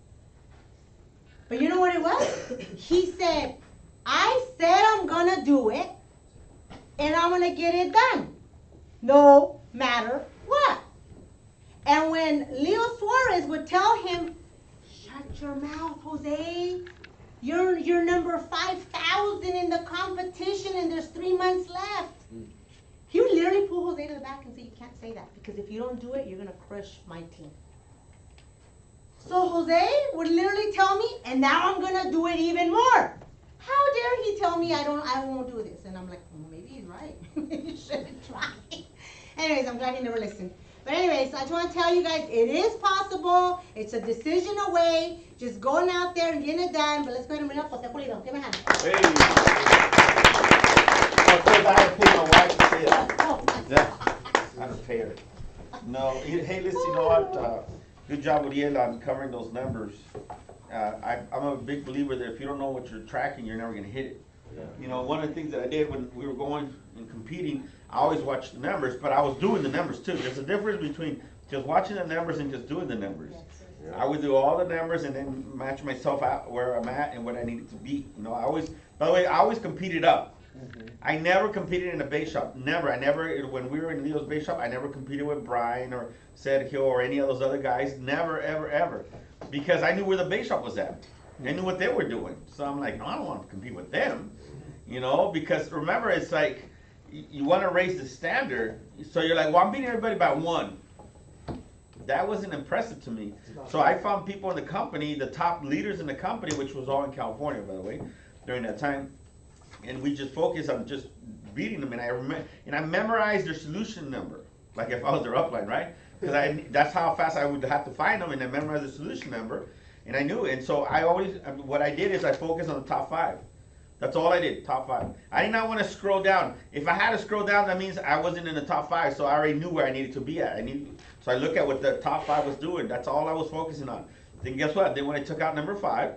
But you know what it was? He said, I said I'm going to do it, and I'm going to get it done. No matter what. And when Leo Suarez would tell him, shut your mouth, Jose. You're number 5,000 in the competition and there's 3 months left. He would literally pull Jose to the back and say, you can't say that because if you don't do it, you're going to crush my team. So Jose would literally tell me, and now I'm going to do it even more. How dare he tell me I won't do this? And I'm like, well, maybe he's right. You shouldn't try. Anyways, I'm glad he never listened. But anyways, I just want to tell you guys, it is possible. It's a decision away. Just going out there and getting it done. But let's go ahead and bring up PFS.Pulido. Give me a hand. Hey! Of course, I had to pay my wife to say that. Yeah, unfair. No, hey, listen, you know what? Good job, Uriel, on covering those numbers. I'm a big believer that if you don't know what you're tracking, you're never going to hit it. Yeah. You know, one of the things that I did when we were going and competing, I always watched the numbers, but I was doing the numbers too. There's a difference between just watching the numbers and just doing the numbers. I would do all the numbers and then match myself out where I'm at and what I needed to be. You know, by the way, I always competed up. I never competed in a base shop. Never. When we were in Leo's base shop, I never competed with Brian or Sergio or any of those other guys. Never, ever, ever. Because I knew where the base shop was at. I knew what they were doing. So I'm like, no, I don't want to compete with them. You know, because remember, it's like, you want to raise the standard. So you're like, well, I'm beating everybody by one. That wasn't impressive to me. So I found people in the company, the top leaders in the company, which was all in California, by the way, during that time. And we just focused on just beating them. And I memorized their solution number, like if I was their upline, right? Because that's how fast I would have to find them, and I memorized the solution number, and I knew it. And so what I did is I focused on the top 5. That's all I did, top 5. I did not want to scroll down. If I had to scroll down, that means I wasn't in the top 5, so I already knew where I needed to be at. So I look at what the top 5 was doing. That's all I was focusing on. Then guess what? Then when I took out number 5,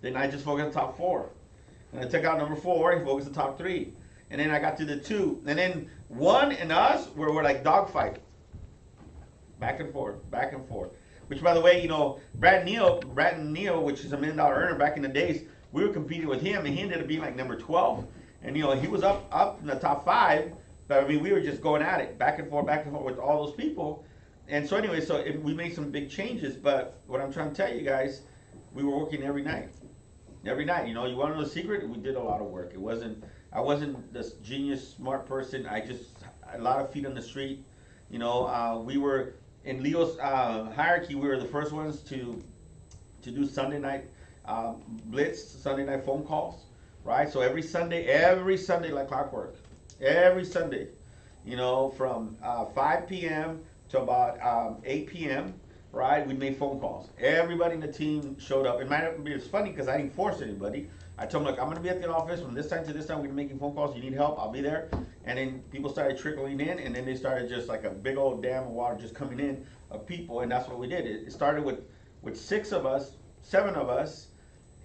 then I just focused on top 4. And I took out number 4 and focused on top 3. And then I got to the 2. And then 1 and us were like dogfight. Back and forth, back and forth. Which, by the way, you know, Brad and Neil, which is a $1 million earner back in the days, we were competing with him, and he ended up being like number 12. And, you know, he was up in the top 5, but I mean, we were just going at it, back and forth with all those people. And so anyway, we made some big changes, but what I'm trying to tell you guys, we were working every night. Every night, you know, you want to know the secret? We did a lot of work. I wasn't this genius, smart person. A lot of feet on the street. You know, we were, in Leo's hierarchy, we were the first ones to do Sunday night blitz, Sunday night phone calls, right? So every Sunday like clockwork, every Sunday, you know, from 5 p.m. to about 8 p.m., right? We made phone calls. Everybody in the team showed up. It's funny because I didn't force anybody. I told them, look, I'm going to be at the office from this time to this time. We're going to be making phone calls. You need help? I'll be there. And then people started trickling in, and then they started just like a big old dam of water just coming in of people, and that's what we did. It started with 6 of us, 7 of us,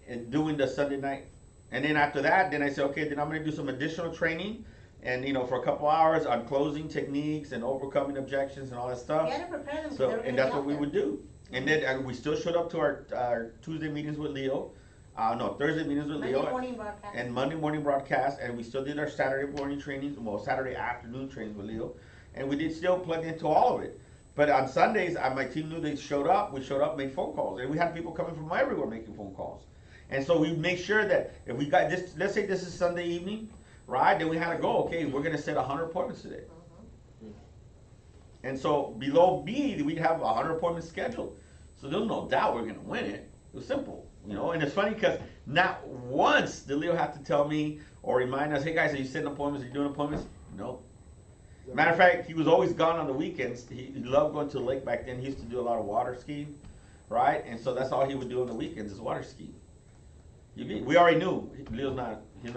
and doing the Sunday night. And then after that, then I said, okay, then I'm going to do some additional training, and you know, for a couple hours on closing techniques and overcoming objections and all that stuff. You gotta prepare them. So, and that's what we would do. And then we still showed up to our Tuesday meetings with Leo. Thursday meetings with Leo. Monday morning broadcast. And Monday morning broadcast, and we still did our Saturday morning trainings, well, Saturday afternoon trainings with Leo. And we did still plug into all of it. But on Sundays, my team knew they showed up. We showed up, made phone calls. And we had people coming from everywhere making phone calls. And so we make sure that if we got this, let's say this is Sunday evening, right? Then we had to go, okay, we're going to set 100 appointments today. And so below B, we'd have 100 appointments scheduled. So there's no doubt we're going to win it. It was simple, you know. And it's funny because not once did Leo have to tell me or remind us, hey guys, are you setting appointments? Are you doing appointments? No. Matter of fact, he was always gone on the weekends. He loved going to the lake back then. He used to do a lot of water skiing, right? And so that's all he would do on the weekends is water skiing. We already knew Leo's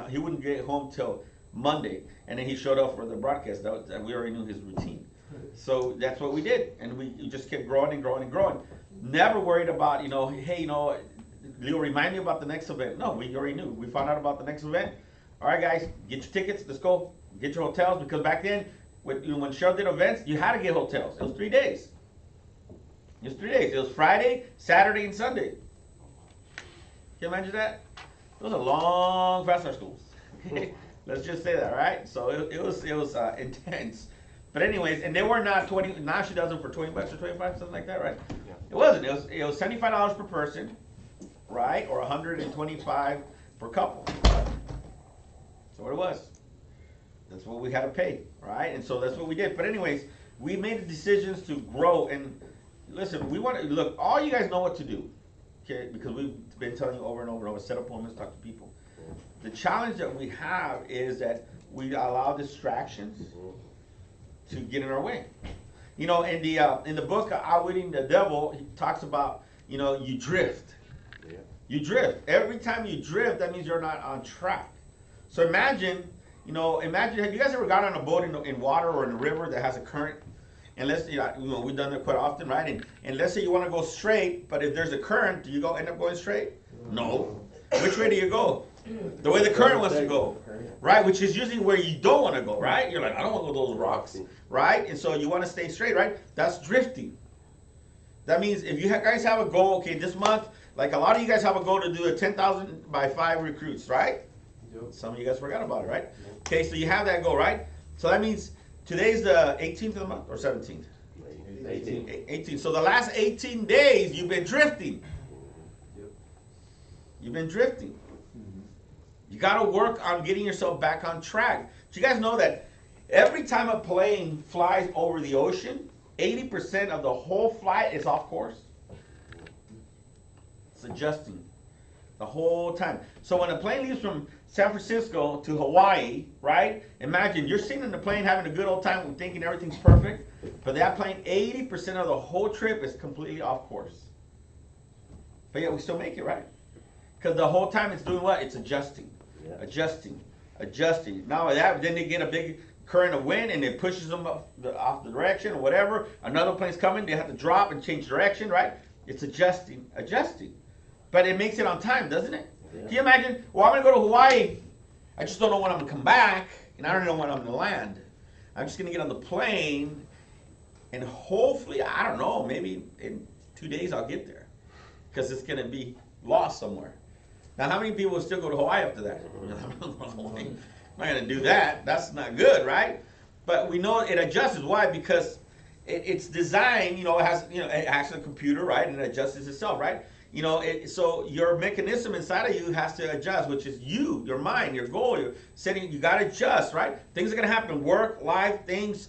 he wouldn't get home till Monday, and then he showed up for the broadcast. And we already knew his routine. So that's what we did, and we just kept growing and growing and growing. Never worried about, you know, hey, you know, Leo, remind me about the next event. No, we already knew. We found out about the next event. All right, guys, get your tickets. Let's go. Get your hotels, because back then, when Cheryl did events, you had to get hotels. It was 3 days. It was 3 days. It was Friday, Saturday, and Sunday. Can you imagine that? Those are long fast schools. Let's just say that, right? So it was intense. But anyways, and they were not 20. Now she does them for $20 or 25, something like that, right? Yeah. It wasn't. It was $75 per person, right, or $125 per couple. So what it was. That's what we had to pay, right? And so that's what we did. But anyways, we made the decisions to grow. And listen, we want to look. All you guys know what to do, okay? Because we've been telling you over and over and over. Set appointments, talk to people. The challenge that we have is that we allow distractions to get in our way. You know, in the book Outwitting the Devil, he talks about, you know, you drift. Yeah. You drift. Every time you drift, that means you're not on track. So imagine, have you guys ever got on a boat in water or in a river that has a current? And let's, we've done it quite often, right? And let's say you want to go straight, but if there's a current, do you end up going straight? No. Which way do you go? The way the current wants to go, right? Which is usually where you don't want to go, right? You're like, I don't want to go to those rocks, right? And so you want to stay straight, right? That's drifting. That means if you guys have a goal, okay, this month, like a lot of you guys have a goal to do a 10,000 by 5 recruits, right? Yep. Some of you guys forgot about it, right? Okay, so you have that goal, right? So that means today's the 18th of the month or 17th? 18. So the last 18 days you've been drifting. Yep. You've been drifting. You got to work on getting yourself back on track. Do you guys know that every time a plane flies over the ocean, 80% of the whole flight is off course? It's adjusting the whole time. So when a plane leaves from San Francisco to Hawaii, right? Imagine you're sitting in the plane having a good old time thinking everything's perfect, but that plane, 80% of the whole trip is completely off course. But yet we still make it, right? Because the whole time it's doing what? It's adjusting, adjusting. Now that, then they get a big current of wind and it pushes them off the direction or whatever. Another plane's coming, they have to drop and change direction, right? It's adjusting. But it makes it on time, doesn't it? Yeah. Can you imagine? Well, I'm going to go to Hawaii. I just don't know when I'm going to come back, and I don't know when I'm going to land. I'm just going to get on the plane, and hopefully, I don't know, maybe in 2 days I'll get there, because it's going to be lost somewhere. Now, how many people will still go to Hawaii after that? I'm not going to do that. That's not good, right? But we know it adjusts. Why? Because it's designed, it has, it has a computer, right? And it adjusts itself, right? So your mechanism inside of you has to adjust, which is you, your mind, your goal, your setting. You got to adjust, right? Things are going to happen, work, life, things.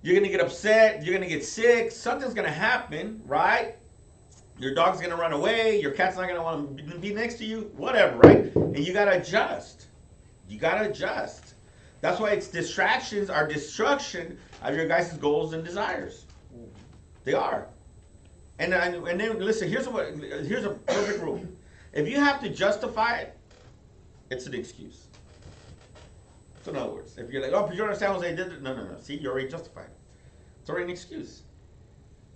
You're going to get upset. You're going to get sick. Something's going to happen, right? Your dog's going to run away. Your cat's not going to want to be next to you, whatever, right? And you got to adjust. You got to adjust. That's why it's distractions are destruction of your guys' goals and desires. They are. And then listen, here's a perfect rule. If you have to justify it, it's an excuse. So in other words, if you're like, oh, but you understand what they did? No. See, you already justified it. It's already an excuse.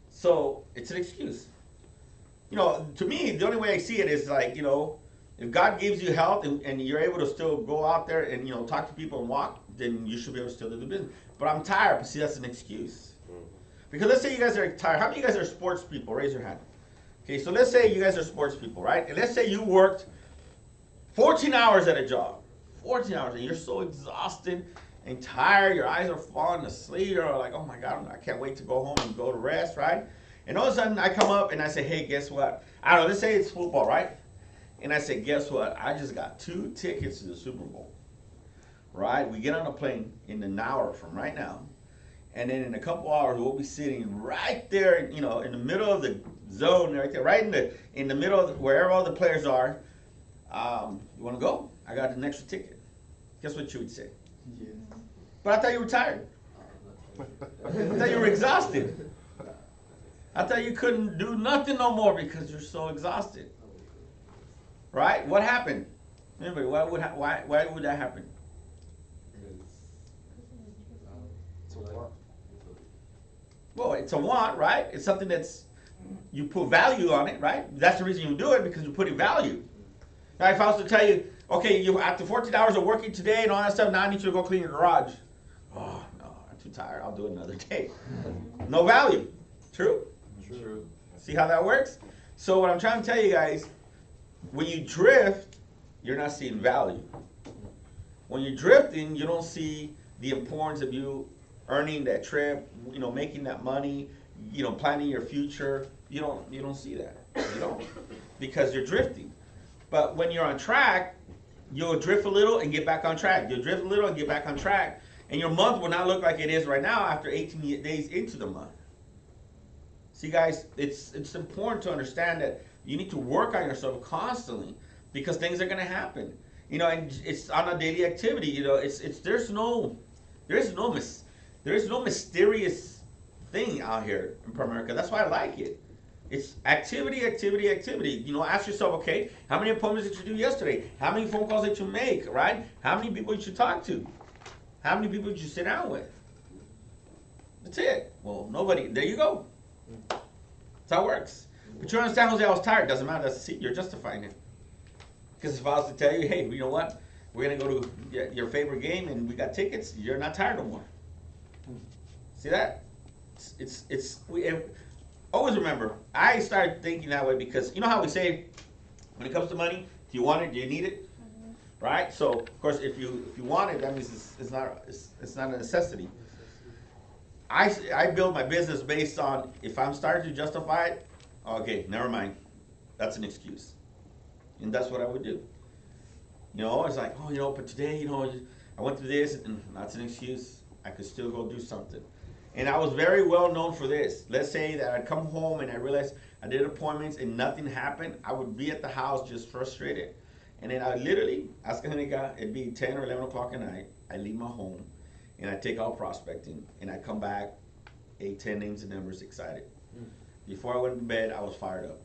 So it's an excuse. To me, the only way I see it is like, if God gives you health and you're able to still go out there and, talk to people and walk, then you should be able to still do the business. But I'm tired. But see, that's an excuse. Because let's say you guys are tired. How many of you guys are sports people? Raise your hand. Okay, so let's say you guys are sports people, right? And let's say you worked 14 hours at a job. 14 hours, and you're so exhausted and tired. Your eyes are falling asleep. You're like, oh my God, I can't wait to go home and go to rest, right? And all of a sudden, I come up and I say, hey, guess what? I don't know, let's say it's football, right? And I say, guess what? I just got 2 tickets to the Super Bowl, right? We get on a plane in an hour from right now. And then in a couple hours, we'll be sitting right there, in the middle of the zone, right there, right in the middle of wherever all the players are. You want to go? I got an extra ticket. Guess what you would say? Yes. But I thought you were tired. I thought you were exhausted. I thought you couldn't do nothing no more because you're so exhausted. Right? What happened? Anybody? Why would that happen? Well, it's a want, right? It's something you put value on it, right? That's the reason you do it, because you're putting value. Now, if I was to tell you, okay, after 14 hours of working today and all that stuff, now I need you to go clean your garage. Oh, no, I'm too tired. I'll do it another day. No value. True? True. See how that works? So what I'm trying to tell you guys, when you drift, you're not seeing value. When you're drifting, you don't see the importance of you earning that trip, making that money, planning your future. You don't see that. You don't, because you're drifting. But when you're on track, you'll drift a little and get back on track. You'll drift a little and get back on track. And your month will not look like it is right now after 18 days into the month. See, guys, it's important to understand that you need to work on yourself constantly, because things are going to happen. And it's on a daily activity. There's no mysterious thing out here in America. That's why I like it. It's activity. Ask yourself, okay, how many appointments did you do yesterday? How many phone calls did you make, right? How many people did you talk to? How many people did you sit down with? That's it. Well, nobody. There you go. That's how it works. But you understand, Jose, I was tired. Doesn't matter. You're justifying it. Because if I was to tell you, hey, you know what? We're going to go to your favorite game and we got tickets, you're not tired no more. See that? always remember, I started thinking that way because you know how we say, when it comes to money, do you want it? Do you need it? Right? So of course, if you want it, that means it's not a necessity. I build my business based on if I'm starting to justify it. Okay, never mind. That's an excuse, and that's what I would do. You know, it's like, oh, you know, but today, you know, I went through this, and that's an excuse. I could still go do something. And I was very well known for this. Let's say that I'd come home and I realized I did appointments and nothing happened. I would be at the house just frustrated. And then I literally, it'd be 10 or 11 o'clock at night. I leave my home and I take out prospecting and I come back 8, 10 names and numbers excited. Before I went to bed, I was fired up.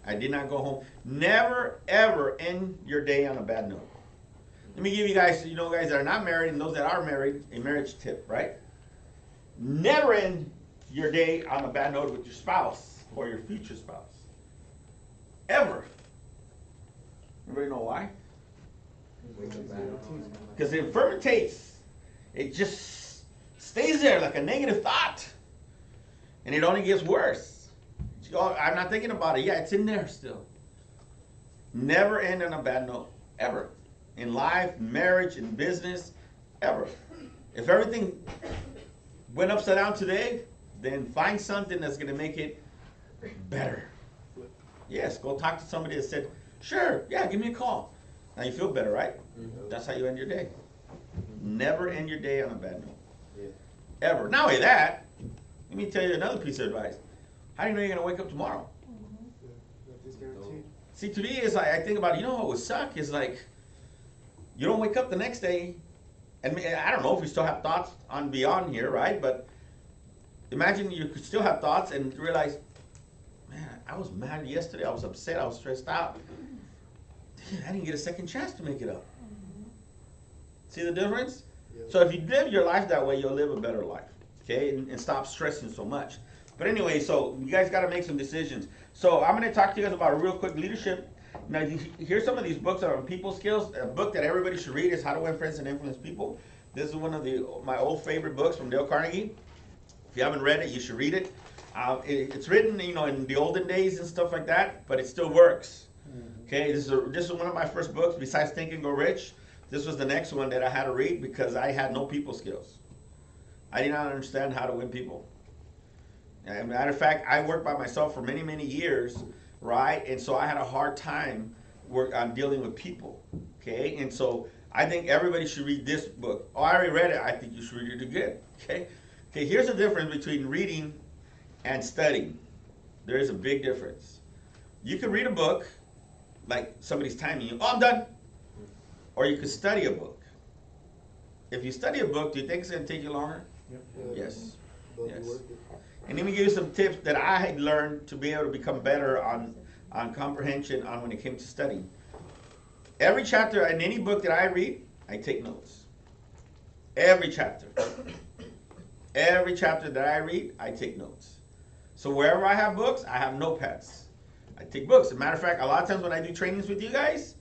I did not go home. Never, ever end your day on a bad note. Let me give you guys, you know, guys that are not married and those that are married, a marriage tip, right? Never end your day on a bad note with your spouse or your future spouse. Ever. Anybody know why? Because it fermentates. It just stays there like a negative thought. And it only gets worse. I'm not thinking about it. Yeah, it's in there still. Never end on a bad note. Ever. In life, marriage, in business, ever. If everything went upside down today, then find something that's going to make it better. Yes, go talk to somebody that said, sure, yeah, give me a call. Now you feel better, right? That's how you end your day. Never end your day on a bad note. Ever. Not only that, let me tell you another piece of advice. How do you know you're going to wake up tomorrow? See, to me, it's like, I think about it, you know what would suck is like, you don't wake up the next day, and I don't know if we still have thoughts on beyond here, right? But imagine you could still have thoughts and realize, man, I was mad yesterday, I was upset, I was stressed out. Dude, I didn't get a second chance to make it up. See the difference? So if you live your life that way, you'll live a better life, okay? And stop stressing so much. But anyway, so you guys got to make some decisions. So I'm going to talk to you guys about real quick leadership. Now, here's some of these books on people skills. A book that everybody should read is How to Win Friends and Influence People. This is one of my old favorite books from Dale Carnegie. If you haven't read it, you should read it. It's written, you know, in the olden days and stuff like that, but it still works. Okay, this is one of my first books. Besides Think and Go Rich, this was the next one that I had to read because I had no people skills. I did not understand how to win people. As a matter of fact, I worked by myself for many, many years, right? And so I had a hard time on dealing with people, okay? And so I think everybody should read this book. Oh, I already read it. I think you should read it again, okay? Okay, here's the difference between reading and studying. There is a big difference. You can read a book, like somebody's timing you, oh, I'm done. Or you could study a book. If you study a book, do you think it's going to take you longer? Yes. Yes. And let me give you some tips that I had learned to be able to become better on comprehension on when it came to studying. Every chapter in any book that I read, I take notes. Every chapter. Every chapter that I read, I take notes. So wherever I have books, I have notepads. I take books. As a matter of fact, a lot of times when I do trainings with you guys,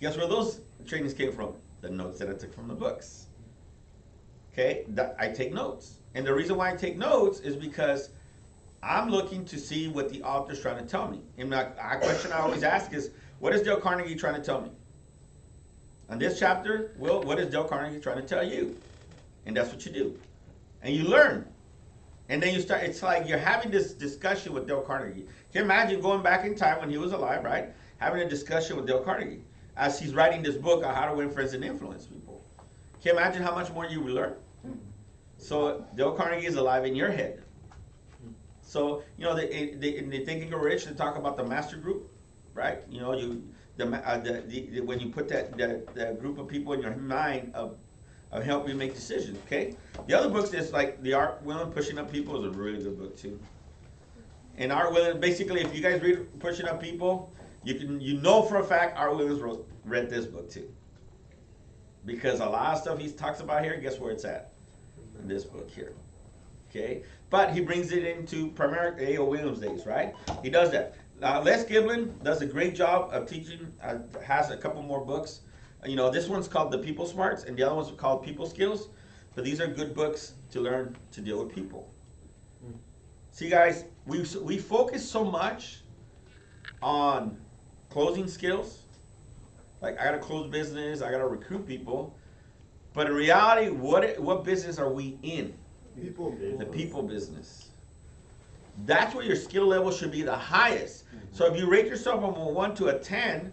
guess where those trainings came from? The notes that I took from the books. Okay, I take notes. And the reason why I take notes is because I'm looking to see what the author's trying to tell me. And a question I always ask is, what is Dale Carnegie trying to tell me? On this chapter, Will, what is Dale Carnegie trying to tell you? And that's what you do. And you learn. And then you start, it's like you're having this discussion with Dale Carnegie. Can you imagine going back in time when he was alive, right? Having a discussion with Dale Carnegie as he's writing this book on how to win friends and influence people. Can you imagine how much more you will learn? So Dale Carnegie is alive in your head. So, you know, in the Think and Go Rich, they talk about the master group, right? You know, when you put that group of people in your mind of help you make decisions, okay? The other books is like The Art Willing Pushing Up People is a really good book too. And Art Willing, basically, if you guys read Pushing Up People, you know for a fact Art Willing read this book too. Because a lot of stuff he talks about here, guess where it's at? In this book here. Okay? But he brings it into primarily A.O. Williams days, right? He does that. Les Giblin does a great job of teaching, has a couple more books. You know, this one's called The People Smarts, and the other one's called People Skills. But these are good books to learn to deal with people. See, guys, we focus so much on closing skills. Like, I gotta close business, I gotta recruit people. But in reality, what business are we in? People. The people business. That's where your skill level should be the highest. So if you rate yourself from a 1 to a 10,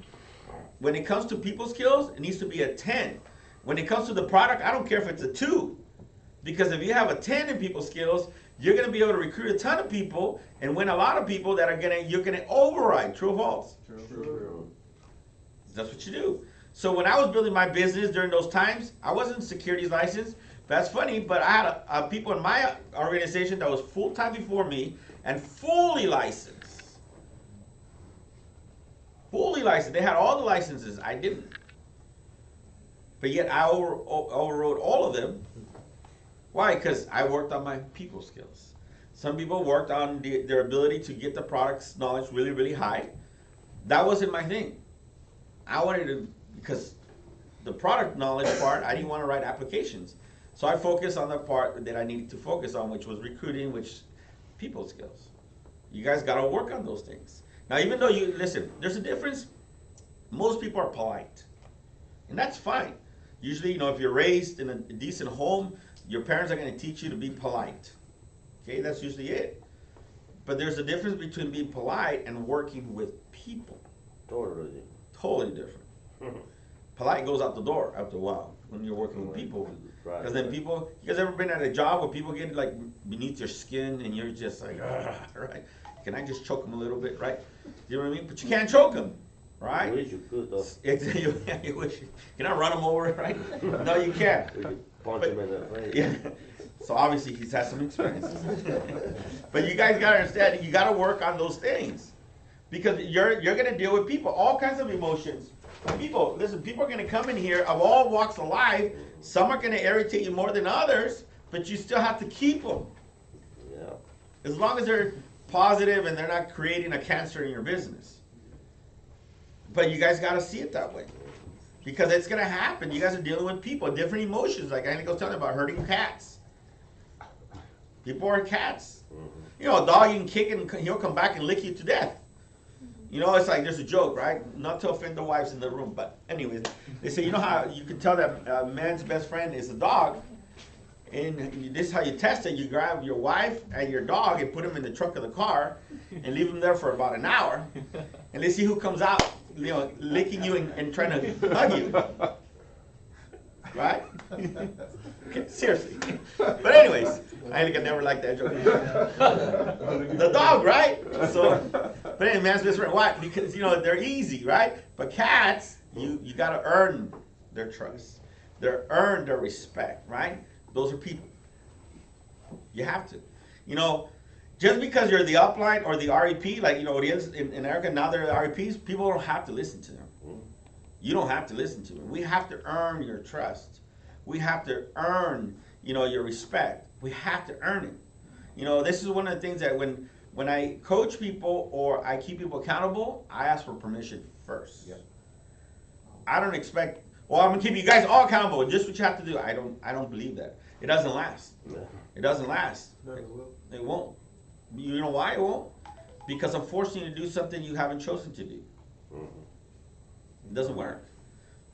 when it comes to people skills, it needs to be a 10. When it comes to the product, I don't care if it's a 2. Because if you have a 10 in people skills, you're gonna be able to recruit a ton of people and win a lot of people that you're gonna override. True or false? True. That's what you do. So when I was building my business during those times, I wasn't securities licensed. That's funny, but I had people in my organization that was full-time before me and fully licensed. Fully licensed. They had all the licenses. I didn't. But yet I overrode all of them. Why? Because I worked on my people skills. Some people worked on their ability to get the product's knowledge really, really high. That wasn't my thing. I wanted to, because the product knowledge part, I didn't want to write applications. So I focused on the part that I needed to focus on, which was recruiting, which people skills. You guys got to work on those things. Now, even though listen, there's a difference. Most people are polite, and that's fine. Usually, if you're raised in a decent home, your parents are going to teach you to be polite. Okay, that's usually it. But there's a difference between being polite and working with people. Totally different. Polite goes out the door after a while when you're working with people. Because then you guys ever been at a job where people get like beneath your skin and you're just like, right? Can I just choke them a little bit, right? You know what I mean? But you can't choke them, right? I wish you could, though. You wish. Can I run them over, right? No, you can't. We could punch him in the face. Yeah. So obviously he's had some experience. But you guys gotta understand, you gotta work on those things. Because you're gonna deal with people, all kinds of emotions. People, listen, people are gonna come in here of all walks of life. Some are gonna irritate you more than others, but you still have to keep them. Yeah. As long as they're positive and they're not creating a cancer in your business. But you guys gotta see it that way. Because it's gonna happen. You guys are dealing with people, different emotions. Like I was telling you about herding cats. People are cats. A dog you can kick and he'll come back and lick you to death. It's like there's a joke, right? Not to offend the wives in the room, but anyways, they say, how you can tell that a man's best friend is a dog, and this is how you test it. You grab your wife and your dog and put them in the trunk of the car and leave them there for about an hour, and let's see who comes out, licking you and trying to hug you. Right? Okay, seriously. But anyways, I never liked that joke. The dog, right? So, but anyway, man's best friend. Why? Because they're easy, right? But cats, you gotta earn their trust. Earn their respect, right? Those are people. You have to. Just because you're the upline or the REP, like it is in America now, they're REPs. People don't have to listen to them. You don't have to listen to them. We have to earn your trust. We have to earn, your respect. We have to earn it. This is one of the things that when I coach people or I keep people accountable, I ask for permission first. Yep. I don't expect, I'm gonna keep you guys all accountable. Just what you have to do. I don't believe that. It doesn't last. No. It doesn't last. Never will. It won't. You know why it won't? Because I'm forcing you to do something you haven't chosen to do. It doesn't work.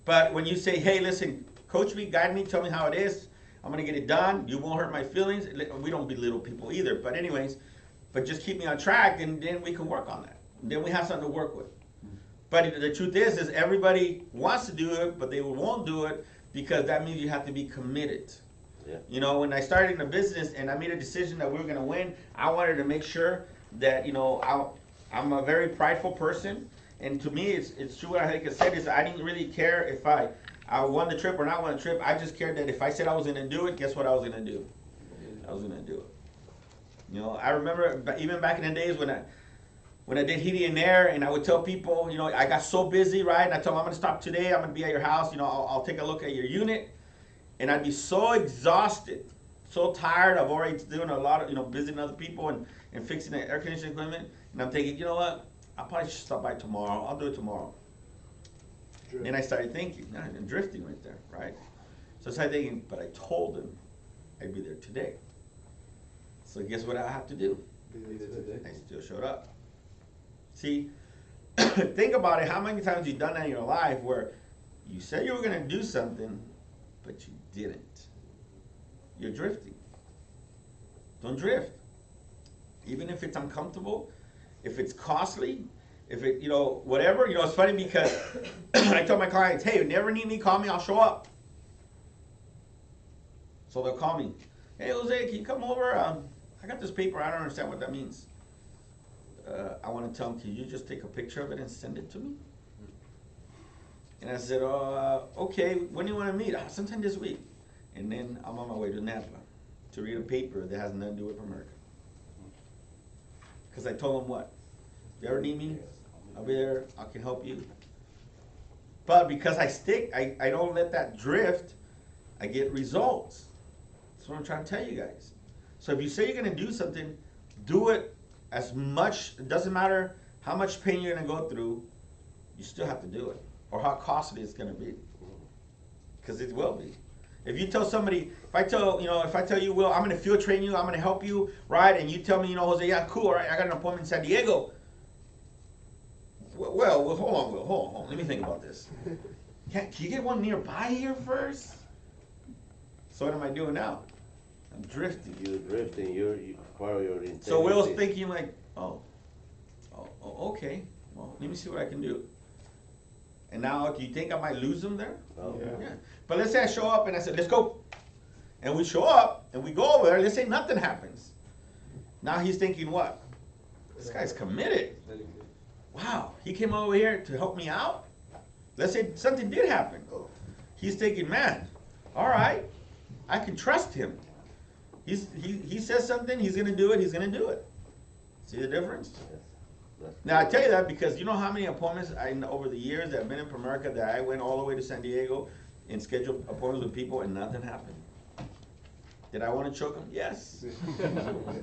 But when you say, hey, listen, coach me, guide me, tell me how it is, I'm going to get it done, you won't hurt my feelings. We don't belittle people either. But anyways, just keep me on track, and then we can work on that. And then we have something to work with. But the truth is everybody wants to do it, but they won't do it because that means you have to be committed. Yeah. When I started in the business and I made a decision that we were going to win, I wanted to make sure that, I'm a very prideful person. And to me, it's true what I think I said is I didn't really care if I won the trip or not won the trip. I just cared that if I said I was going to do it, guess what I was going to do? I was going to do it. I remember even back in the days when I did heating and air, and I would tell people, I got so busy, right? And I told them, I'm going to stop today. I'm going to be at your house. I'll take a look at your unit. And I'd be so exhausted, so tired of already doing a lot of, visiting other people and fixing the air conditioning equipment. And I'm thinking, you know what? I probably should stop by tomorrow. I'll do it tomorrow. Sure. And I started thinking, and drifting right there, right? So I started thinking, but I told him I'd be there today. So guess what I have to do? They still showed up. See, think about it. How many times you've done that in your life where you said you were going to do something, but you didn't? You're drifting. Don't drift. Even if it's uncomfortable, if it's costly, if it, whatever. It's funny because I tell my clients, hey, you never need me, call me, I'll show up. So they'll call me. Hey, Jose, can you come over? I got this paper, I don't understand what that means. I want to tell them, can you just take a picture of it and send it to me? And I said, okay, when do you want to meet? Sometime this week. And then I'm on my way to Napa to read a paper that has nothing to do with America. Because I told them what? If you ever need me, I'll be there, I can help you. But because I stick, I don't let that drift, I get results. That's what I'm trying to tell you guys. So if you say you're going to do something, do it as much, it doesn't matter how much pain you're going to go through, you still have to do it. Or how costly it's going to be. Because it will be. If you tell somebody, if I tell you, Will, I'm going to field train you, I'm going to help you, right? And you tell me, Jose, yeah, cool, all right, I got an appointment in San Diego. Well, hold on, Will, hold on. Let me think about this. Can you get one nearby here first? So what am I doing now? I'm drifting. You're drifting, you're part of your integrity. So Will's thinking like, okay, well, let me see what I can do. And now, do you think I might lose him there? Oh, Yeah. But let's say I show up and I said, let's go. And we show up and we go over there, let's say nothing happens. Now he's thinking what? This guy's committed. Wow, he came over here to help me out? Let's say something did happen. He's thinking, man, all right, I can trust him. He says something, he's gonna do it, he's gonna do it. See the difference? Now I tell you that because you know how many appointments over the years that I've been in America that I went all the way to San Diego and scheduled appointments with people and nothing happened. Did I want to choke them? Yes.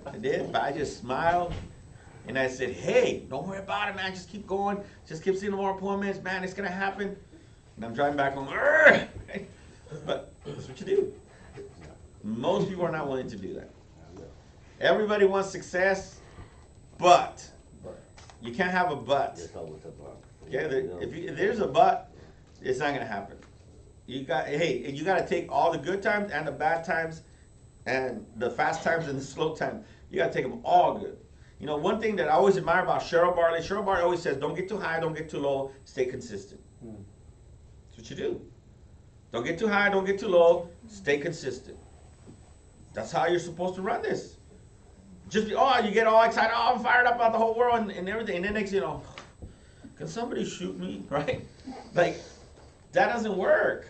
I did, but I just smiled and I said, hey, don't worry about it, man. Just keep going. Just keep seeing more appointments, man. It's gonna happen. And I'm driving back home. But that's what you do. Most people are not willing to do that. Everybody wants success, but you can't have a but. There's always a but. Okay, if there's a but, it's not gonna happen. You got to take all the good times and the bad times, and the fast times and the slow times. You got to take them all good. One thing that I always admire about Cheryl Barley always says, don't get too high, don't get too low, stay consistent. That's what you do. Don't get too high, don't get too low, stay consistent. That's how you're supposed to run this. Just you get all excited, I'm fired up about the whole world and everything, and then next can somebody shoot me, right? Like, that doesn't work.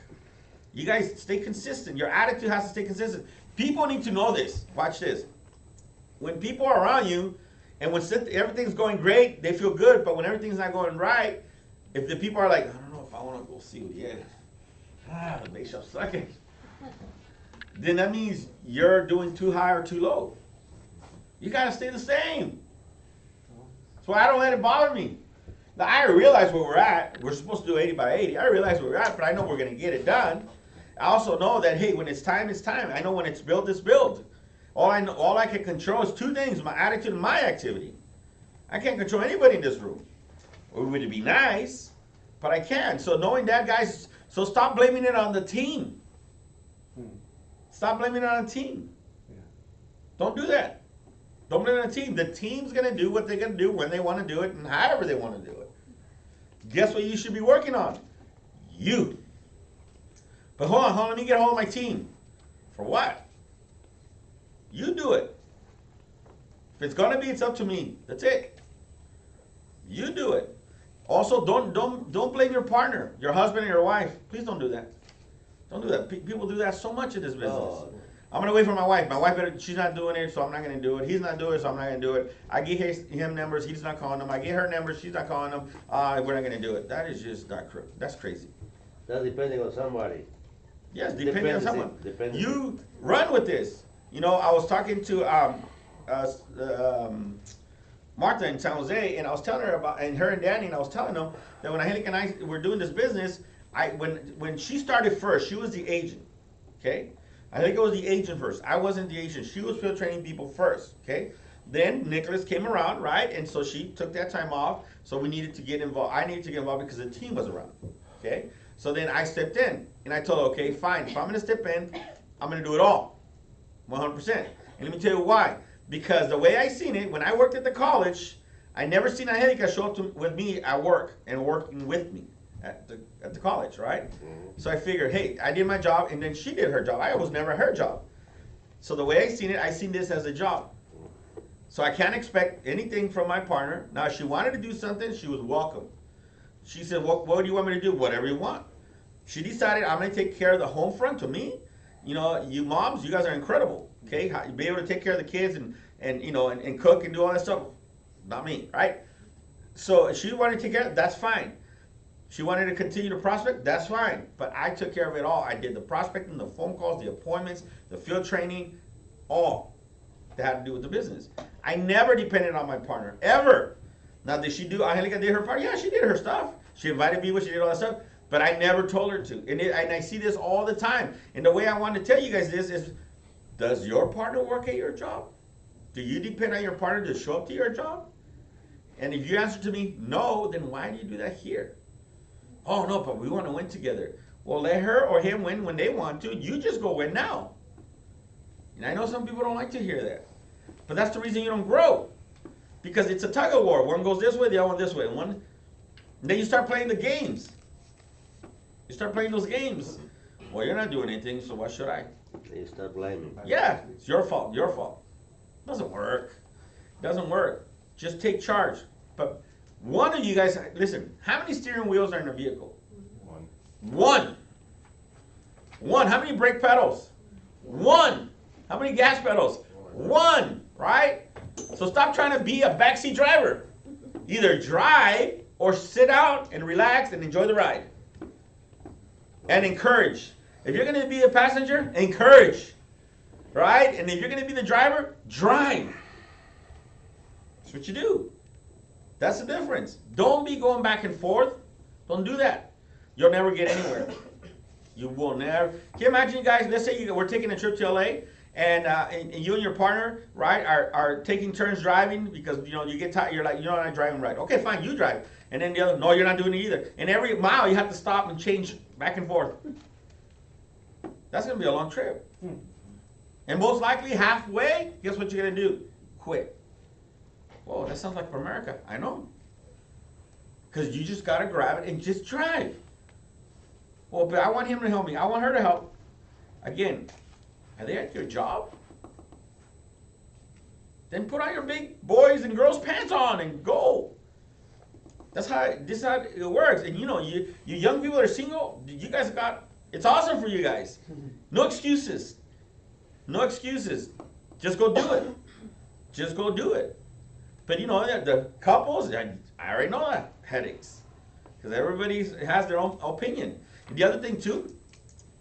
You guys stay consistent. Your attitude has to stay consistent. People need to know this. Watch this. When people are around you, and when everything's going great, they feel good, but when everything's not going right, if the people are like, I don't know if I want to go see what he is. The base shop's sucking. Then that means you're doing too high or too low. You gotta stay the same. That's why I don't let it bother me. Now I realize where we're at. We're supposed to do 80 by 80. I realize where we're at, but I know we're gonna get it done. I also know that, hey, when it's time, it's time. I know when it's built, it's built. All I can control is two things: my attitude and my activity. I can't control anybody in this room. Or would it be nice? But I can. So knowing that, guys, so stop blaming it on the team. Stop blaming it on the team. Don't do that. Don't blame it on the team. The team's going to do what they're going to do when they want to do it and however they want to do it. Guess what you should be working on? You. But hold on, let me get a hold of my team. For what? You do it. If it's going to be, it's up to me. That's it. You do it. Also, don't blame your partner, your husband or your wife. Please don't do that. Don't do that. People do that so much in this business. Oh. I'm going to wait for my wife. My wife, she's not doing it, so I'm not going to do it. He's not doing it, so I'm not going to do it. I get him numbers, he's not calling them. I get her numbers, she's not calling them. We're not going to do it. That is just that's crazy. That's depending on somebody. Yes, depending on someone. You run with this. I was talking to Martha in San Jose, and I was telling her about, and her and Danny, and I was telling them that when Angelica and I were doing this business, when she started first, she was the agent, okay? Angelica was the agent first. I wasn't the agent. She was field training people first, okay? then Nicholas came around, right? And so she took that time off. So we needed to get involved. I needed to get involved because the team was around. Okay? So then I stepped in and I told her, okay, fine. If I'm gonna step in, I'm gonna do it all. 100%. And let me tell you why. Because the way I seen it, when I worked at the college, I never seen Angelica show up with me at work and working with me at the college, right? So I figured, hey, I did my job and then she did her job. I was never her job. So the way I seen this as a job. So I can't expect anything from my partner. Now, if she wanted to do something, she was welcome. She said, what do you want me to do? Whatever you want. She decided, I'm going to take care of the home front. To me, you know, you moms, you guys are incredible. Okay, you be able to take care of the kids and you know, and cook and do all that stuff. Not me, right? So she wanted to take care of it, that's fine. She wanted to continue to prospect, that's fine. But I took care of it all. I did the prospecting, the phone calls, the appointments, the field training, all that had to do with the business. I never depended on my partner, ever. Now, did she do, Angelica did her part? Yeah, she did her stuff. She invited people, she did all that stuff. But I never told her to. And I see this all the time. And the way I want to tell you guys this is, does your partner work at your job? Do you depend on your partner to show up to your job? And if you answer to me, no, then why do you do that here? Oh, no, but we want to win together. Well, let her or him win when they want to. You just go win now. And I know some people don't like to hear that. But that's the reason you don't grow. Because it's a tug of war. One goes this way, the other one this way. And then you start playing the games. You start playing those games. Well, you're not doing anything, so why should I? They start blaming. Yeah, it's your fault, your fault. Doesn't work. Doesn't work. Just take charge. But one of you guys, listen, how many steering wheels are in a vehicle? One. How many brake pedals? One. How many gas pedals? One, right? So stop trying to be a backseat driver. Either drive or sit out and relax and enjoy the ride. And encourage. If you're going to be a passenger, encourage. Right? And if you're going to be the driver, drive. That's what you do. That's the difference. Don't be going back and forth. Don't do that. You'll never get anywhere. You will never. Can you imagine, guys, let's say we're taking a trip to LA, and you and your partner, right, are taking turns driving because, you know, you get tired. You're like, you know, I'm not driving right. Okay, fine, you drive. And then the other, no, you're not doing it either. And every mile you have to stop and change back and forth. That's going to be a long trip. And most likely halfway, guess what you're going to do? Quit. Whoa, that sounds like for America. I know. Because you just got to grab it and just drive. Well, but I want him to help me. I want her to help. Again, are they at your job? Then put on your big boys and girls pants on and go. This is how it works. And you know, you young people that are single, you guys got, it's awesome for you guys. No excuses. No excuses. Just go do it. Just go do it. But you know, the couples, I already know that, headaches. Because everybody has their own opinion. And the other thing too,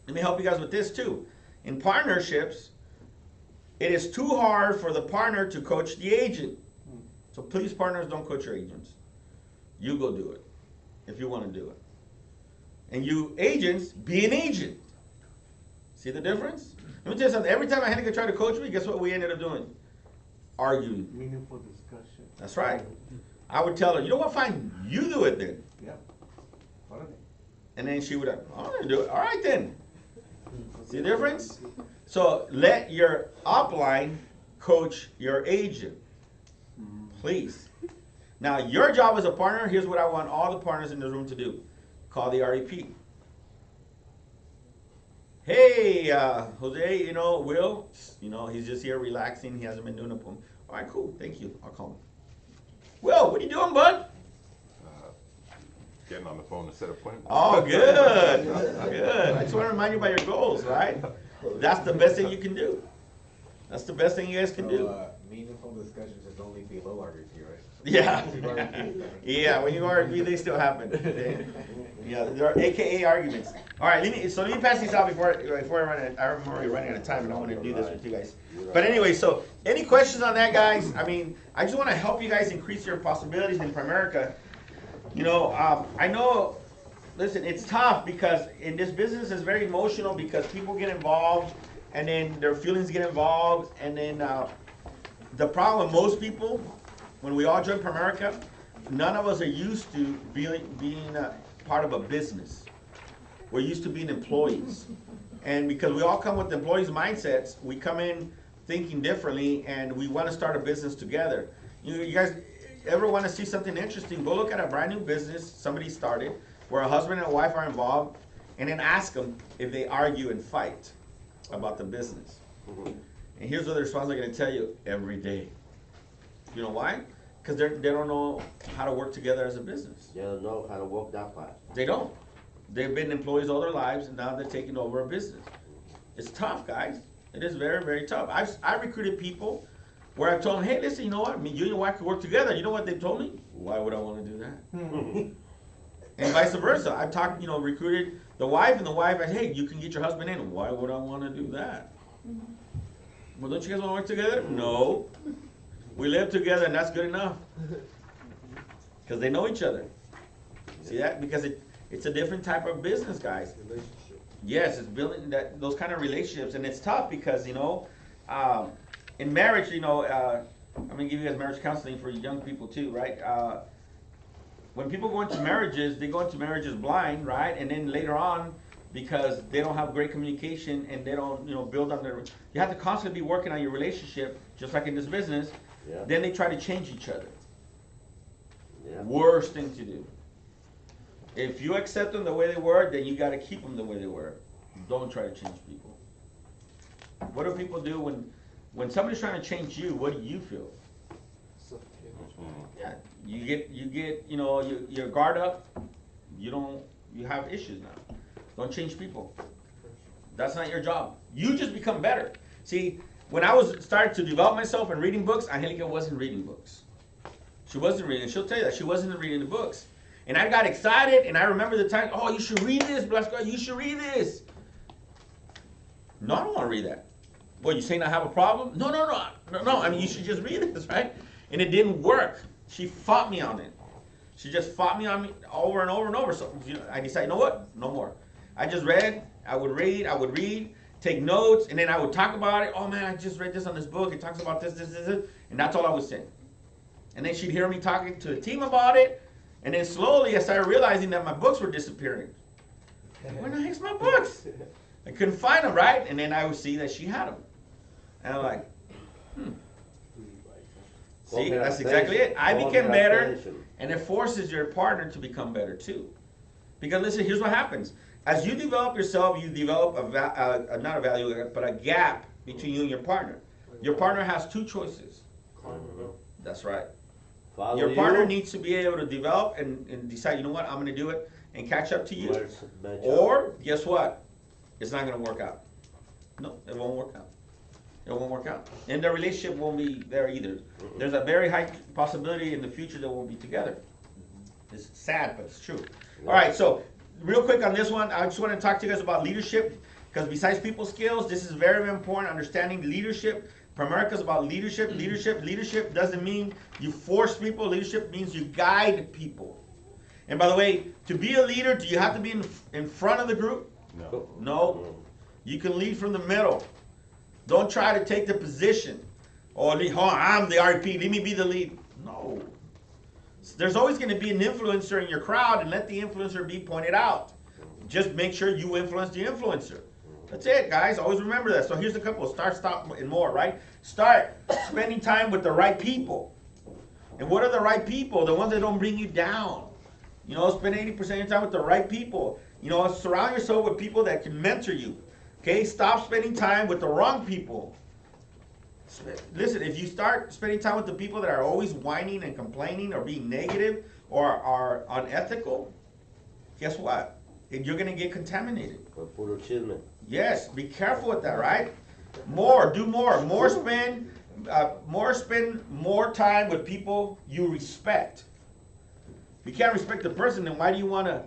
let me help you guys with this too. In partnerships, it is too hard for the partner to coach the agent. So please, partners, don't coach your agents. You go do it if you want to do it. And you agents, be an agent. See the difference? Let me tell you something. Every time I had to try to coach me, guess what we ended up doing? Arguing. Meaningful discussion. That's right. I would tell her, you know what, fine, you do it then. Yep. And then she would have, I'm going to do it. All right then. See the difference? So let your upline coach your agent. Please. Now, your job as a partner, here's what I want all the partners in the room to do. Call the REP. Hey, Jose, you know, Will, you know, he's just here relaxing. He hasn't been doing a poem. All right, cool. Thank you. I'll call him. Will, what are you doing, bud? Getting on the phone to set appointments. Oh, good. Good. I just want to remind you about your goals, right? That's the best thing you can do. That's the best thing you guys can do. Meaningful discussions is only below RVP, right? Yeah. Yeah, when you RP, they still happen. Yeah, there are AKA arguments. All right, let me pass these out before I run out. I'm already running out of time, and I want to do this with you guys. But anyway, so any questions on that, guys? I mean, I just want to help you guys increase your possibilities in Primerica. You know, I know, listen, it's tough because in this business it's very emotional because people get involved and then their feelings get involved and then the problem with most people, when we all join Primerica, none of us are used to being part of a business. We're used to being employees. And because we all come with employees' mindsets, we come in thinking differently, and we want to start a business together. You guys ever want to see something interesting? Go look at a brand new business somebody started, where a husband and a wife are involved, and then ask them if they argue and fight about the business. And here's what the response they're going to tell you every day. You know why? Because they don't know how to work together as a business. They don't know how to walk that path. They don't. They've been employees all their lives, and now they're taking over a business. It's tough, guys. It is very, very tough. I've recruited people where I've told them, hey, listen, you know what? I mean, you and your wife could work together. You know what they've told me? Why would I want to do that? And vice versa. I've talked, recruited the wife, and the wife said, hey, you can get your husband in. Why would I want to do that? Well, don't you guys want to work together? No. We live together, and that's good enough. Because they know each other. See that? Because it's a different type of business, guys. Yes, it's building those kind of relationships, and it's tough because, in marriage, I'm going to give you guys marriage counseling for young people too, right? When people go into marriages, they go into marriages blind, right? And then later on, because they don't have great communication and they don't, build on their, you have to constantly be working on your relationship, just like in this business. Yeah. Then they try to change each other. Yeah. Worst thing to do. If you accept them the way they were, then you got to keep them the way they were. Don't try to change people. What do people do when somebody's trying to change you? What do you feel? Yeah, you get your guard up. You have issues now. Don't change people. That's not your job. You just become better. See, when I was starting to develop myself and reading books, Angelica wasn't reading books. She wasn't reading. She'll tell you that she wasn't reading the books. And I got excited, and I remember the time, oh, you should read this, bless God, you should read this. No, I don't want to read that. What, you saying I have a problem? No. I mean, you should just read this, right? And it didn't work. She fought me on it. She just fought me on me over and over and over. So I decided, you know what? No more. I just read. I would read, take notes, and then I would talk about it. Oh man, I just read this on this book. It talks about this, and that's all I was saying. And then she'd hear me talking to the team about it. And then slowly I started realizing that my books were disappearing. Where the heck's my books? I couldn't find them, right? And then I would see that she had them. And I'm like, See, that's exactly it. I became better, and it forces your partner to become better too. Because listen, here's what happens. As you develop yourself, you develop not a value, but a gap between you and your partner. Your partner has two choices. That's right. Your partner needs to be able to develop and decide, you know what, I'm going to do it and catch up to you. Or, guess what? It's not going to work out. No, it won't work out. It won't work out. And the relationship won't be there either. There's a very high possibility in the future that we'll be together. It's sad, but it's true. All right, so real quick on this one, I just want to talk to you guys about leadership. Because besides people skills, this is very, very important, understanding leadership. Primerica's about leadership. Leadership doesn't mean you force people. Leadership means you guide people. And by the way, to be a leader, do you have to be in front of the group? No. You can lead from the middle. Don't try to take the position. Oh, I'm the RP, let me be the lead. No. There's always going to be an influencer in your crowd, and let the influencer be pointed out. Just make sure you influence the influencer. That's it, guys. Always remember that. So here's a couple. Start, stop, and more, right? Start spending time with the right people. And what are the right people? The ones that don't bring you down. Spend 80% of your time with the right people. Surround yourself with people that can mentor you. Okay? Stop spending time with the wrong people. Listen, if you start spending time with the people that are always whining and complaining or being negative or are unethical, guess what? You're going to get contaminated. Yes, be careful with that, right? Do more. Spend more time with people you respect. If you can't respect the person, then why do you want to,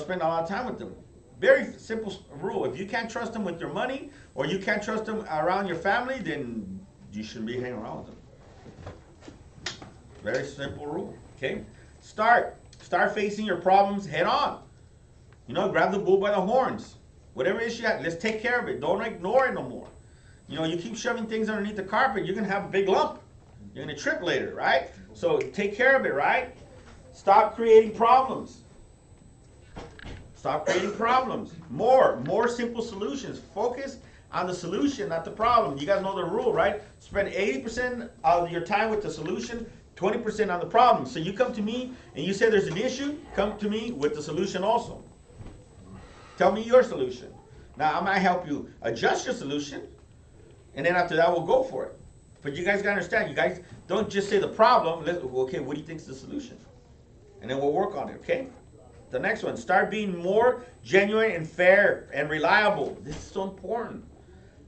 spend a lot of time with them? Very simple rule. If you can't trust them with your money, or you can't trust them around your family, then you shouldn't be hanging around with them. Very simple rule. Okay? Start facing your problems head on. Grab the bull by the horns. Whatever issue you have, let's take care of it. Don't ignore it no more. You keep shoving things underneath the carpet, you're going to have a big lump. You're gonna trip later, right? So take care of it, right? Stop creating problems. Stop creating problems. More simple solutions. Focus on the solution, not the problem. You guys know the rule, right? Spend 80% of your time with the solution, 20% on the problem. So you come to me and you say there's an issue, come to me with the solution also. Tell me your solution. Now I might help you adjust your solution, and then after that we'll go for it. But you guys gotta understand, you guys don't just say the problem, okay, what do you think is the solution? And then we'll work on it, okay? The next one, start being more genuine and fair and reliable. This is so important.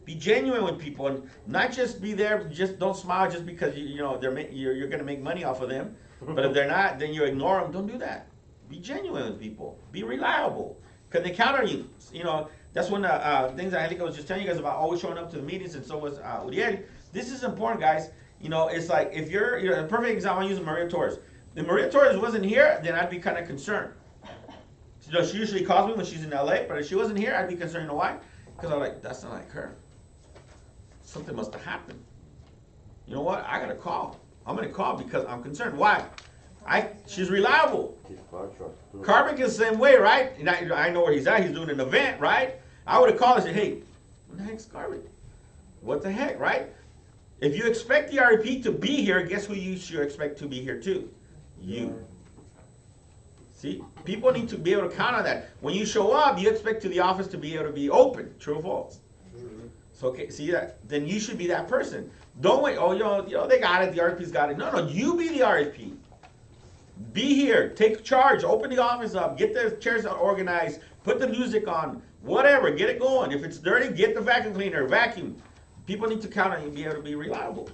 Be genuine with people and not just be there, just don't smile just because you're going to make money off of them. But if they're not, then you ignore them. Don't do that. Be genuine with people. Be reliable. Because they count on you. You know, that's one of the things I think I was just telling you guys about always showing up to the meetings, and so was Uriel. This is important, guys. You know, it's like if you're a perfect example, I'm using Maria Torres. If Maria Torres wasn't here, then I'd be kind of concerned. You know, she usually calls me when she's in LA, but if she wasn't here, I'd be concerned. You know why? Because I'm like, that's not like her. Something must have happened. You know what? I gotta call. I'm gonna call because I'm concerned. Why? She's reliable. Carmick is the same way, right? And I know where he's at. He's doing an event, right? I would have called and said, hey, what the heck's Carmick? What the heck, right? If you expect the REP to be here, guess who you should expect to be here too? You. See, people need to be able to count on that. When you show up, you expect the office to be able to be open. True or false? So, okay, see that? Then you should be that person. Don't wait. Oh, they got it. The RFP's got it. No, you be the RFP. Be here. Take charge. Open the office up. Get the chairs organized. Put the music on. Whatever. Get it going. If it's dirty, get the vacuum cleaner. Vacuum. People need to count on you and be able to be reliable.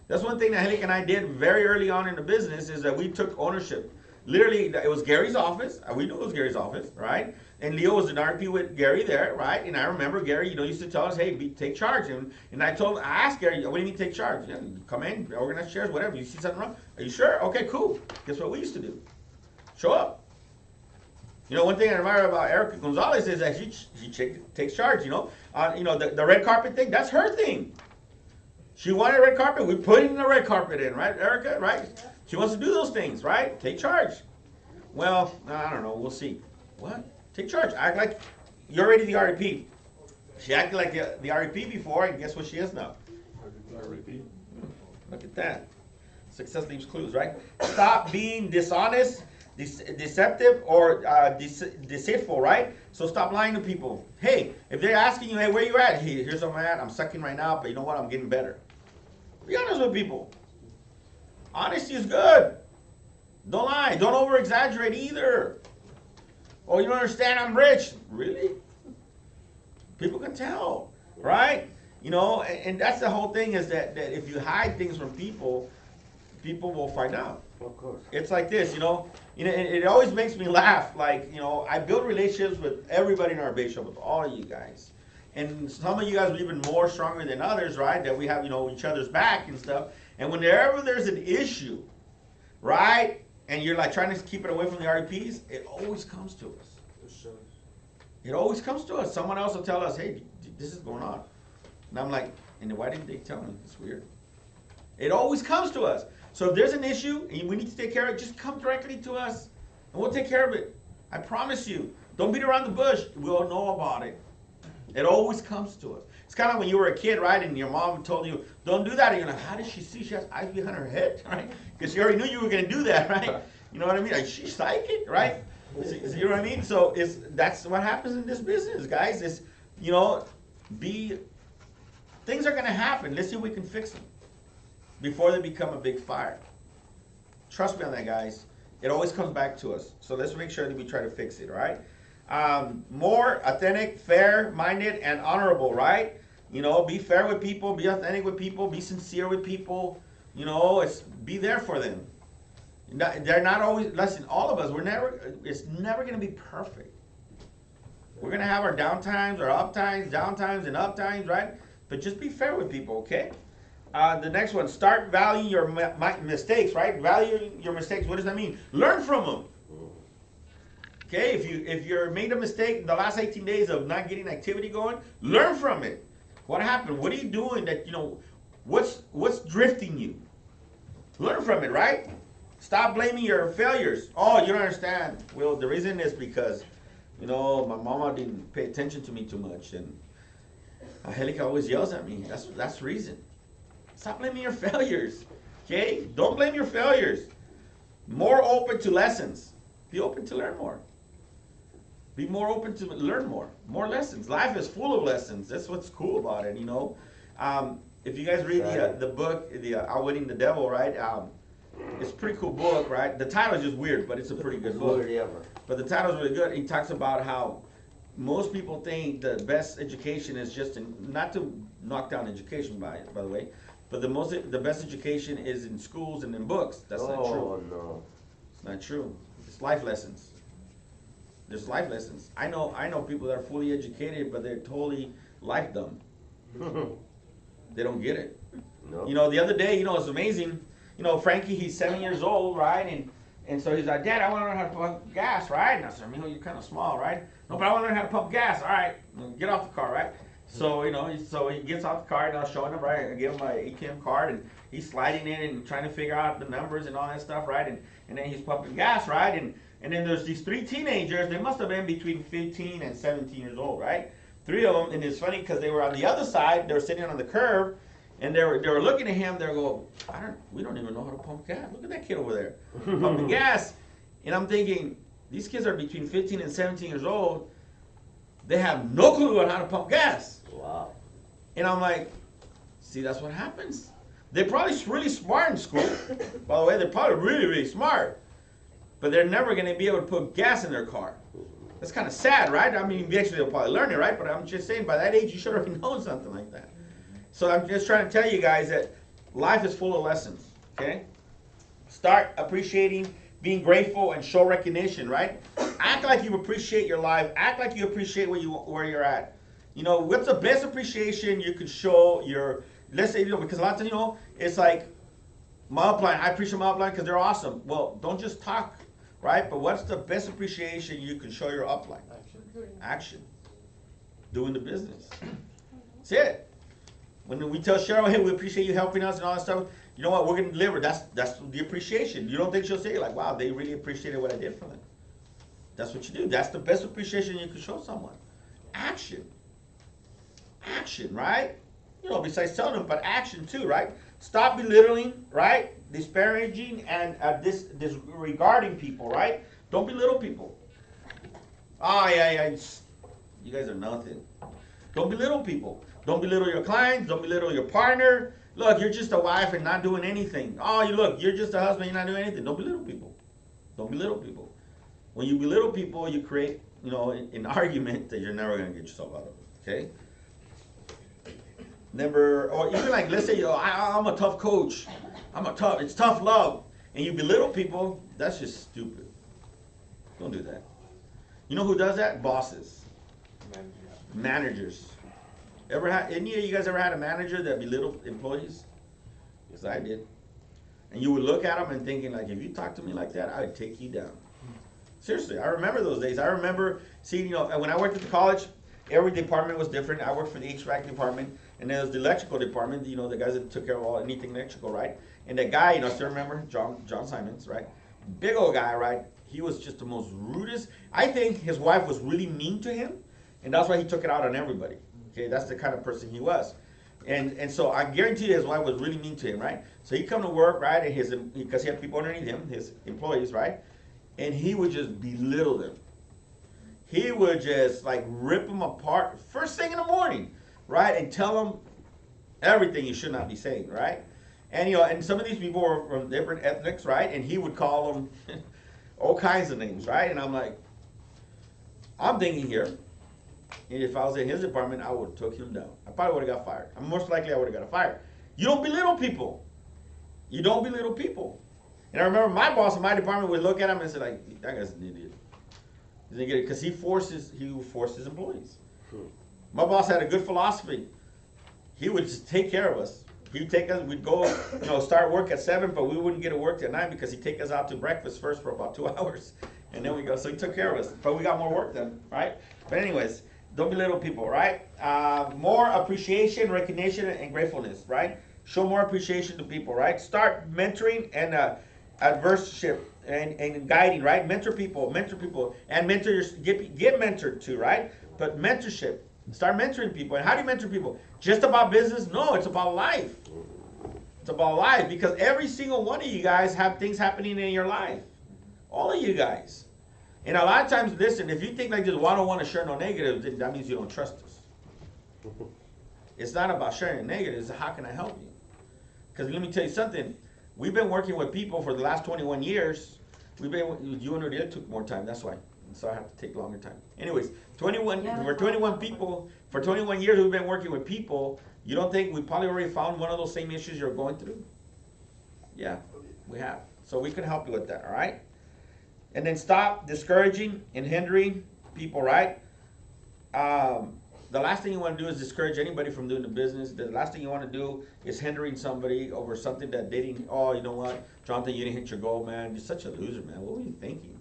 That's one thing that Helic and I did very early on in the business is that we took ownership. Literally, it was Gary's office. We knew it was Gary's office, right? And Leo was an RP with Gary there, right? And I remember Gary, used to tell us, hey, take charge. And I asked Gary, what do you mean take charge? Yeah, come in, organize chairs, whatever. You see something wrong? Are you sure? Okay, cool. Guess what we used to do? Show up. One thing I admire about Erica Gonzalez is that she takes charge, the red carpet thing, that's her thing. She wanted a red carpet, we put in the red carpet in, right, Erica, right? She wants to do those things, right? Take charge. Well, I don't know, we'll see. What? Take charge. Act like you're already the REP. She acted like the REP before, and guess what she is now? REP. Look at that. Success leaves clues, right? Stop being dishonest, deceptive, or deceitful, right? So stop lying to people. Hey, if they're asking you, hey, where you at? Hey, here's where I'm at. I'm sucking right now, but you know what? I'm getting better. Be honest with people. Honesty is good. Don't lie. Don't over-exaggerate either. Oh, you don't understand, I'm rich. Really? People can tell, right? And that's the whole thing is that if you hide things from people, people will find out. Of course. It's like this, it always makes me laugh. Like, I build relationships with everybody in our base show, with all of you guys. And some of you guys are even more stronger than others, right? That we have, each other's back and stuff. And whenever there's an issue, right? And you're like trying to keep it away from the REPs, it always comes to us. It always comes to us. Someone else will tell us, hey, this is going on. And I'm like, and why didn't they tell me? It's weird. It always comes to us. So if there's an issue and we need to take care of it, just come directly to us and we'll take care of it. I promise you. Don't beat around the bush. We'll know about it. It always comes to us. It's kind of like when you were a kid, right? And your mom told you, don't do that. And you're like, how does she see? She has eyes behind her head, right? Because she already knew you were going to do that, right? You know what I mean? Like, she's psychic, right? You know what I mean? So that's what happens in this business, guys. Things are going to happen. Let's see if we can fix them before they become a big fire. Trust me on that, guys. It always comes back to us. So let's make sure that we try to fix it, right? More authentic, fair-minded, and honorable, right? Be fair with people, be authentic with people, be sincere with people. Be there for them. They're not always, listen, all of us, it's never going to be perfect. We're going to have our downtimes, our uptimes, downtimes, and uptimes, right? But just be fair with people, okay? The next one, start valuing your mistakes, right? Valuing your mistakes, what does that mean? Learn from them. Okay, if you're made a mistake in the last 18 days of not getting activity going, learn from it. What happened? What are you doing that, what's drifting you? Learn from it, right? Stop blaming your failures. Oh, you don't understand. Well, the reason is because, you know, my mama didn't pay attention to me too much, and Angelica always yells at me. That's the reason. Stop blaming your failures. Okay? Don't blame your failures. More open to lessons. Be open to learn more. Be more open to learn more. More lessons. Life is full of lessons. That's what's cool about it, you know. If you guys read the book, Outwitting the Devil, right? It's a pretty cool book, right? The title is just weird, but it's a pretty good book. But the title is really good. He talks about how most people think the best education is just not to knock down education by the way, but the best education is in schools and in books. That's not true. No. It's not true. It's life lessons. There's life lessons. I know people that are fully educated, but they're totally life dumb. They don't get it. No. You know, the other day, you know, it's amazing. You know, Frankie, he's 7 years old, right? And so he's like, Dad, I want to learn how to pump gas, right? And I said, Mijo, you're kind of small, right? No, but I want to learn how to pump gas. All right, get off the car, right? So, you know, so he gets off the car, and I was showing him, right? I give him my ATM card, and he's sliding in and trying to figure out the numbers and all that stuff, right? And then he's pumping gas, right? And then there's these 3 teenagers. They must have been between 15 and 17 years old, right? 3 of them, and it's funny because they were on the other side. They were sitting on the curb, and they were looking at him. They're going, we don't even know how to pump gas. Look at that kid over there pumping gas. And I'm thinking, these kids are between 15 and 17 years old. They have no clue on how to pump gas. Wow. And I'm like, see, that's what happens. They're probably really smart in school. By the way, they're probably really, really smart. But they're never going to be able to put gas in their car. That's kind of sad, right? I mean, eventually they'll probably learn it, right? But I'm just saying, by that age, you should already know something like that. So I'm just trying to tell you guys that life is full of lessons, okay? Start appreciating, being grateful, and show recognition, right? Act like you appreciate your life. Act like you appreciate where you're at. You know, what's the best appreciation you could show your, let's say, you know, because a lot of times, you know, it's like, my upline, I appreciate my upline because they're awesome. Well, don't just talk, right? But what's the best appreciation you can show your upline? Action. Doing the business. That's it. When we tell Cheryl, hey, we appreciate you helping us and all that stuff, you know what, we're going to deliver. That's the appreciation. You don't think she'll say, like, wow, they really appreciated what I did for them. That's what you do. That's the best appreciation you can show someone. Action. Action, right? You know, besides telling them, but action too, right? Stop belittling, right? Disparaging and disregarding people, right? Don't belittle people. Oh, yeah, you guys are nothing. Don't belittle people. Don't belittle your clients. Don't belittle your partner. Look, you're just a wife and not doing anything. Oh, you're just a husband, you're not doing anything. Don't belittle people. Don't belittle people. When you belittle people, you create, you know, an argument that you're never going to get yourself out of, okay? Or even like, let's say, I'm a tough coach. It's tough love. And you belittle people, that's just stupid. Don't do that. You know who does that? Bosses. Managers. Any of you guys ever had a manager that belittled employees? Yes, I did. And you would look at them and thinking, like, if you talk to me like that, I'd take you down. Seriously, I remember those days. I remember seeing, you know, when I worked at the college, every department was different. I worked for the HVAC department, and then there was the electrical department, you know, the guys that took care of anything electrical, right? And that guy, you know, I still remember, John Simons, right? Big old guy, right? He was just the most rudest. I think his wife was really mean to him, and that's why he took it out on everybody. Okay, that's the kind of person he was. And so I guarantee you his wife was really mean to him, right? So he'd come to work, right, and because he had people underneath him, his employees, right? And he would just belittle them. He would just like rip them apart first thing in the morning, right? And tell them everything you should not be saying, right? And you know, and some of these people were from different ethnics, right? And he would call them all kinds of names, right? And I'm like, I'm thinking here, and if I was in his department, I would have took him down. I probably would have got fired. Most likely I would have got fired. You don't belittle people. You don't belittle people. And I remember my boss in my department would look at him and say, like, that guy's an idiot. He's an idiot because he forces his employees. My boss had a good philosophy. He would just take care of us. He'd take us, we'd go, you know, start work at 7, but we wouldn't get to work at 9 because he'd take us out to breakfast first for about 2 hours. And then we go, so he took care of us. But we got more work done, right? But anyways, don't belittle people, right? More appreciation, recognition, and gratefulness, right? Show more appreciation to people, right? Start mentoring and adverseship and guiding, right? Mentor people, and mentor get mentored too, right? But mentorship, start mentoring people. And how do you mentor people? Just about business? No, it's about life. It's about life, because every single one of you guys have things happening in your life. All of you guys. And a lot of times, listen, if you think like just one-on-one to share no negatives, then that means you don't trust us. It's not about sharing negatives, it's how can I help you? Because let me tell you something. We've been working with people for the last 21 years. You and Uriel took more time, that's why. So I have to take longer time. Anyways, 21 people, for 21 years we've been working with people. You don't think we probably already found one of those same issues you're going through? Yeah, we have. So we can help you with that, all right? And then stop discouraging and hindering people, right? The last thing you want to do is discourage anybody from doing the business. The last thing you want to do is hindering somebody over something that they didn't, oh, you know what, Jonathan, you didn't hit your goal, man. You're such a loser, man. What were you thinking?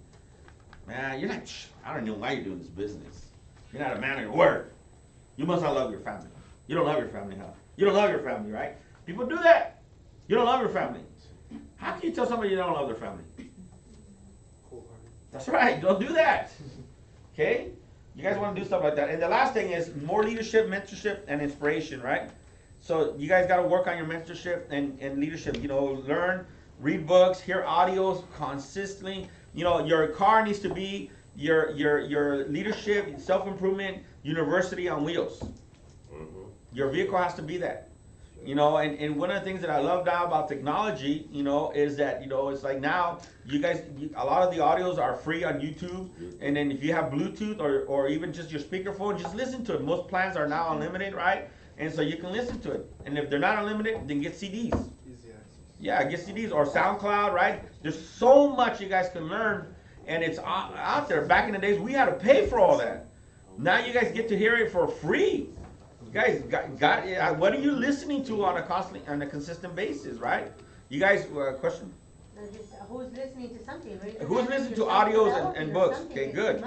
Man, you're not, I don't know why you're doing this business. You're not a man of your word. You must not love your family. You don't love your family, huh? You don't love your family, right? People do that. You don't love your family. How can you tell somebody you don't love their family? That's right. Don't do that. Okay? You guys want to do stuff like that. And the last thing is more leadership, mentorship, and inspiration, right? So you guys got to work on your mentorship and leadership. You know, learn, read books, hear audios consistently. You know, your car needs to be your leadership, self-improvement university on wheels. Your vehicle has to be that. You know, and one of the things that I love now about technology, you know, is that, you know, it's like now, you guys, a lot of the audios are free on YouTube. And then if you have Bluetooth or even just your speakerphone, just listen to it. Most plans are now unlimited, right? And so you can listen to it. And if they're not unlimited, then get CDs. Yeah, get CDs or SoundCloud, right? There's so much you guys can learn, and it's out there. Back in the days, we had to pay for all that. Now you guys get to hear it for free. Guys, what are you listening to on a consistent basis, right? You guys, question? Who's listening to something? Who's listening to audios and books? Okay, good.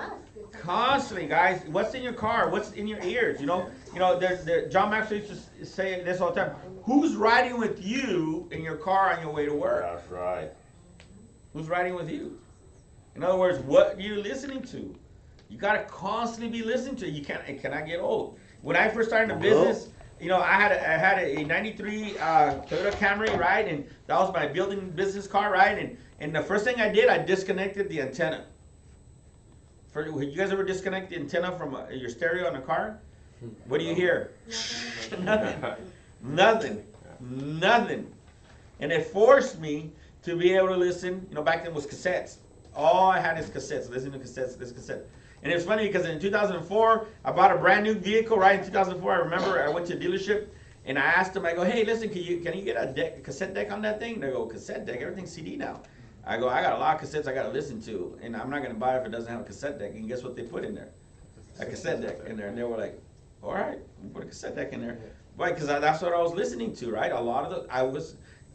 Constantly, guys. What's in your car? What's in your ears? You know. John Maxwell used to say this all the time. Who's riding with you in your car on your way to work? That's right. Who's riding with you? In other words, what are you listening to? You gotta constantly be listening to it. It cannot get old. When I first started the business, you know, I had a 93 Toyota Camry, right? And that was my building business car, right? And the first thing I did, I disconnected the antenna. You guys ever disconnect the antenna from your stereo in a car? What do you hear? Nothing. And it forced me to be able to listen. You know, back then it was cassettes. All I had is cassettes. Listen to cassettes, this cassette. And it's funny because in 2004, I bought a brand new vehicle, right? In 2004, I remember I went to a dealership and I asked them, I go, hey, listen, can you get a cassette deck on that thing? They go, cassette deck? Everything's CD now. I go, I got a lot of cassettes I got to listen to, and I'm not going to buy it if it doesn't have a cassette deck. And guess what they put in there? A cassette deck in there. And they were like, all right, we'll put a cassette deck in there. Why? Because that's what I was listening to, right? A lot of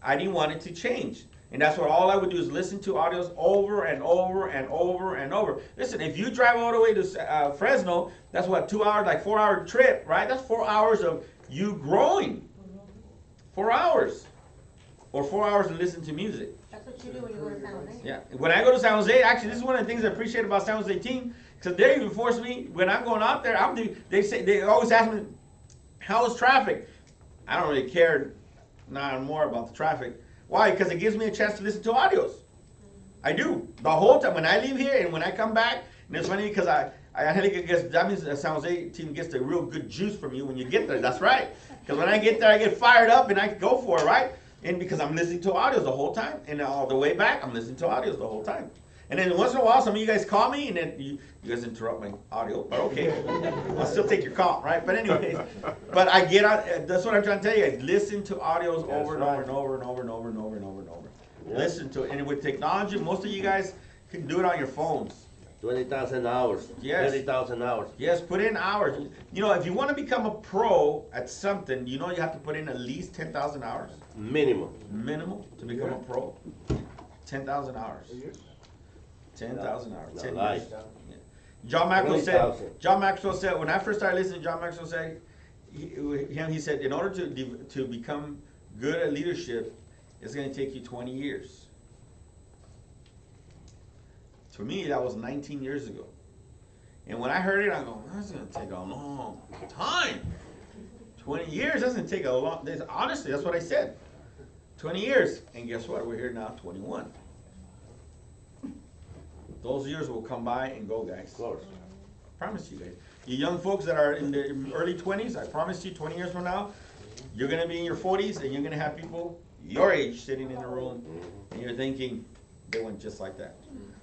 I didn't want it to change. And that's what all I would do is listen to audios over and over and over and over. Listen, if you drive all the way to Fresno, that's what, 2 hours, like 4 hour trip, right? That's 4 hours of you growing. 4 hours. Or 4 hours to listen to music. That's what you do when you go to San Jose. Yeah. When I go to San Jose, actually, this is one of the things I appreciate about San Jose team, because they even force me, when I'm going out there, they always ask me, how is traffic? I don't really care now more about the traffic. Why? Because it gives me a chance to listen to audios. I do. The whole time. When I leave here and when I come back, and it's funny because I guess that means the San Jose team gets the real good juice from you when you get there. That's right. Because when I get there, I get fired up and I go for it, right? And because I'm listening to audios the whole time. And all the way back, I'm listening to audios the whole time. And then once in a while, some of you guys call me, and then you guys interrupt my audio, but okay. I'll still take your call, right? But anyways, but I get out, that's what I'm trying to tell you guys. Listen to audios over and over and over and over and over and over and over and over. Yeah. Listen to it. And with technology, most of you guys can do it on your phones. 20,000 hours. Yes. 30,000 hours. Yes, put in hours. You know, if you want to become a pro at something, you know you have to put in at least 10,000 hours. Minimum. Minimum to become a pro. 10,000 hours. 10,000 hours. 10 nice. years. Yeah. John Maxwell said, when I first started listening, John Maxwell said, he said, in order to become good at leadership, it's gonna take you 20 years. To me, that was 19 years ago. And when I heard it, I go, that's gonna take a long time. 20 years doesn't take a long, honestly, that's what I said. 20 years, and guess what, we're here now, 21. Those years will come by and go, guys. Of course. Promise you guys. You young folks that are in the early 20s, I promise you 20 years from now, you're gonna be in your 40s and you're gonna have people your age sitting in the room and you're thinking, they went just like that.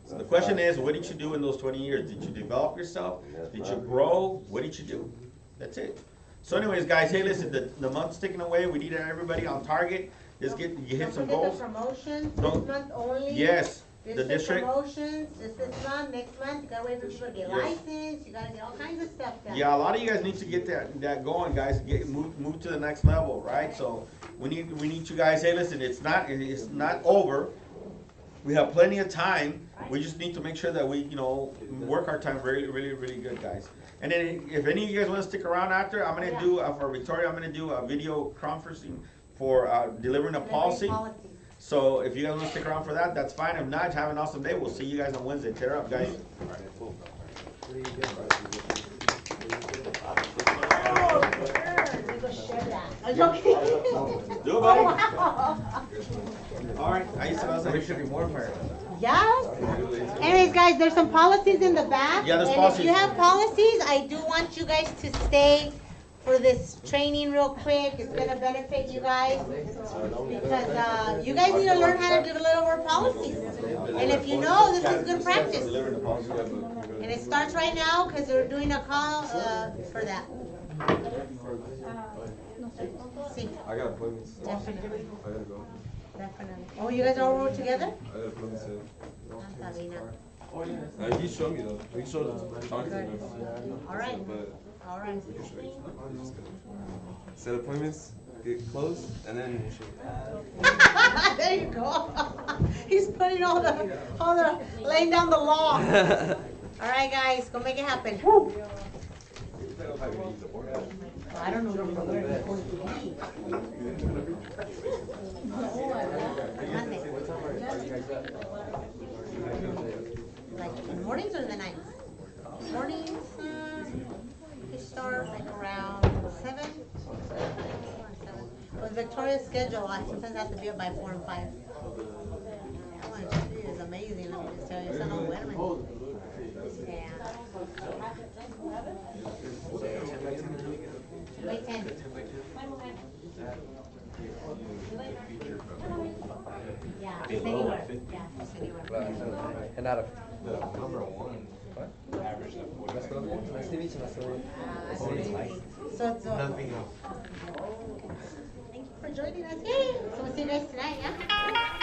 So the question is, what did you do in those 20 years? Did you develop yourself? Did you grow? What did you do? That's it. So anyways, guys, hey, listen, the month's ticking away. We need everybody on target. Just you hit some goals. Don't forget the promotions, Don't- this month only. Yes, the District district. promotions, this month, next month, you gotta wait for people to get Yes. licensed, you gotta get all kinds of stuff done. Yeah, a lot of you guys need to get that going, guys. Move to the next level, right? So we need you guys. Hey, listen, it's not over. We have plenty of time. We just need to make sure that we, work our time really, really, really good, guys. And then if any of you guys want to stick around after, I'm gonna do for Victoria. I'm gonna do a video conferencing for delivering a policy. Policies. So if you guys want to stick around for that, that's fine. If not, have an awesome day. We'll see you guys on Wednesday. Tear up, guys. I'm joking. Do it, buddy. All right. I used to There should be more fire. Yes. Anyways, guys, there's some policies in the back. Yeah, there's and policies. if you have policies, I do want you guys to stay for this training real quick. It's gonna benefit you guys because you guys need to learn how to develop our policies. And if you know, this is good practice. And it starts right now because they're doing a call for that. See, I got appointments. definitely, I gotta go. definitely. Oh, you guys all roll together? I got appointments. Sabina. He showed me though. He showed us. Talking to him. All right, But all right. we can show you. I'm just gonna set appointments, get closed, and then. There you go. He's putting all the, laying down the law. All right, guys, go make it happen. I don't know where it's going to be. Like in the mornings or the nights? Mornings, we start like around 7. With Victoria's schedule, I sometimes have to be up by 4 and 5. Oh, she is amazing, let me just tell you. Esa no duerme. Yeah. Wait, 10. Yeah, just anywhere. Yeah, just anywhere. And out of the number one, average of So, nothing else. thank you for joining us. Yay! So we'll see you guys tonight, yeah?